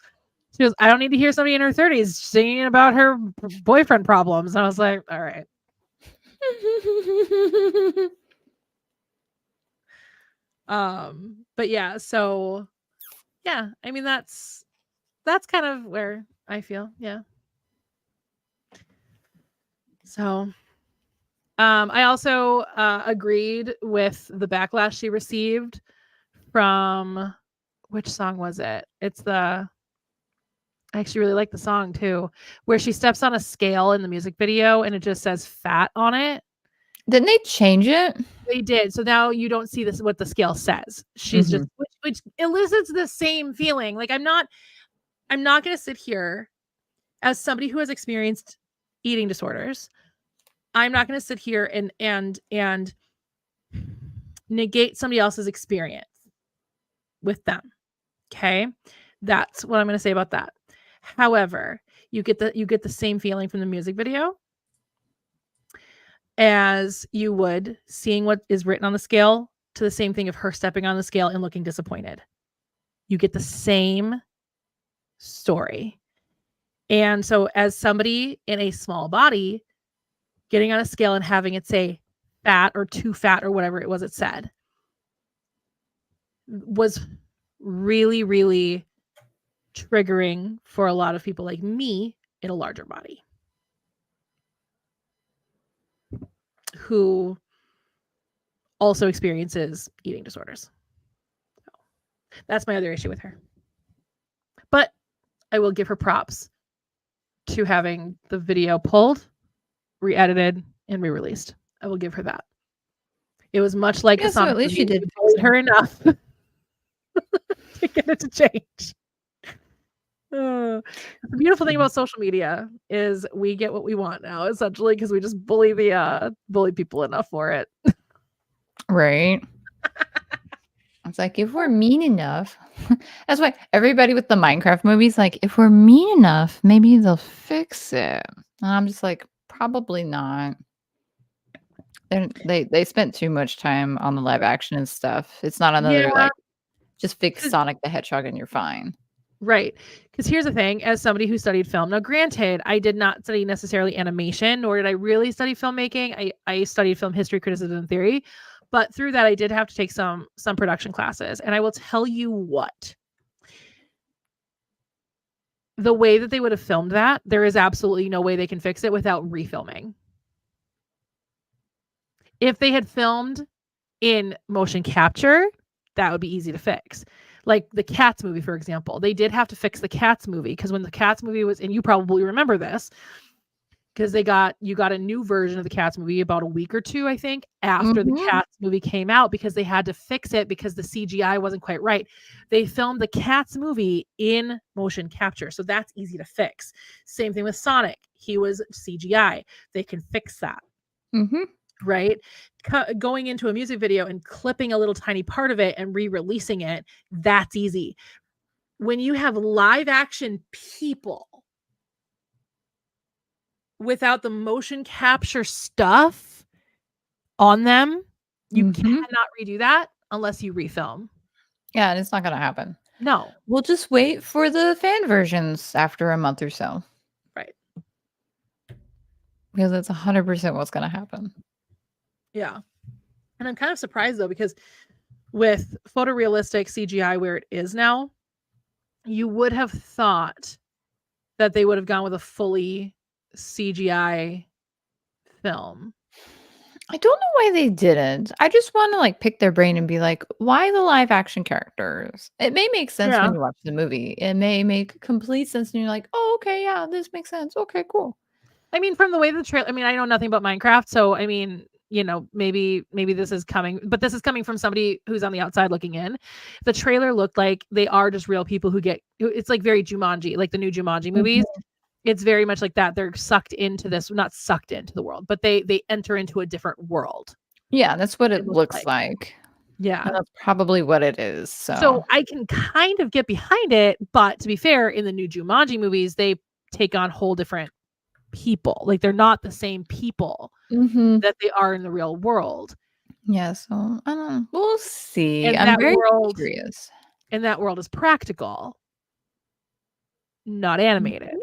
A: She goes, "I don't need to hear somebody in her 30s singing about her boyfriend problems." And I was like, "All right." But yeah, so yeah, I mean that's kind of where I feel. Yeah. So I also agreed with the backlash she received from, which song was it? It's the, I actually really like the song too, where she steps on a scale in the music video and it just says fat on it.
B: didn't they change it?
A: They did. So now you don't see this what the scale says. She's just which elicits the same feeling. Like I'm not going to sit here as somebody who has experienced eating disorders. I'm not going to sit here and negate somebody else's experience with them. Okay? That's what I'm going to say about that. However, you get the same feeling from the music video as you would seeing what is written on the scale, to the same thing of her stepping on the scale and looking disappointed. You get the same story. And so as somebody in a small body getting on a scale and having it say fat or too fat or whatever it was it said was really, really triggering for a lot of people like me in a larger body who also experiences eating disorders. So that's my other issue with her. But I will give her props to having the video pulled, re-edited, and re-released. I will give her that. It was much like
B: Yeah, so at least she did
A: her enough to get it to change. The beautiful thing about social media is we get what we want now, essentially, because we just bully people enough for it.
B: Right. It's like, if we're mean enough, that's why everybody with the Minecraft movies, like, if we're mean enough, maybe they'll fix it. And I'm just like, probably not. They spent too much time on the live action and stuff. It's not another
A: Yeah,
B: like just fix
A: 'cause
B: Sonic the Hedgehog and you're fine.
A: right. Because here's the thing, as somebody who studied film, now granted, I did not study necessarily animation, nor did I really study filmmaking. I studied film history, criticism, and theory. But through that, I did have to take some production classes. And I will tell you what, the way that they would have filmed that, there is absolutely no way they can fix it without refilming. If they had filmed in motion capture, that would be easy to fix. Like the Cats movie, for example, they did have to fix the Cats movie because when the Cats movie was, and you probably remember this, because you got a new version of the Cats movie about a week or two, I think, after the
B: Mhm.
A: Cats movie came out because they had to fix it because the CGI wasn't quite right. They filmed the Cats movie in motion capture, so that's easy to fix. Same thing with Sonic. He was CGI. They can fix that.
B: Mhm.
A: Right? Going into a music video and clipping a little tiny part of it and re-releasing it, that's easy. When you have live action people without the motion capture stuff on them, you
B: Mhm.
A: cannot redo that unless you refilm.
B: Yeah, and it's not gonna happen.
A: No.
B: We'll just wait for the fan versions after a month or so.
A: Right.
B: Because that's 100% what's gonna happen.
A: Yeah. And I'm kind of surprised though, because with photorealistic CGI where it is now, you would have thought that they would have gone with a fully CGI film.
B: I don't know why they didn't. I just wanna, like, pick their brain and be like, "Why the live action characters?" It may make sense
A: Yeah.
B: when you watch the movie. It may make complete sense and you're like, "Oh, okay, yeah, this makes sense. Okay, cool."
A: I mean, from the way the trailer, I mean, I know nothing about Minecraft, so I mean, maybe this is coming, but this is coming from somebody who's on the outside looking in. The trailer looked like they are just real people who get. It's like very Jumanji, like the new Jumanji movies.
B: Mhm.
A: It's very much like that. They're sucked into this, not sucked into the world, but they enter into a different world.
B: Yeah, that's what
A: It
B: it
A: looks
B: looks
A: like,
B: like, and
A: yeah.
B: that's probably what it is,
A: So
B: so
A: I can kind of get behind it, but to be fair, in the new Jumanji movies, they take on whole different people. Like they're not the same people
B: Mhm.
A: that they are in the real world.
B: Yeah, so, I don't know. We'll see.
A: And
B: I'm
A: that
B: very
A: world
B: curious.
A: is practical, not
B: Mhm.
A: animated.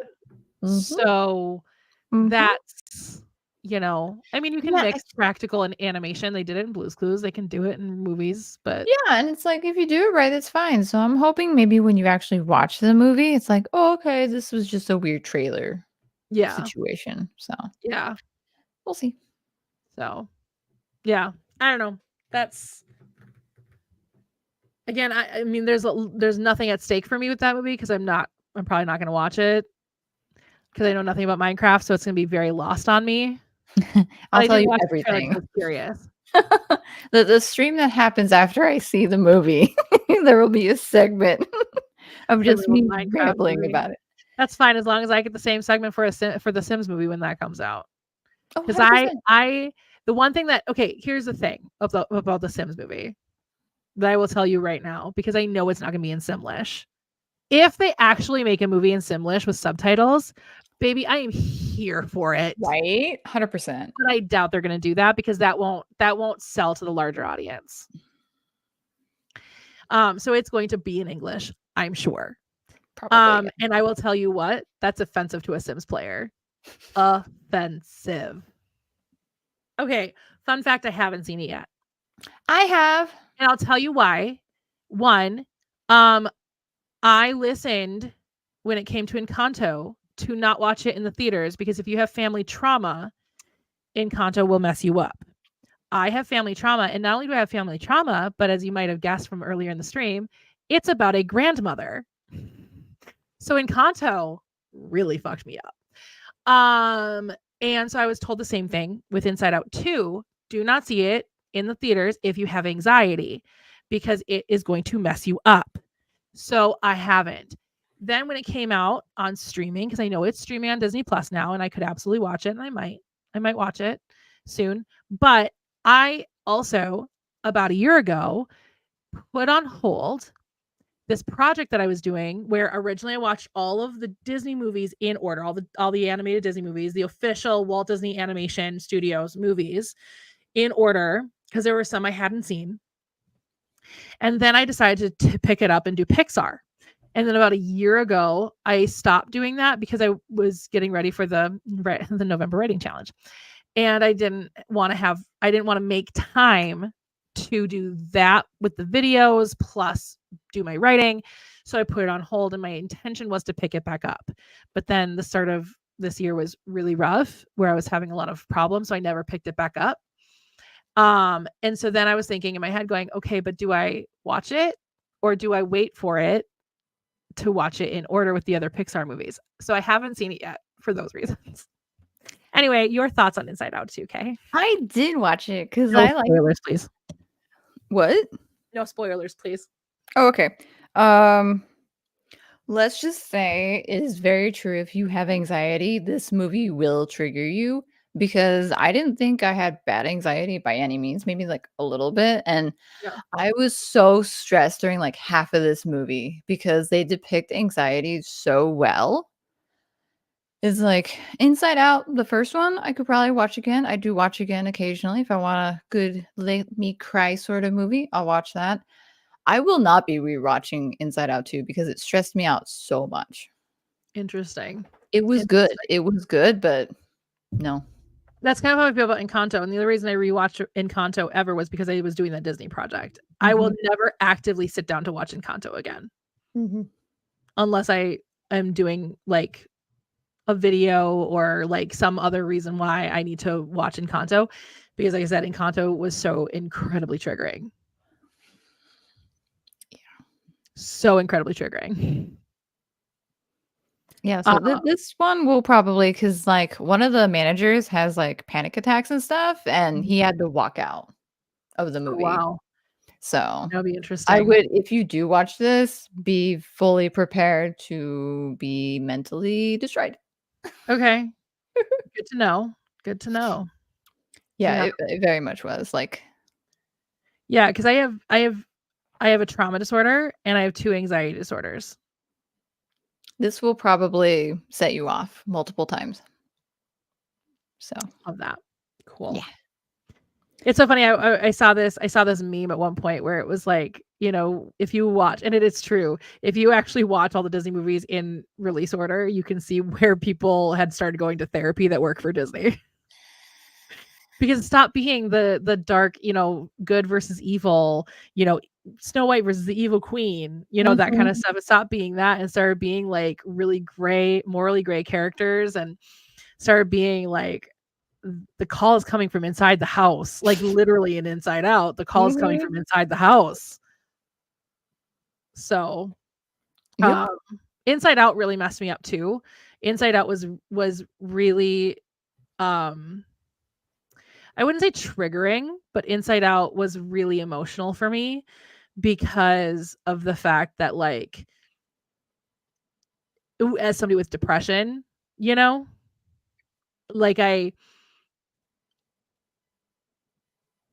B: Mhm.
A: So
B: Mhm.
A: that's, I mean, you can
B: Yeah,
A: mix practical and animation. They did it in Blue's Clues. They can do it in movies, but
B: yeah, and it's like, if you do it right, it's fine, so I'm hoping maybe when you actually watch the movie, it's like, "Oh, okay, this was just a weird trailer
A: yeah,
B: situation," so,
A: yeah.
B: we'll see.
A: So yeah, I don't know. That's again, I mean, there's nothing at stake for me with that movie because I'm probably not going to watch it because I know nothing about Minecraft, so it's going to be very lost on me. But
B: I'll
A: I
B: tell
A: did
B: you
A: watch the trailer because
B: everything.
A: I was curious.
B: The stream that happens after I see the movie, there will be a segment of
A: The
B: just
A: little
B: me
A: Minecraft
B: rambling
A: movie.
B: about it.
A: That's fine as long as I get the same segment for the Sims movie when that comes out.
B: Oh,
A: Because
B: 100%.
A: I the one thing that okay, here's the thing about the Sims movie that I will tell you right now because I know it's not going to be in Simlish. If they actually make a movie in Simlish with subtitles, baby, I am here for it.
B: Right? 100%.
A: But I doubt they're going to do that because that won't sell to the larger audience. So it's going to be in English, I'm sure.
B: Probably.
A: And I will tell you what, that's offensive to a Sims player. Offensive. Okay, fun fact, I haven't seen it yet.
B: I have.
A: And I'll tell you why. One, um, I listened when it came to Encanto to not watch it in the theaters because if you have family trauma, Encanto will mess you up. I have family trauma, and not only do I have family trauma, but as you might have guessed from earlier in the stream, it's about a grandmother. So Encanto really fucked me up. And so I was told the same thing with Inside Out 2. Do not see it in the theaters if you have anxiety because it is going to mess you up. So I haven't. Then when it came out on streaming, because I know it's streaming on Disney Plus now, and I could absolutely watch it, and I might watch it soon. But I also about a year ago, put on hold this project that I was doing, where originally I watched all of the Disney movies in order, all the animated Disney movies, the official Walt Disney Animation Studios movies in order, because there were some I hadn't seen. And then I decided to pick it up and do Pixar. And then about a year ago, I stopped doing that because I was getting ready for the November writing challenge. And I didn't want to make time to do that with the videos plus do my writing. So I put it on hold, and my intention was to pick it back up. But then the start of this year was really rough, where I was having a lot of problems. So I never picked it back up. And so then I was thinking in my head going, okay, but do I watch it or do I wait for it to watch it in order with the other Pixar movies? So I haven't seen it yet for those reasons. Anyway, your thoughts on Inside Out 2K?
B: I did watch it because
A: No
B: I like.
A: spoilers, please.
B: What?
A: No spoilers, please.
B: Oh, okay. Let's just say it is very true. If you have anxiety, this movie will trigger you, because I didn't think I had bad anxiety by any means, maybe like a little bit. And
A: Yeah.
B: I was so stressed during like half of this movie because they depict anxiety so well. It's like Inside Out, the first one, I could probably watch again. I do watch again occasionally. If I want a good let me cry sort of movie, I'll watch that. I will not be rewatching Inside Out 2 because it stressed me out so much.
A: Interesting.
B: It was good. It was good, but no.
A: That's kind of how I feel about Encanto. And the other reason I rewatched Encanto ever was because I was doing that Disney project. I will never actively sit down to watch Encanto again. Unless I am doing like a video or like some other reason why I need to watch Encanto. Because like I said, Encanto was so incredibly triggering.
B: Yeah.
A: So incredibly triggering.
B: Yeah, so this one will probably, because like one of the managers has like panic attacks and stuff, and he had to walk out of the movie.
A: Wow.
B: So
A: That'll be interesting.
B: I would, if you do watch this, be fully prepared to be mentally destroyed.
A: Okay. Good to know. Good to know.
B: Yeah, it very much was like.
A: Yeah, because I have a trauma disorder and I have 2 anxiety disorders.
B: This will probably set you off multiple times. So
A: Love that. Cool.
B: yeah.
A: It's so funny. I saw this meme at one point where it was like, you know, if you watch, and it is true, if you actually watch all the Disney movies in release order, you can see where people had started going to therapy that work for Disney. Because it stopped being the dark, you know, good versus evil, you know, Snow White versus the evil queen, you know, that kind of stuff. It stopped being that and started being like really gray, morally gray characters, and started being like the call is coming from inside the house, like literally and Inside Out. The call is coming from inside the house. So, Inside Out really messed me up too. Inside Out was really, I wouldn't say triggering, but Inside Out was really emotional for me because of the fact that, like, as somebody with depression, you know, like I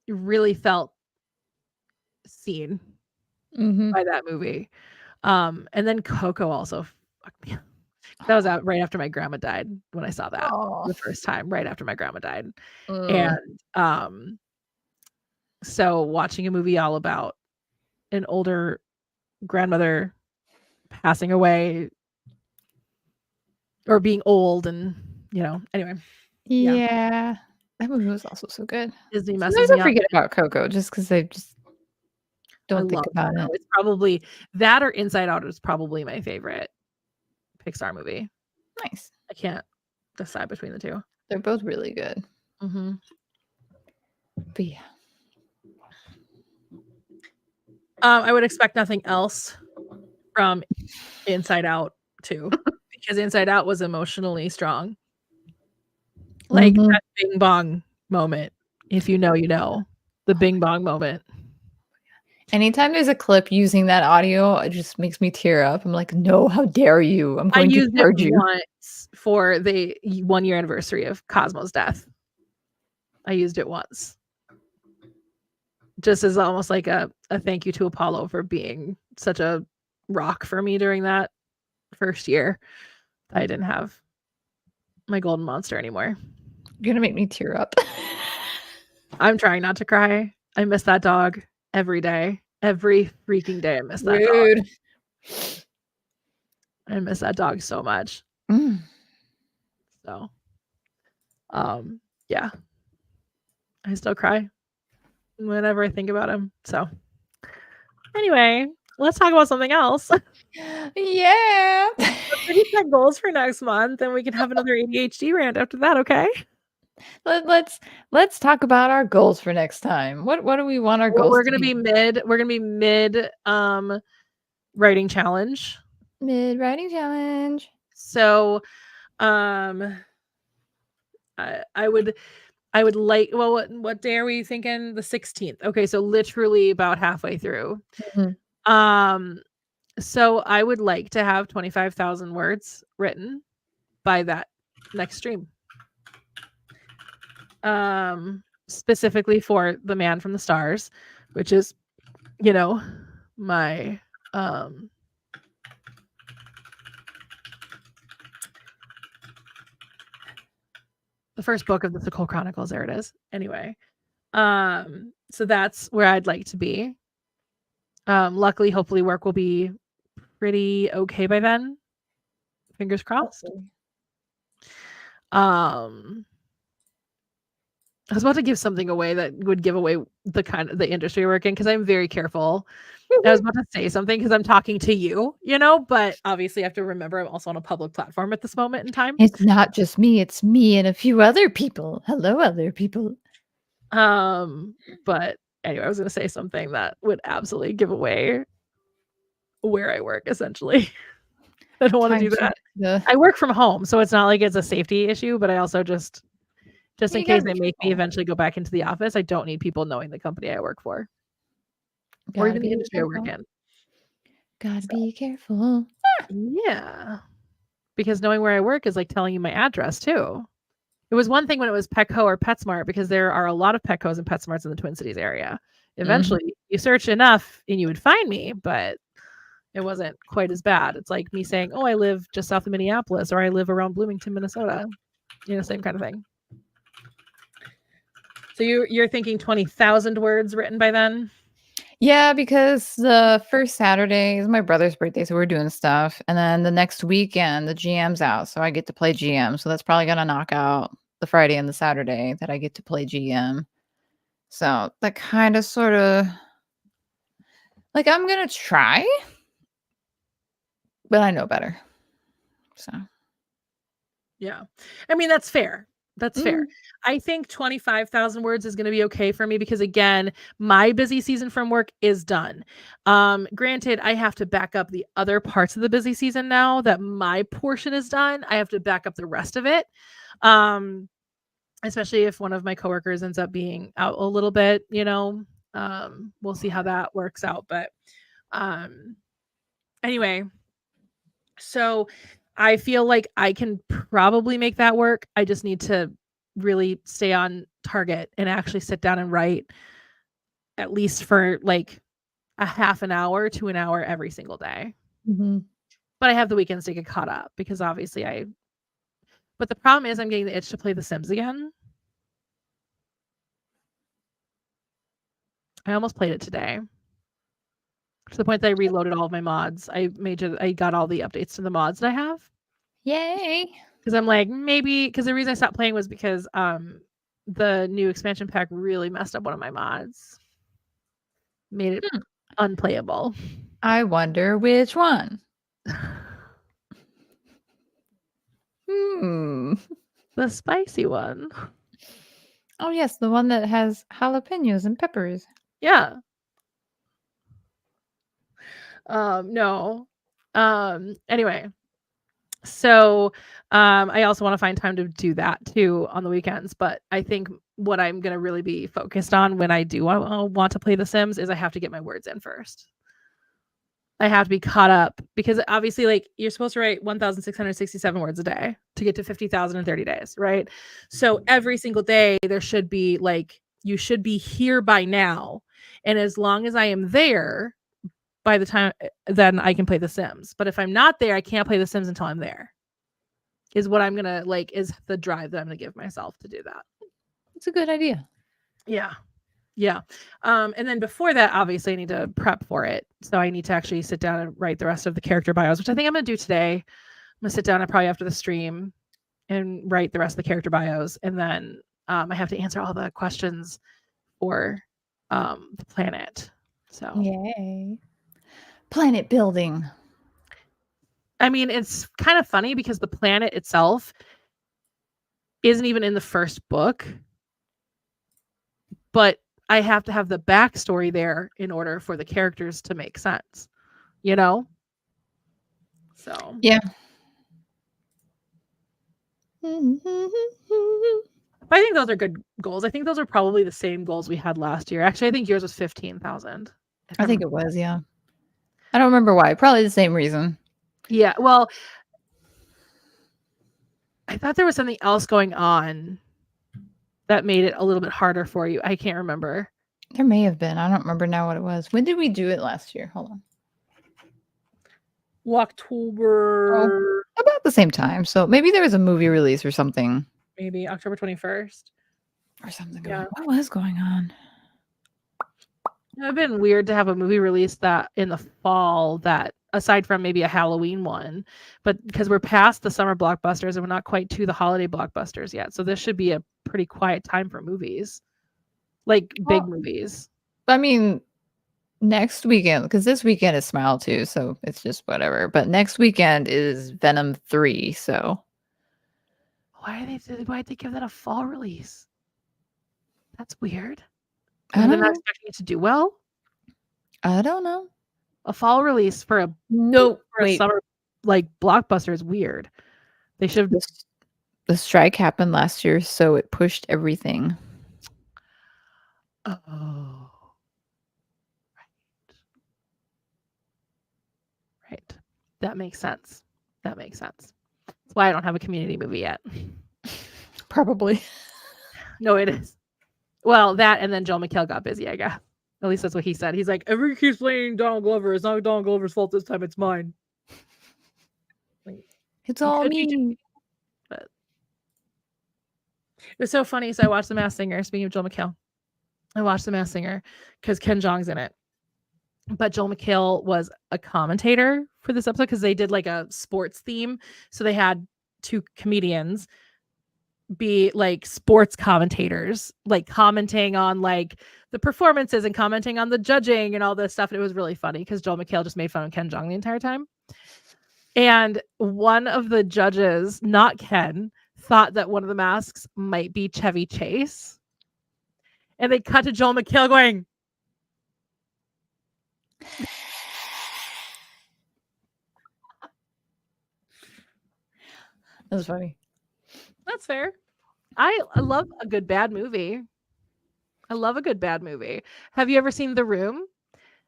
A: really felt seen by that movie. And then Coco also fucked me up. That was out right after my grandma died when I saw that the first time, right after my grandma died. And so watching a movie all about an older grandmother passing away or being old, and you know, anyway.
B: Yeah. That movie was also so good.
A: Disney messes
B: Sometimes
A: me
B: I
A: up.
B: forget about Coco just because I just don't think about
A: Coco.
B: it.
A: It's probably that or Inside Out is probably my favorite Pixar movie.
B: Nice.
A: I can't decide between the two.
B: They're both really good. But yeah.
A: I would expect nothing else from Inside Out 2 because Inside Out was emotionally strong. Like that bing bong moment. If you know, you know. The bing bong moment.
B: Anytime there's a clip using that audio, it just makes me tear up. I'm like, no, how dare you? I'm going to charge you.
A: Once for the 1-year anniversary of Cosmo's death. I used it once. just as almost like a thank you to Apollo for being such a rock for me during that first year. I didn't have my golden monster anymore.
B: You're gonna make me tear up.
A: I'm trying not to cry. I miss that dog every day. Every freaking day I miss that dog.
B: Rude.
A: I miss that dog so much.
B: Mm.
A: So yeah. I still cry whenever I think about him. So anyway, let's talk about something else.
B: Yeah.
A: Maybe set goals for next month and we can have another ADHD rant after that, okay?
B: Let's talk about our goals for next time. What do we want our
A: Well,
B: goals
A: we're
B: to
A: gonna be mid writing challenge.
B: Mid writing challenge.
A: So I would like, well, what day are we thinking? The 16th. Okay, so literally about halfway through.
B: Mhm.
A: So I would like to have 25,000 words written by that next stream. Specifically for The Man from the Stars, which is, you know, my the first book of the Nicole Chronicles. There it is. Anyway, so that's where I'd like to be. Luckily, hopefully, work will be pretty okay by then. Fingers crossed. I was about to give something away that would give away the industry I work in because I'm very careful. I was about to say something because I'm talking to you, but obviously I have to remember I'm also on a public platform at this moment in time.
B: It's not just me, it's me and a few other people. Hello, other people.
A: But anyway, I was going to say something that would absolutely give away where I work, essentially. I don't want to do that. I work from home, so it's not like it's a safety issue, but I also just in case they make me eventually go back into the office, I don't need people knowing the company I work for. Or even the industry I work in.
B: Gotta be careful.
A: Yeah. Because knowing where I work is like telling you my address too. It was one thing when it was Petco or PetSmart because there are a lot of Petcos and PetSmarts in the Twin Cities area. Eventually, you search enough and you would find me, but it wasn't quite as bad. It's like me saying, "Oh, I live just south of Minneapolis," or "I live around Bloomington, Minnesota." Same kind of thing. So you're thinking 20,000 words written by then?
B: Yeah, because the first Saturday is my brother's birthday, so we're doing stuff. And then the next weekend, the GM's out, so I get to play GM. So that's probably going to knock out the Friday and the Saturday that I get to play GM. So that kind of sort of, like, I'm going to try, but I know better. So.
A: Yeah. I mean, that's fair. That's fair. I think 25,000 words is going to be okay for me because, again, my busy season from work is done. Granted, I have to back up the other parts of the busy season now that my portion is done. I have to back up the rest of it. Especially if one of my coworkers ends up being out a little bit, we'll see how that works out. But anyway, so I feel like I can probably make that work. I just need to really stay on target and actually sit down and write at least for like a half an hour to an hour every single day. But I have the weekends to get caught up because obviously but the problem is I'm getting the itch to play The Sims again. I almost played it today to the point that I reloaded all of my mods. I got all the updates to the mods that I have.
B: Yay.
A: Because I'm like, maybe, because the reason I stopped playing was because the new expansion pack really messed up one of my mods. Made it unplayable.
B: I wonder which one.
A: The spicy one.
B: Oh, yes, the one that has jalapenos and peppers.
A: Yeah. No. Anyway. So I also want to find time to do that too on the weekends. But I think what I'm going to really be focused on when I do want to play The Sims is I have to get my words in first. I have to be caught up because obviously, like, you're supposed to write 1,667 words a day to get to 50,000 in 30 days, right? So every single day there should be like, you should be here by now. And as long as I am there, by the time then I can play The Sims. But if I'm not there, I can't play The Sims until I'm there. Is what I'm gonna like is the drive that I'm gonna give myself to do that.
B: It's a good idea.
A: Yeah. Yeah. And then before that, obviously I need to prep for it. So I need to actually sit down and write the rest of the character bios, which I think I'm gonna do today. I'm gonna sit down and probably after the stream and write the rest of the character bios. And then I have to answer all the questions for the planet. So
B: Yay. Planet building.
A: I mean, it's kind of funny because the planet itself isn't even in the first book, but I have to have the backstory there in order for the characters to make sense, you know? So
B: Yeah.
A: I think those are good goals. I think those are probably the same goals we had last year. Actually, I think yours was 15,000.
B: I think it was, yeah. I don't remember why. Probably the same reason.
A: Yeah, well, I thought there was something else going on that made it a little bit harder for you. I can't remember.
B: There may have been. I don't remember now what it was. When did we do it last year? Hold on.
A: October.
B: About the same time. So maybe there was a movie release or something.
A: Maybe October 21st.
B: Or something.
A: Yeah.
B: What was going on?
A: It would have been weird to have a movie release that in the fall that aside from maybe a Halloween one, but because we're past the summer blockbusters and we're not quite to the holiday blockbusters yet. So this should be a pretty quiet time for movies. Like big movies.
B: I mean, next weekend, because this weekend is Smile 2, so it's just whatever. But next weekend is Venom 3, so
A: Why'd they give that a fall release? That's weird.
B: I
A: They're
B: don't
A: not
B: know.
A: expecting it to do well.
B: I don't know.
A: A fall release for a summer like blockbuster is weird. They should.
B: The strike happened last year, so it pushed everything.
A: Oh, right. That makes sense. That makes sense. That's why I don't have a community movie yet.
B: Probably.
A: No, it is. Well, that and then Joel McHale got busy, I guess. At least that's what he said. He's like, everybody keeps blaming Donald Glover. It's not Donald Glover's fault this time. It's mine. Like,
B: It's all me.
A: But it was so funny. So I watched The Masked Singer. Speaking of Joel McHale, I watched The Masked Singer because Ken Jeong's in it. But Joel McHale was a commentator for this episode because they did like a sports theme. So they had two comedians be like sports commentators, like commenting on like the performances and commenting on the judging and all this stuff. And it was really funny because Joel McHale just made fun of Ken Jeong the entire time. And one of the judges, not Ken, thought that one of the masks might be Chevy Chase. And they cut to Joel McHale going,
B: That was funny.
A: that's fair. I love a good bad movie. I love a good bad movie. Have you ever seen The Room?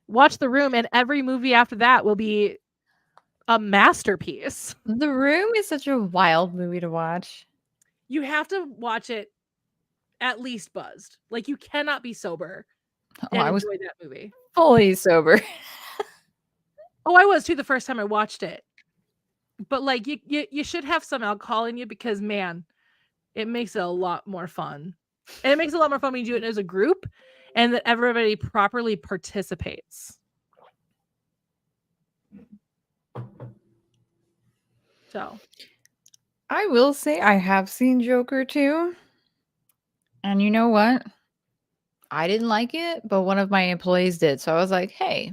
A: Watch The Room, and every movie after that will be a masterpiece.
B: The Room is such a wild movie to watch.
A: You have to watch it at least buzzed. Like you cannot be sober and
B: I was
A: enjoy that movie.
B: fully sober.
A: Oh, I was too the first time I watched it. But like you should have some alcohol in you because man, it makes it a lot more fun. And it makes it a lot more fun when you do it as a group and that everybody properly participates. So
B: I will say I have seen Joker too. And you know what? I didn't like it, but one of my employees did. So I was like, hey,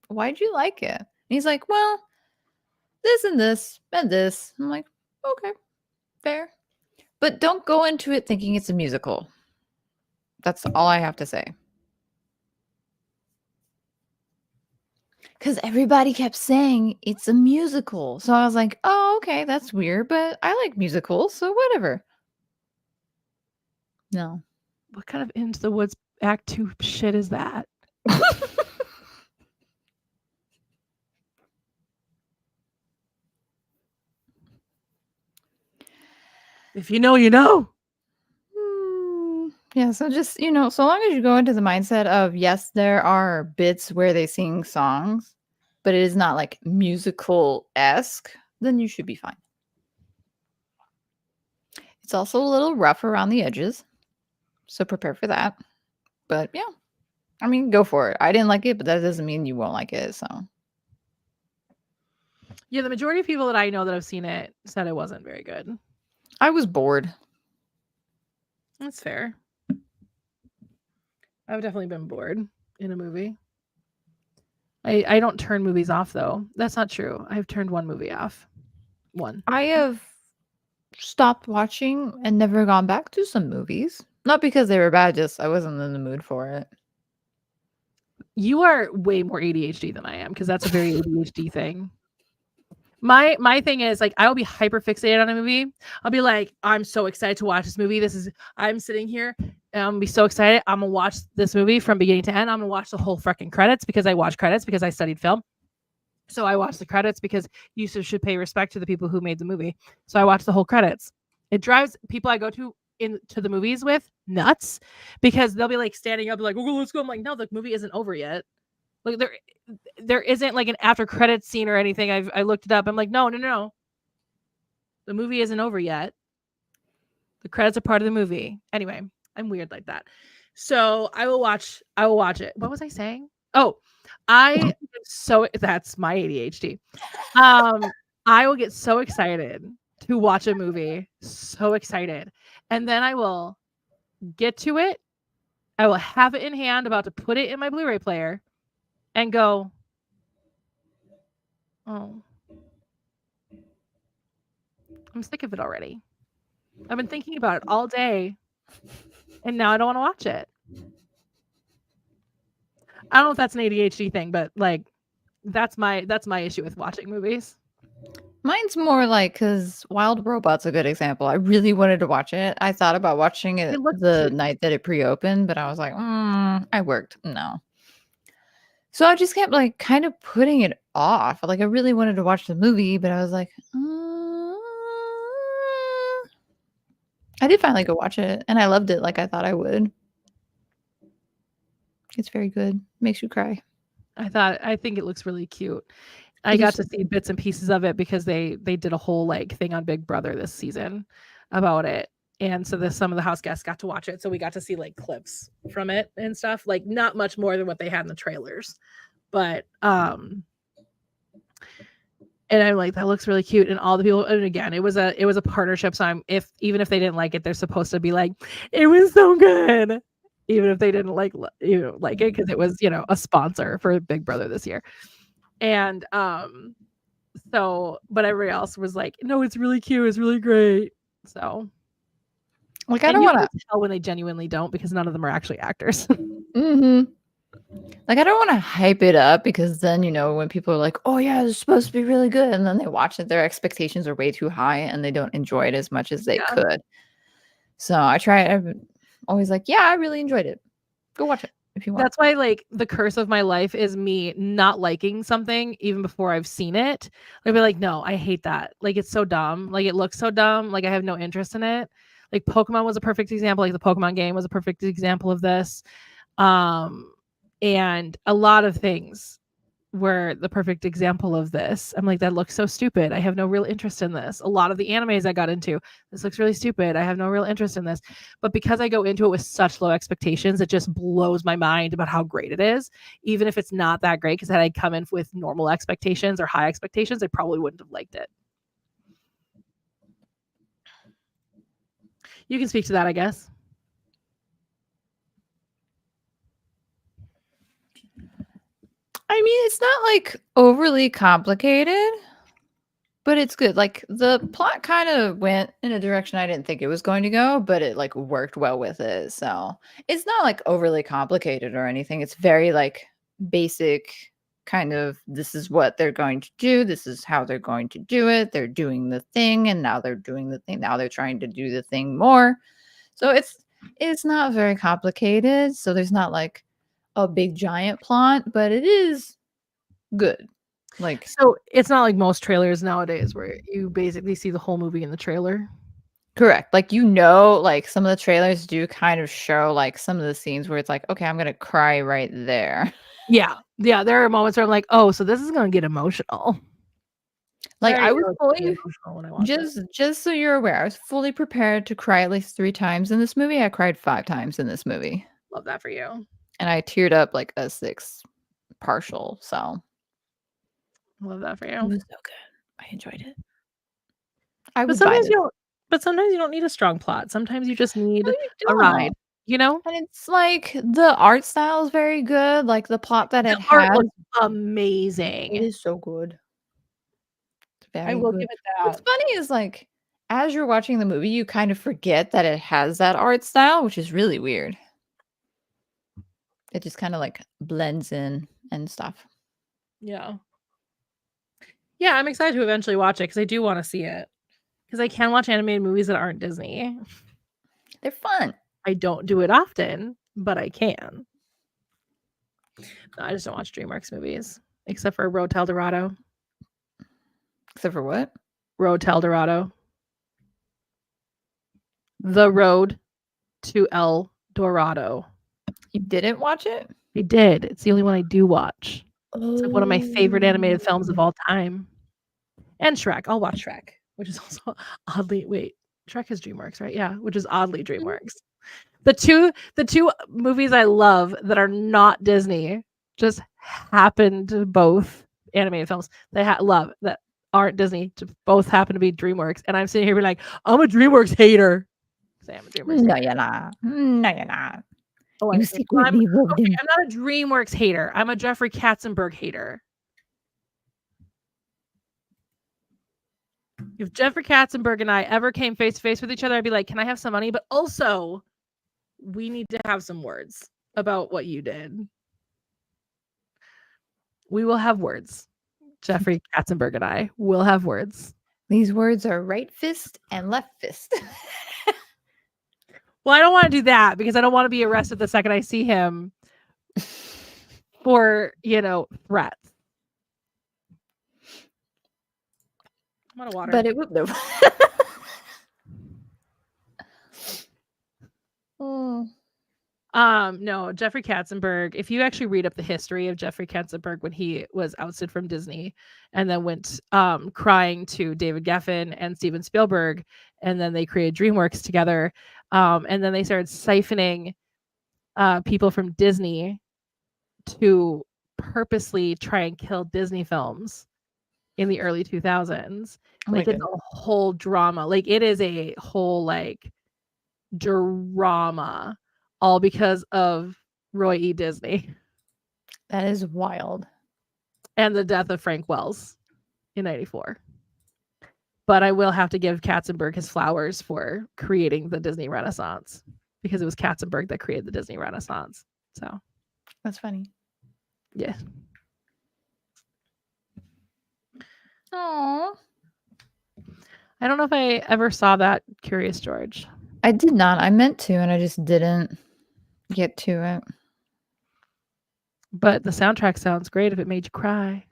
B: why'd you like it? And he's like, well, this and this and this. I'm like, okay, fair. But don't go into it thinking it's a musical. That's all I have to say. Because everybody kept saying it's a musical. So I was like, oh, okay, that's weird, but I like musicals, so whatever. No.
A: what kind of Into the Woods Act 2 shit is that? If you know, you know.
B: Yeah, so just, so long as you go into the mindset of, yes, there are bits where they sing songs, but it is not like musical-esque, then you should be fine. It's also a little rough around the edges, so prepare for that. But yeah, I mean, go for it. I didn't like it, but that doesn't mean you won't like it, so.
A: Yeah, the majority of people that I know that have seen it said it wasn't very good.
B: I was bored.
A: That's fair. I've definitely been bored in a movie. I don't turn movies off though. That's not true. I've turned one movie off. One.
B: I have stopped watching and never gone back to some movies. Not because they were bad, just I wasn't in the mood for it.
A: You are way more ADHD than I am because that's a very ADHD thing. My thing is like I will be hyper fixated on a movie. I'll be like, I'm so excited to watch this movie. I'm sitting here and I'm gonna be so excited. I'm gonna watch this movie from beginning to end. I'm gonna watch the whole freaking credits because I watch credits because I studied film. So I watch the credits because you should pay respect to the people who made the movie. So I watch the whole credits. It drives people I go to the movies with nuts because they'll be like standing up like, oh, let's go. I'm like, no, the movie isn't over yet. Like there isn't like an after credits scene or anything. I looked it up. I'm like, no. The movie isn't over yet. The credits are part of the movie. Anyway, I'm weird like that. So I will watch it. What was I saying? Oh, that's my ADHD. I will get so excited to watch a movie. So excited. And then I will get to it. I will have it in hand, about to put it in my Blu-ray player and go, oh, I'm sick of it already. I've been thinking about it all day and now I don't want to watch it. I don't know if that's an ADHD thing, but like that's my issue with watching movies.
B: Mine's more like because Wild Robot's a good example. I really wanted to watch it. I thought about watching it the night that it pre-opened, but I was like, I worked. No. So I just kept like kind of putting it off. Like I really wanted to watch the movie, but I was like, I did finally go watch it, and I loved it like I thought I would. It's very good. Makes you cry.
A: I think it looks really cute. I got to see bits and pieces of it because they did a whole like thing on Big Brother this season about it. And so some of the house guests got to watch it. So we got to see like clips from it and stuff, like not much more than what they had in the trailers. But and I'm like, that looks really cute. And all the people, and again, it was a partnership. So even if they didn't like it, they're supposed to be like, it was so good. Even if they didn't like it, because it was, a sponsor for Big Brother this year. And so, but everybody else was like, no, it's really cute, it's really great. So
B: like I don't want to
A: tell when they genuinely don't, because none of them are actually actors.
B: Like I don't want to hype it up, because then when people are like, oh yeah, it's supposed to be really good, and then they watch it, their expectations are way too high and they don't enjoy it as much as they could. So I'm always like, yeah, I really enjoyed it, go watch it if you want.
A: That's why like the curse of my life is me not liking something even before I've seen it. I'd be like, no, I hate that. Like it's so dumb. Like it looks so dumb. Like I have no interest in it. Like Pokemon was a perfect example. Like the Pokemon game was a perfect example of this. And a lot of things were the perfect example of this. I'm like, that looks so stupid. I have no real interest in this. A lot of the animes I got into, this looks really stupid. I have no real interest in this. But because I go into it with such low expectations, it just blows my mind about how great it is, even if it's not that great. Because had I come in with normal expectations or high expectations, I probably wouldn't have liked it. You can speak to that, I guess.
B: I mean, it's not like overly complicated, but it's good. Like the plot kind of went in a direction I didn't think it was going to go, but it like worked well with it. So it's not like overly complicated or anything. It's very like basic kind of, this is what they're going to do. This is how they're going to do it. They're doing the thing, and now they're doing the thing. Now they're trying to do the thing more. So it's not very complicated. So there's not like a big giant plot, but it is good. Like,
A: so it's not like most trailers nowadays where you basically see the whole movie in the trailer.
B: Correct. Like, like some of the trailers do kind of show like some of the scenes where it's like, okay, I'm gonna cry right there.
A: Yeah. Yeah. There are moments where I'm like, oh, so this is gonna get emotional.
B: Like I was fully
A: emotional when I watched it.
B: just so you're aware, I was fully prepared to cry at least 3 times in this movie. I cried 5 times in this movie.
A: Love that for you.
B: And I teared up like a 6 partial. So
A: Love that for
B: it
A: you.
B: was so good. I enjoyed it. I
A: But
B: would buy
A: sometimes
B: this.
A: you don't. But sometimes you don't need a strong plot. Sometimes you just
B: No,
A: need
B: you
A: a ride.
B: don't.
A: You know,
B: And it's like the art style is very good. Like the plot that
A: the
B: it
A: art
B: has,
A: looks
B: it
A: amazing.
B: is so good. It's
A: I
B: very
A: will
B: good.
A: give it
B: What's
A: that.
B: funny is like as you're watching the movie, you kind of forget that it has that art style, which is really weird. It just kind of like blends in and stuff.
A: Yeah. Yeah, I'm excited to eventually watch it because I do want to see it. Because I can watch animated movies that aren't Disney.
B: They're fun.
A: I don't do it often, but I can. No, I just don't watch DreamWorks movies, except for Road to El Dorado.
B: Except for what?
A: Road to El Dorado. The Road to El Dorado.
B: You didn't watch it?
A: I did. It's the only one I do watch. It's like one of my favorite animated films of
B: Oh.
A: all time. And Shrek. I'll watch Shrek, which is also oddly Shrek is DreamWorks, right? Yeah, which is oddly DreamWorks. The two movies I love that are not Disney just happen to both animated films that I love that aren't Disney to both happen to be DreamWorks. And I'm sitting here being like, I'm a DreamWorks hater. Say I'm a DreamWorks
B: No,
A: hater.
B: you're not. No, you're not.
A: Oh,
B: You secretly loved him.
A: I'm not a DreamWorks hater. I'm a Jeffrey Katzenberg hater. If Jeffrey Katzenberg and I ever came face to face with each other, I'd be like, can I have some money? But also, we need to have some words about what you did. We will have words. Jeffrey Katzenberg and I will have words.
B: These words are right fist and left fist.
A: Well, I don't want to do that because I don't want to be arrested the second I see him for, threats. I'm out of water.
B: But it would no.
A: No, Jeffrey Katzenberg, if you actually read up the history of Jeffrey Katzenberg when he was ousted from Disney and then went crying to David Geffen and Steven Spielberg, and then they created DreamWorks together, and then they started siphoning people from Disney to purposely try and kill Disney films in the early 2000s. Like it's a whole drama. Like it is a whole like drama all because of Roy E. Disney.
B: That is wild.
A: And the death of Frank Wells in 94. But I will have to give Katzenberg his flowers for creating the Disney Renaissance because it was Katzenberg that created the Disney Renaissance. So
B: that's funny.
A: Yeah.
B: Oh.
A: I don't know if I ever saw that Curious George.
B: I did not. I meant to, and I just didn't get to it.
A: But the soundtrack sounds great if it made you cry.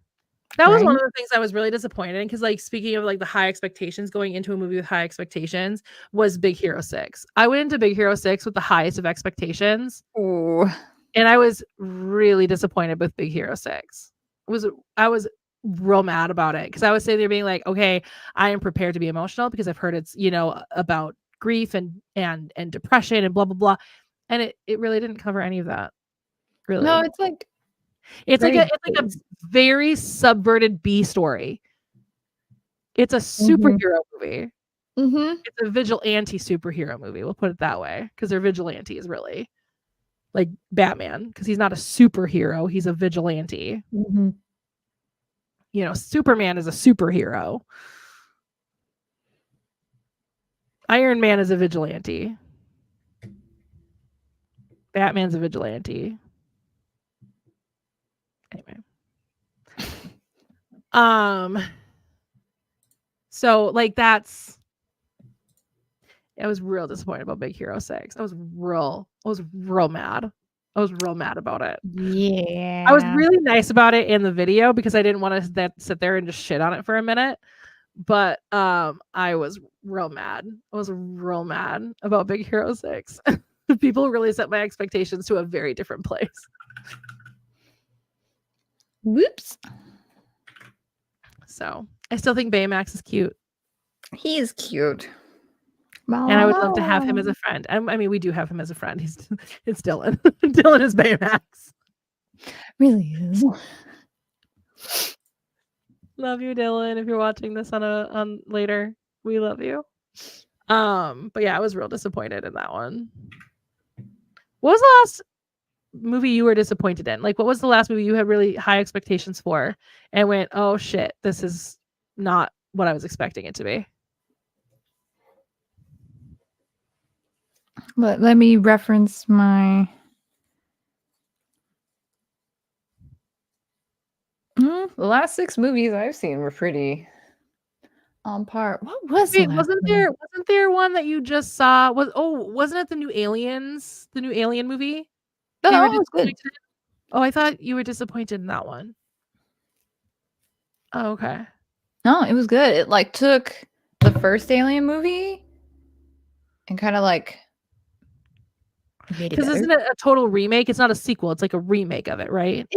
A: That was one of the things I was really disappointed in because, like, speaking of like the high expectations, going into a movie with high expectations was Big Hero 6. I went into Big Hero 6 with the highest of expectations.
B: Ooh.
A: And I was really disappointed with Big Hero 6. I was real mad about it because I was sitting there being like, okay, I am prepared to be emotional because I've heard it's, about grief and depression and blah, blah, blah. And it really didn't cover any of that. Really.
B: No, it's like
A: a very subverted B story. It's a superhero movie.
B: Mm-hmm.
A: It's a vigilante superhero movie. We'll put it that way because they're vigilantes, really, like Batman, because he's not a superhero; he's a vigilante.
B: Mm-hmm.
A: Superman is a superhero. Iron Man is a vigilante. Batman's a vigilante. Anyway. So like I was real disappointed about Big Hero 6. I was real mad. I was real mad about it.
B: Yeah.
A: I was really nice about it in the video because I didn't want to sit there and just shit on it for a minute. But I was real mad. I was real mad about Big Hero 6. People really set my expectations to a very different place.
B: Whoops.
A: So I still think Baymax is cute.
B: He is cute.
A: And I would love to have him as a friend. I mean, we do have him as a friend. It's Dylan. Dylan is Baymax.
B: Really is.
A: Love you, Dylan. If you're watching this on later, we love you. But yeah, I was real disappointed in that one. What was the last movie you were disappointed in? Like, what was the last movie you had really high expectations for and went, oh shit, this is not what I was expecting it to be?
B: Let me reference my. The last 6 movies I've seen were pretty on par. What was the
A: Wait,
B: last
A: wasn't there one that you just saw? Wasn't it the new Aliens? The new Alien movie?
B: No,
A: You were
B: it was good.
A: disappointed in? Oh, I thought you were disappointed in that one. Oh, okay.
B: No, it was good. It like took the first Alien movie and kind of like made it
A: Because
B: better.
A: isn't it a total remake? It's not a sequel. It's like a remake of it, right?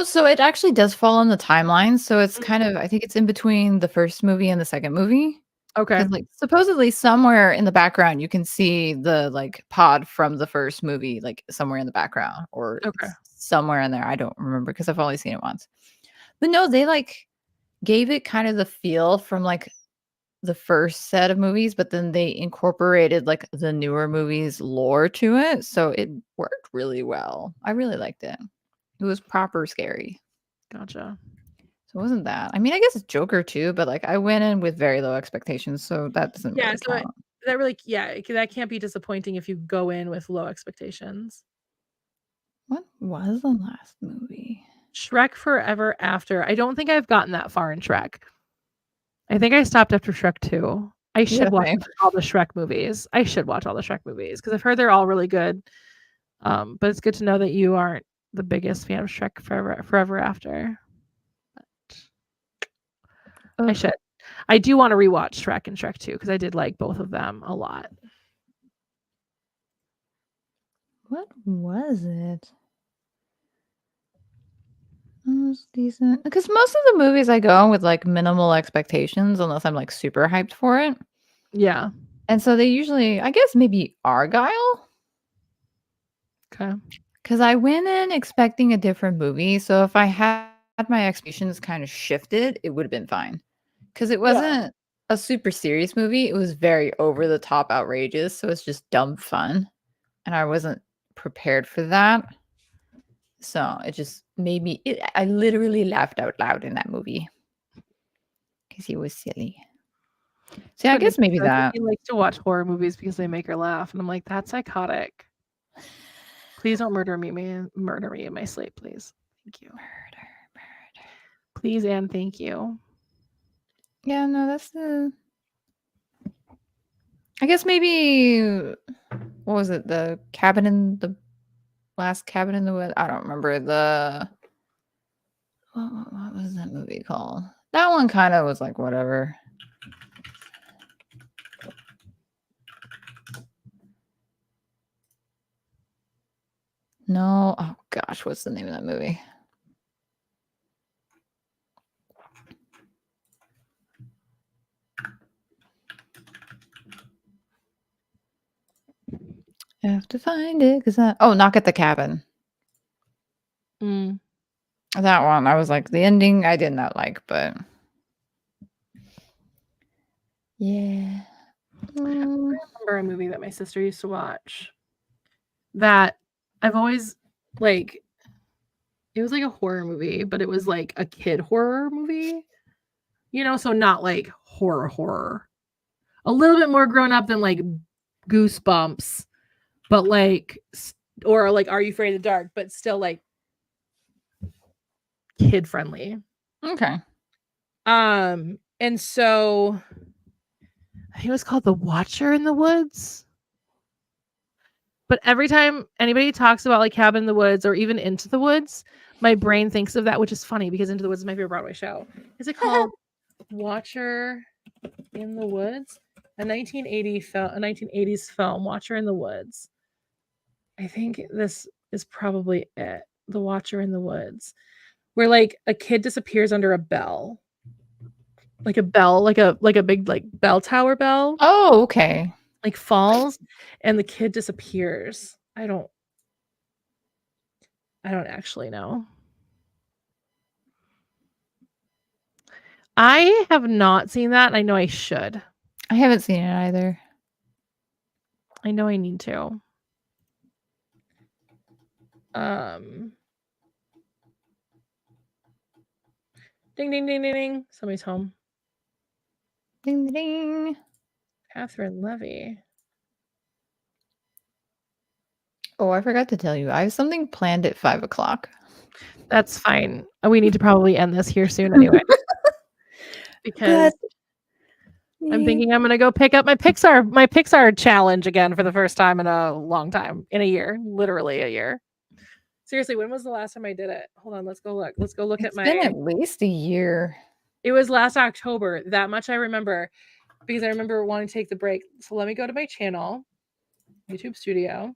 B: So it actually does fall on the timeline. So it's kind of, I think it's in between the first movie and the second movie.
A: Okay.
B: Because like supposedly somewhere in the background you can see the like pod from the first movie, like somewhere in the background or
A: Okay.
B: somewhere in there. I don't remember because I've only seen it once. But no, they like gave it kind of the feel from like the first set of movies, but then they incorporated like the newer movies lore to it. So it worked really well. I really liked it. It was proper scary.
A: Gotcha.
B: So it wasn't that. I mean, I guess it's Joker too, but like I went in with very low expectations, so that doesn't really count.
A: That can't be disappointing if you go in with low expectations.
B: What was the last movie?
A: Shrek Forever After. I don't think I've gotten that far in Shrek. I think I stopped after Shrek 2. I should watch all the Shrek movies. I should watch all the Shrek movies because I've heard they're all really good. But it's good to know that you aren't the biggest fan of Shrek Forever After. But I should. I do want to rewatch Shrek and Shrek 2 because I did like both of them a lot.
B: What was it? It was decent because most of the movies I go on with like minimal expectations unless I'm like super hyped for it.
A: Yeah.
B: And so they usually, I guess maybe Argyle.
A: Okay.
B: Because I went in expecting a different movie. So if I had my expectations kind of shifted, it would have been fine. Because it wasn't a super serious movie. It was very over the top outrageous. So it's just dumb fun. And I wasn't prepared for that. So it just made me, I literally laughed out loud in that movie. Because he was silly. So I guess maybe that.
A: He likes to watch horror movies because they make her laugh. And I'm like, that's psychotic. Please don't murder me in my sleep, please. Thank you. Murder. Please and thank you.
B: Yeah, no, that's the. I guess maybe. What was it? The cabin in the last cabin in the woods. I don't remember the. What was that movie called? That one kind of was like whatever. No, oh gosh, what's the name of that movie? I have to find it because Knock at the Cabin. That one, I was like, the ending I did not like, but yeah.
A: I remember a movie that my sister used to watch that I've always like. It was like a horror movie, but it was like a kid horror movie, so not like horror. A little bit more grown up than like Goosebumps, but like, or like Are You Afraid of the Dark, but still like kid friendly.
B: Okay.
A: And so I think it was called The Watcher in the Woods. But every time anybody talks about like Cabin in the Woods or even Into the Woods, my brain thinks of that, which is funny because Into the Woods is my favorite Broadway show. Is it called Watcher in the Woods, a 1980s film, Watcher in the Woods. I think this is probably it. The Watcher in the Woods, where like a kid disappears under a bell, like a bell, like a big like bell tower bell,
B: Oh, okay.
A: like falls, and the kid disappears. I don't actually know. I have not seen that, and I know I should.
B: I haven't seen it either.
A: I know I need to. Ding, ding, ding, ding, ding. Somebody's home.
B: Ding, ding.
A: Catherine Levy.
B: Oh, I forgot to tell you. I have something planned at 5 o'clock.
A: That's fine. We need to probably end this here soon anyway. Because I'm thinking I'm gonna go pick up my Pixar challenge again for the first time in a long time. In a year. Literally a year. Seriously, when was the last time I did it? Hold on, let's go look. Let's go look at my.
B: It's been at least a year.
A: It was last October. That much I remember because I remember wanting to take the break. So let me go to my channel, YouTube Studio.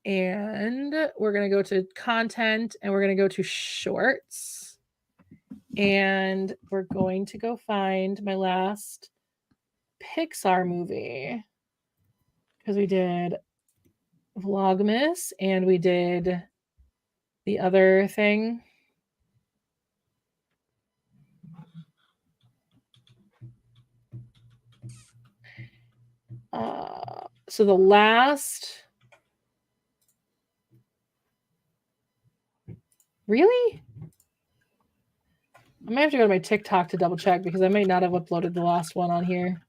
A: And we're going to go to content and we're going to go to shorts. And we're going to go find my last Pixar movie. Because we did Vlogmas and we did the other thing. So the last. Really? I might have to go to my TikTok to double check because I might not have uploaded the last one on here.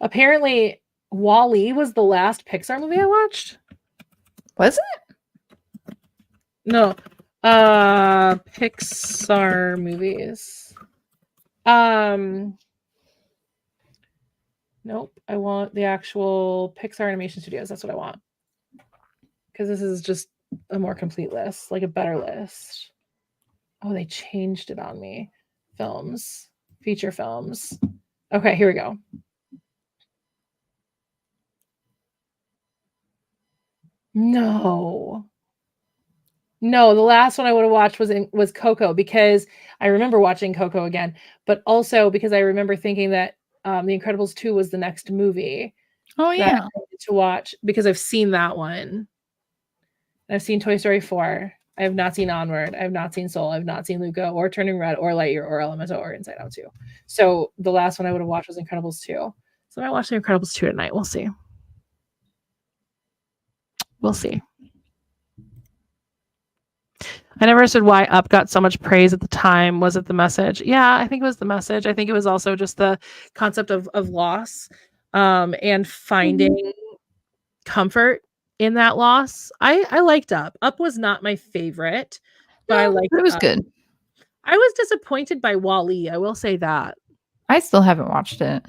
A: Apparently, WALL-E was the last Pixar movie I watched.
B: Was it?
A: No. Pixar movies. Nope. I want the actual Pixar Animation Studios. That's what I want. Because this is just a more complete list, like a better list. Oh, they changed it on me. Films. Feature films. Okay, here we go. No, the last one I would have watched was Coco because I remember watching Coco again, but also because I remember thinking that The Incredibles 2 was the next movie.
B: Oh yeah,
A: I needed to watch because I've seen that one. I've seen Toy Story 4. I have not seen Onward. I have not seen Soul. I've not seen Luca or Turning Red or Lightyear or Elemental or Inside Out 2. So the last one I would have watched was Incredibles 2. So I might watch The Incredibles 2 tonight. We'll see. We'll see. I never understood why Up got so much praise at the time. Was it the message? Yeah, I think it was the message. I think it was also just the concept of loss and finding comfort in that loss. I liked Up. Up was not my favorite, but I liked
B: it. It was
A: Up.
B: good.
A: I was disappointed by WALL-E. I will say that.
B: I still haven't watched it.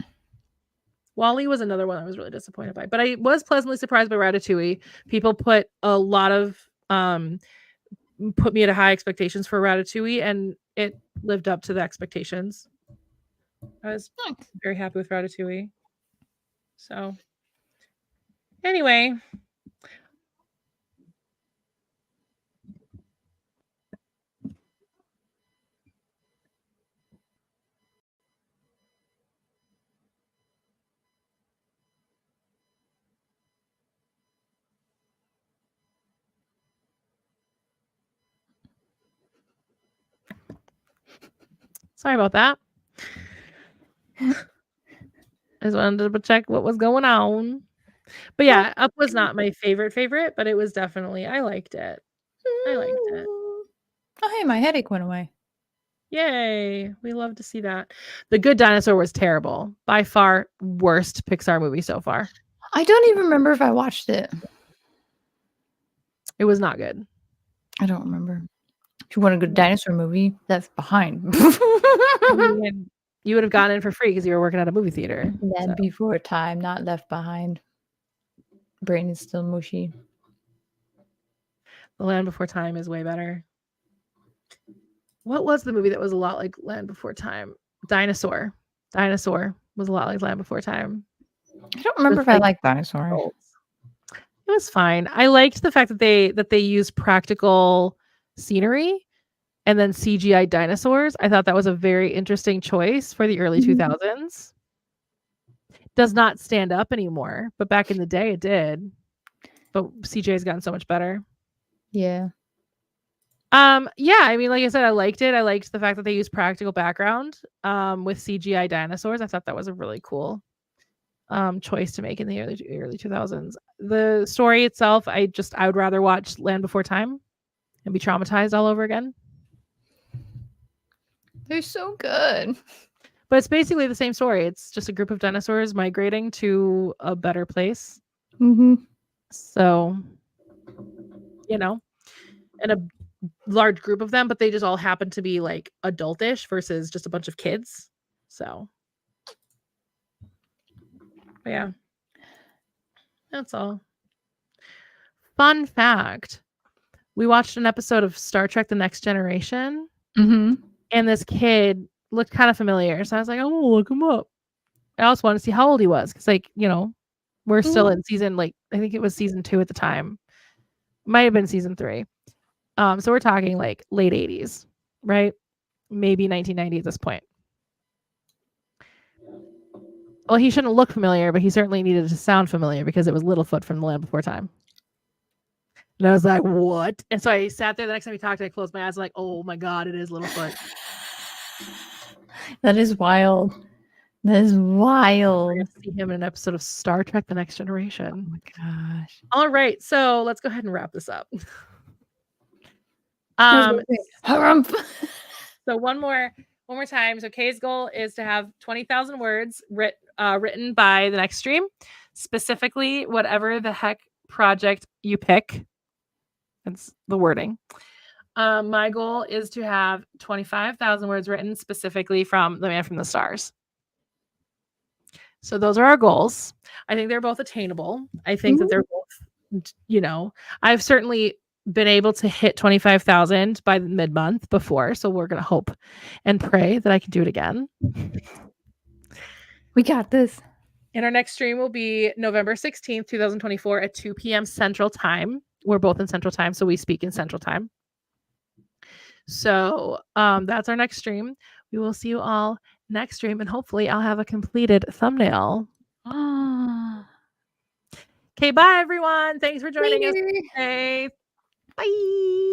A: WALL-E was another one I was really disappointed by, but I was pleasantly surprised by Ratatouille. People put a lot of put me at a high expectations for Ratatouille, and it lived up to the expectations. I was very happy with Ratatouille. So, anyway. Sorry about that. I just wanted to check what was going on. But yeah, Up was not my favorite, but it was definitely, I liked it.
B: Oh, hey, my headache went away.
A: Yay. We love to see that. The Good Dinosaur was terrible. By far, worst Pixar movie so far.
B: I don't even remember if I watched it.
A: It was not good.
B: I don't remember. If you want a good dinosaur movie, that's behind.
A: You would have gotten in for free because you were working at a movie theater.
B: Then before time, not left behind. Brain is still mushy.
A: The Land Before Time is way better. What was the movie that was a lot like Land Before Time? Dinosaur. Dinosaur was a lot like Land Before Time.
B: I don't remember if I like dinosaurs.
A: It was fine. I liked the fact that they used practical scenery and then CGI dinosaurs. I thought that was a very interesting choice for the early 2000s. Does not stand up anymore, but back in the day it did. But CGI has gotten so much better.
B: Yeah.
A: Yeah, I mean, like I said, I liked it. I liked the fact that they used practical background with CGI dinosaurs. I thought that was a really cool choice to make in the early 2000s. The story itself, I would rather watch Land Before Time and be traumatized all over again.
B: They're so good.
A: But it's basically the same story. It's just a group of dinosaurs migrating to a better place. So, and a large group of them, but they just all happen to be like adultish versus just a bunch of kids. So, yeah, that's all. Fun fact: we watched an episode of Star Trek: The Next Generation, and this kid looked kind of familiar. So I was like, "Oh, look him up." I also wanted to see how old he was because, like, we're still in season, like, I think it was season 2 at the time. Might have been season 3. So we're talking like late 80s, right? Maybe 1990 at this point. Well, he shouldn't look familiar, but he certainly needed to sound familiar because it was Littlefoot from The Land Before Time. And I was like, what? And so I sat there the next time we talked, and I closed my eyes, like, oh my God, it is Littlefoot.
B: That is wild. That is wild.
A: We're gonna see him in an episode of Star Trek: The Next Generation.
B: Oh my gosh.
A: All right, so let's go ahead and wrap this up. So one more time. So Kay's goal is to have 20,000 words written by the next stream, specifically whatever the heck project you pick. That's the wording. My goal is to have 25,000 words written specifically from The Man from the Stars. So those are our goals. I think they're both attainable. I think that they're both, I've certainly been able to hit 25,000 by mid-month before. So we're going to hope and pray that I can do it again.
B: We got this.
A: And our next stream will be November 16th, 2024 at 2 p.m. Central Time. We're both in Central Time, so we speak in Central Time. So that's our next stream. We will see you all next stream, and hopefully I'll have a completed thumbnail. Okay, bye everyone. Thanks for joining us today. Bye.